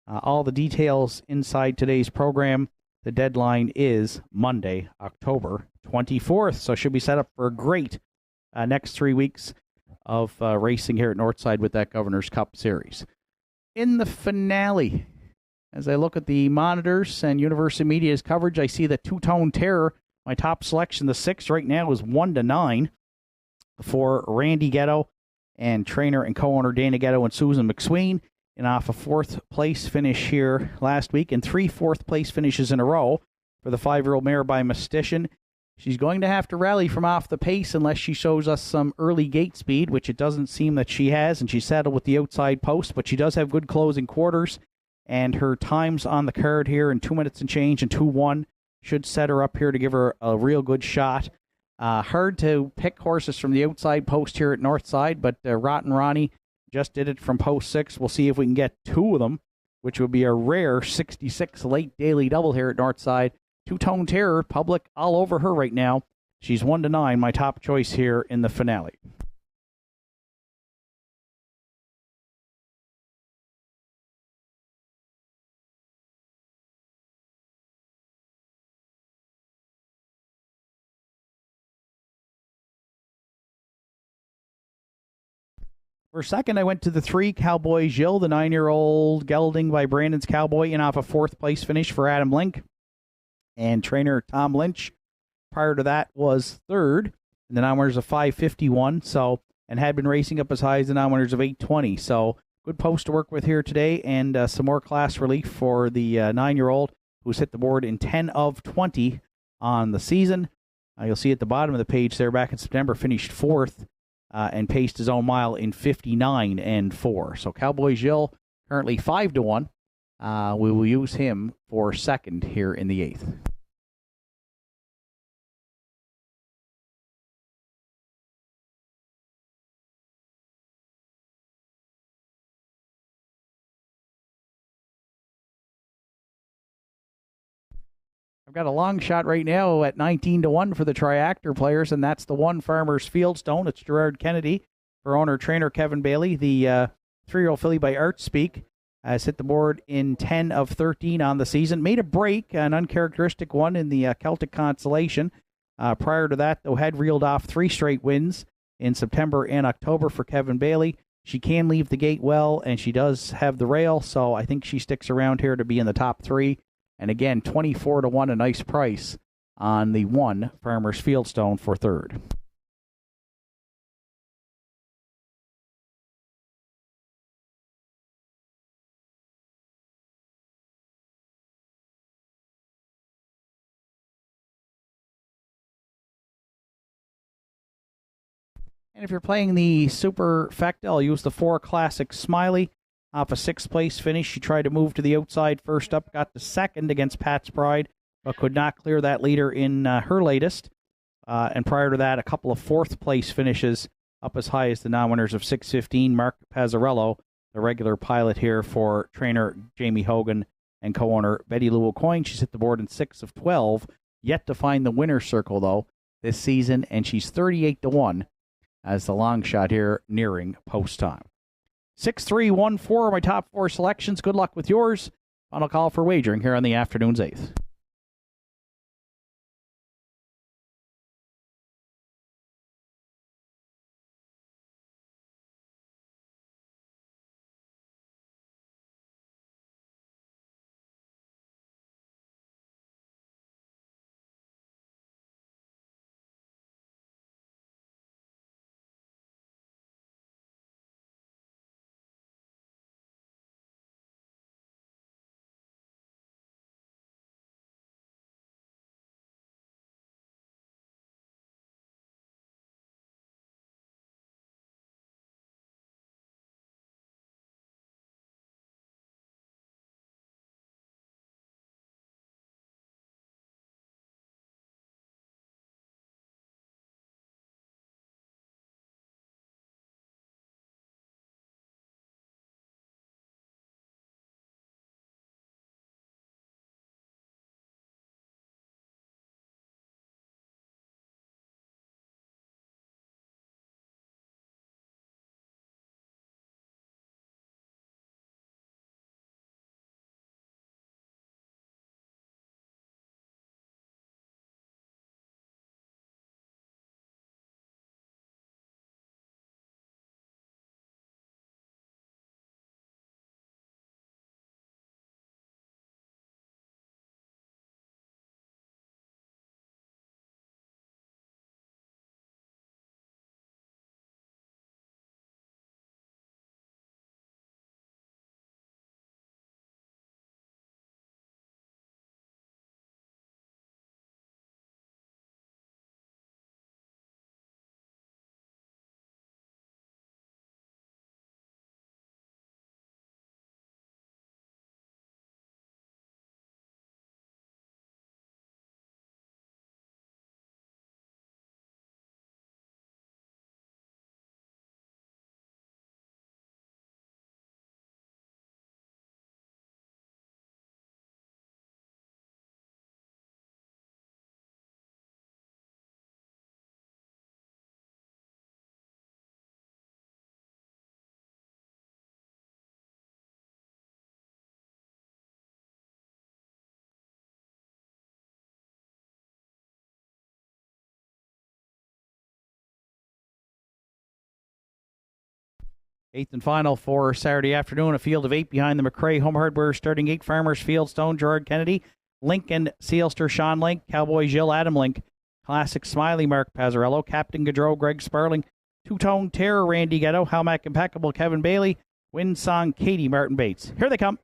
Speaker 1: all the details inside today's program. The deadline is Monday, October 24th. So should be set up for a great next 3 weeks of racing here at Northside with that Governor's Cup Series. In the finale, as I look at the monitors and University Media's coverage, I see the 2-Tone Terror. My top selection, the 6 right now, is 1-9 for Randy Ghetto and trainer and co-owner Dana Ghetto and Susan McSween. And off a 4th place finish here last week and 3 4th place finishes in a row for the 5-year-old mare by Mystician. She's going to have to rally from off the pace unless she shows us some early gate speed, which it doesn't seem that she has, and she settled with the outside post, but she does have good closing quarters, and her times on the card here in 2 minutes and change and 2:1 should set her up here to give her a real good shot. Hard to pick horses from the outside post here at Northside, but Rotten Ronnie just did it from post 6. We'll see if we can get 2 of them, which would be a rare 66 late daily double here at Northside. 2-Tone Terror, public all over her right now. She's 1-9, my top choice here in the finale. For second, I went to the 3, Cowboy Gilles, the 9-year-old gelding by Brandon's Cowboy, and off a 4th place finish for Adam Link and trainer Tom Lynch. Prior to that was 3rd in the non-winners of 5:51, and had been racing up as high as the non-winners of 8:20. So good post to work with here today, and some more class relief for the 9-year-old who's hit the board in 10 of 20 on the season. You'll see at the bottom of the page there, back in September, finished 4th and paced his own mile in 59 and 4. So Cowboy Gilles currently 5-1. We will use him for second here in the 8th. I've got a long shot right now at 19-1 for the Triactor players, and that's the 1 Farmers Fieldstone. It's Gerard Kennedy for owner-trainer Kevin Bailey. The 3-year-old filly by Art Speak has hit the board in 10 of 13 on the season. Made a break, an uncharacteristic one in the Celtic Consolation. Prior to that, though, had reeled off 3 straight wins in September and October for Kevin Bailey. She can leave the gate well, and she does have the rail, so I think she sticks around here to be in the top 3. And again, 24-1, a nice price on the 1 Farmers Fieldstone for third. And if you're playing the Superfecta, I'll use the 4 Classic Smiley. Off a 6th place finish, she tried to move to the outside first up, got the second against Pat's Pride, but could not clear that leader in her latest. And prior to that, a couple of 4th place finishes up as high as the non-winners of 6:15. Mark Pazzarello, the regular pilot here for trainer Jamie Hogan and co-owner Betty Lou O'Coin. She's hit the board in 6 of 12. Yet to find the winner's circle, though, this season, and she's 38-1 as the long shot here nearing post time. 6-3-1-4 are my top 4 selections. Good luck with yours. Final call for wagering here on the afternoon's 8th. Eighth and final for Saturday afternoon, a field of 8 behind the McRae Home Hardware starting 8. Farmers Fieldstone, Gerard Kennedy, Lincoln, Sealster, Sean Link, Cowboy Jill, Adam Link, Classic Smiley, Mark Pazzarello, Captain Gaudreau, Greg Sparling, Two-Tone Terror, Randy Ghetto, Halmack Impeccable, Kevin Bailey, Winsong, Katie, Martin Bates. Here they come.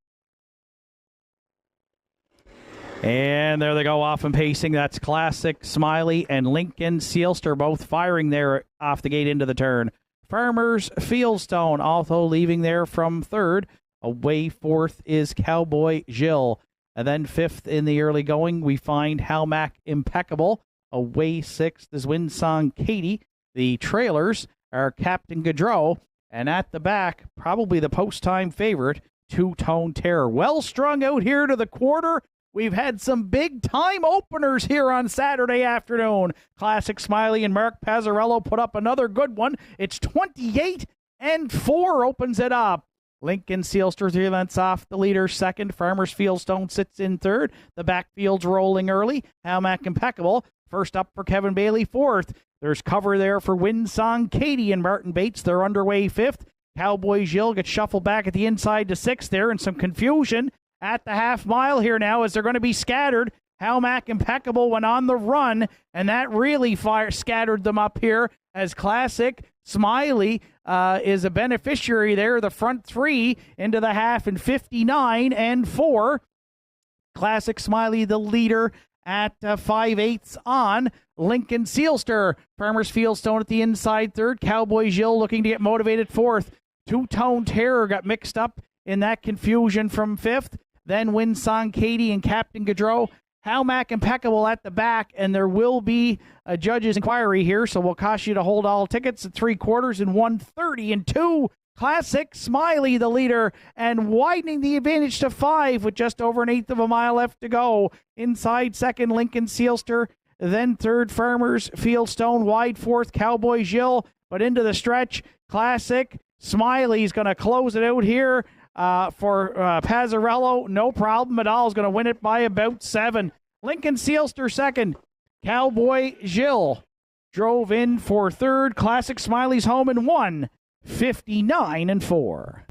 Speaker 1: And there they go, off and pacing. That's Classic Smiley and Lincoln Sealster, both firing there off the gate into the turn. Farmers Fieldstone also leaving there from third. Away fourth is Cowboy Jill. And then fifth in the early going, we find Halmack Impeccable. Away sixth is Winsong Katie. The trailers are Captain Gaudreau. And at the back, probably the post-time favorite, Two-Tone Terror. Well strung out here to the quarter. We've had some big-time openers here on Saturday afternoon. Classic Smiley and Mark Pazzarello put up another good one. It's 28-4 opens it up. Lincoln Sealster 3 lengths off the leader second. Farmers Fieldstone sits in third. The backfield's rolling early. Halmack Impeccable First up for Kevin Bailey, fourth. There's cover there for Winsong Katie and Martin Bates. They're underway fifth. Cowboy Gilles gets shuffled back at the inside to sixth there, and some confusion at the half mile here now as they're going to be scattered. Halmack Impeccable went on the run, and that really scattered them up here as Classic Smiley is a beneficiary there. The front three into the half in 59 and 4. Classic Smiley the leader at 5/8 on. Lincoln Sealster, Farmers Fieldstone at the inside third. Cowboy Gilles looking to get motivated fourth. Two-Tone Terror got mixed up in that confusion from fifth. Then Winsong Katie and Captain Gaudreau. Halmack Impeccable at the back, and there will be a judge's inquiry here, so we'll cost you to hold all tickets at 3/4 and 130 and 2. Classic Smiley the leader and widening the advantage to 5 with just over an eighth of a mile left to go. Inside second, Lincoln Sealster. Then third, Farmers Fieldstone. Wide fourth, Cowboy Gilles. But into the stretch, Classic Smiley's going to close it out here for Pazzarello. No problem at all. Is going to win it by about 7. Lincoln Sealster second. Cowboy Gilles drove in for third. Classic Smiley's home in 1:59 and 4.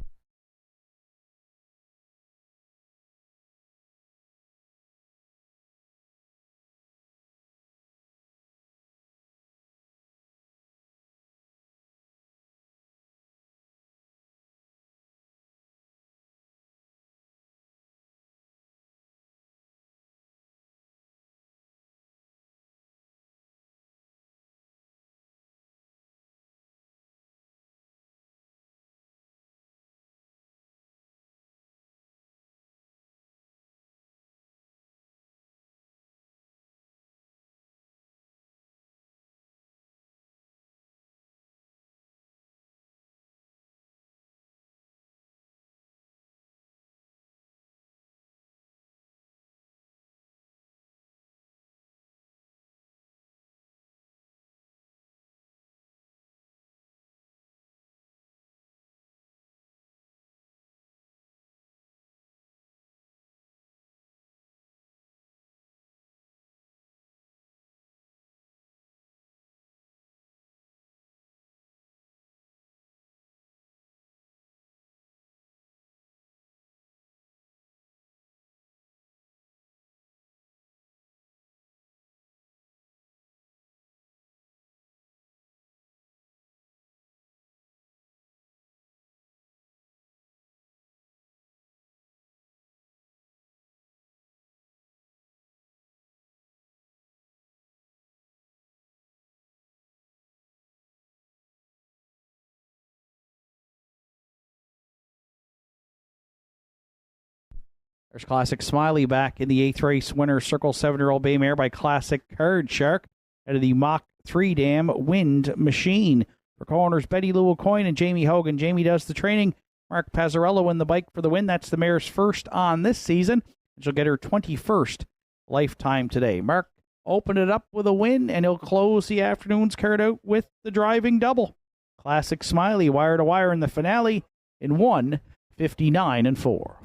Speaker 1: There's Classic Smiley back in the 8th race winner, Circle 7-year-old Bay Mare by Classic Card Shark out of the Mach 3 Dam Wind Machine. For corners, Betty Lou O'Coin and Jamie Hogan. Jamie does the training. Mark Pazzarello in the bike for the win. That's the mare's first on this season. She'll get her 21st lifetime today. Mark opened it up with a win, and he'll close the afternoon's card out with the driving double. Classic Smiley wire to wire in the finale in 1:59 and 4.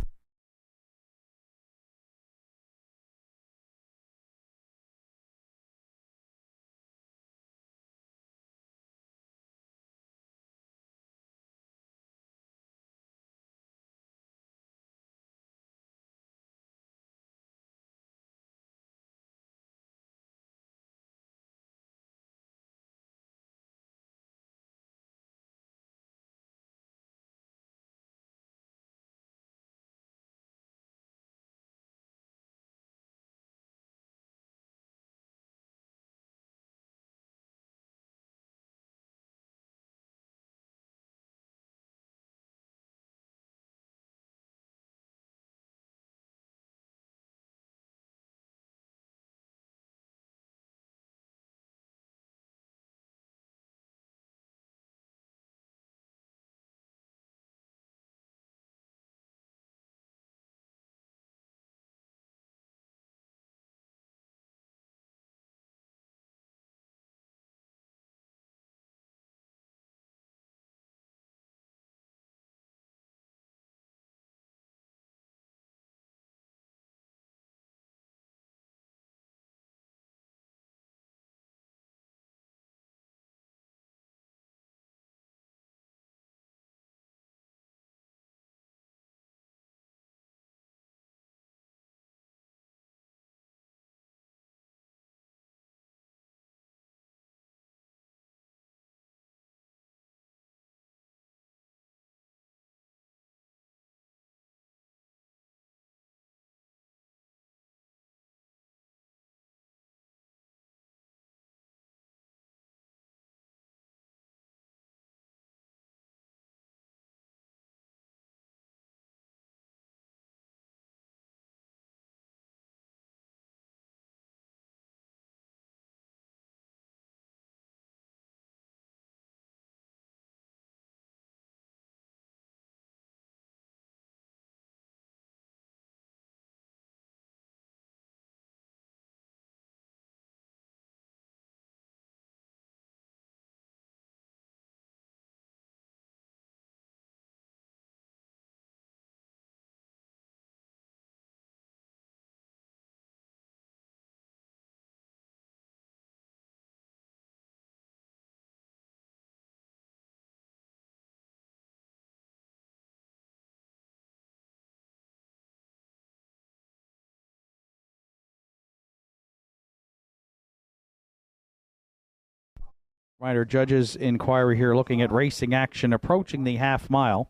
Speaker 1: Rider judges inquiry here looking at racing action approaching the half mile.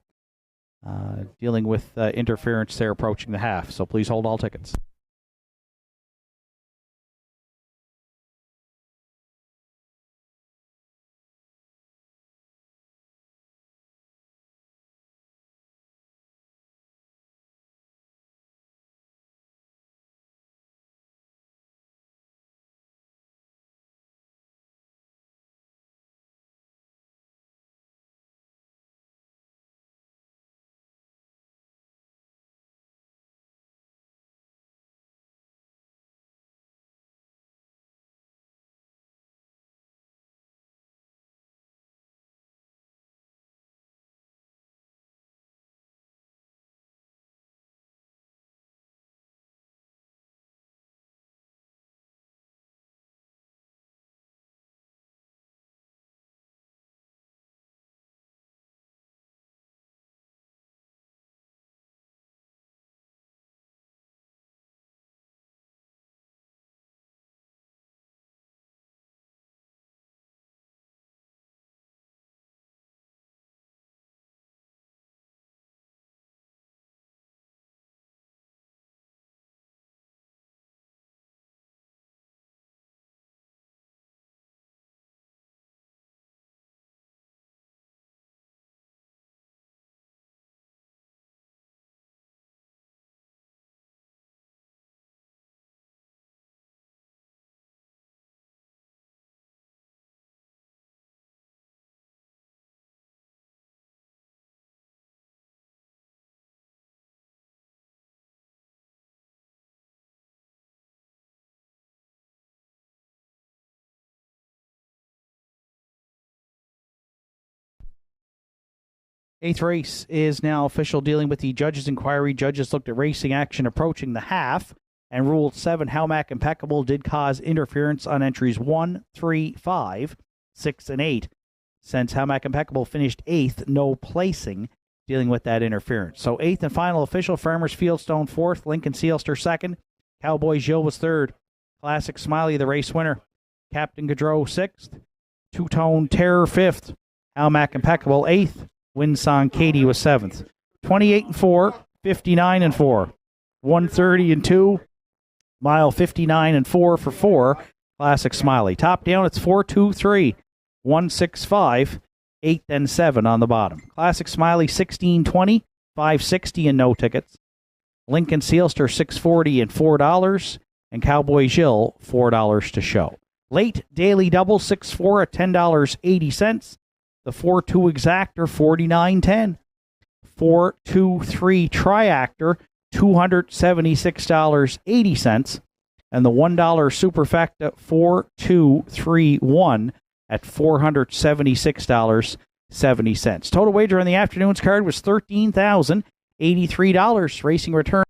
Speaker 1: Dealing with interference there approaching the half. So please hold all tickets. Eighth race is now official, dealing with the judges' inquiry. Judges looked at racing action approaching the half and ruled 7 Halmack Impeccable did cause interference on entries 1, 3, 5, 6, and 8. Since Halmack Impeccable finished 8th, no placing, dealing with that interference. So 8th and final official, Farmers Fieldstone 4th, Lincoln Sealster 2nd, Cowboy Gilles was 3rd, Classic Smiley the race winner, Captain Gaudreau 6th, Two-Tone Terror 5th, Halmack Impeccable 8th, Winsong Katie was 7th. 28-4, 59-4, 130-2, mile 59-4 for 4, Classic Smiley. Top down, it's 4-2-3, 165, 8 and 7 on the bottom. Classic Smiley 16-20, 560 and no tickets. Lincoln Sealster 640 and $4, and Cowboy Gilles $4 to show. Late daily double 6-4 at $10.80. The 4-2 exactor, $49.10. 4-2-3 triactor, $276.80. And the $1 superfecta, 4-2-3-1 at $476.70. Total wager on the afternoon's card was $13,083. Racing return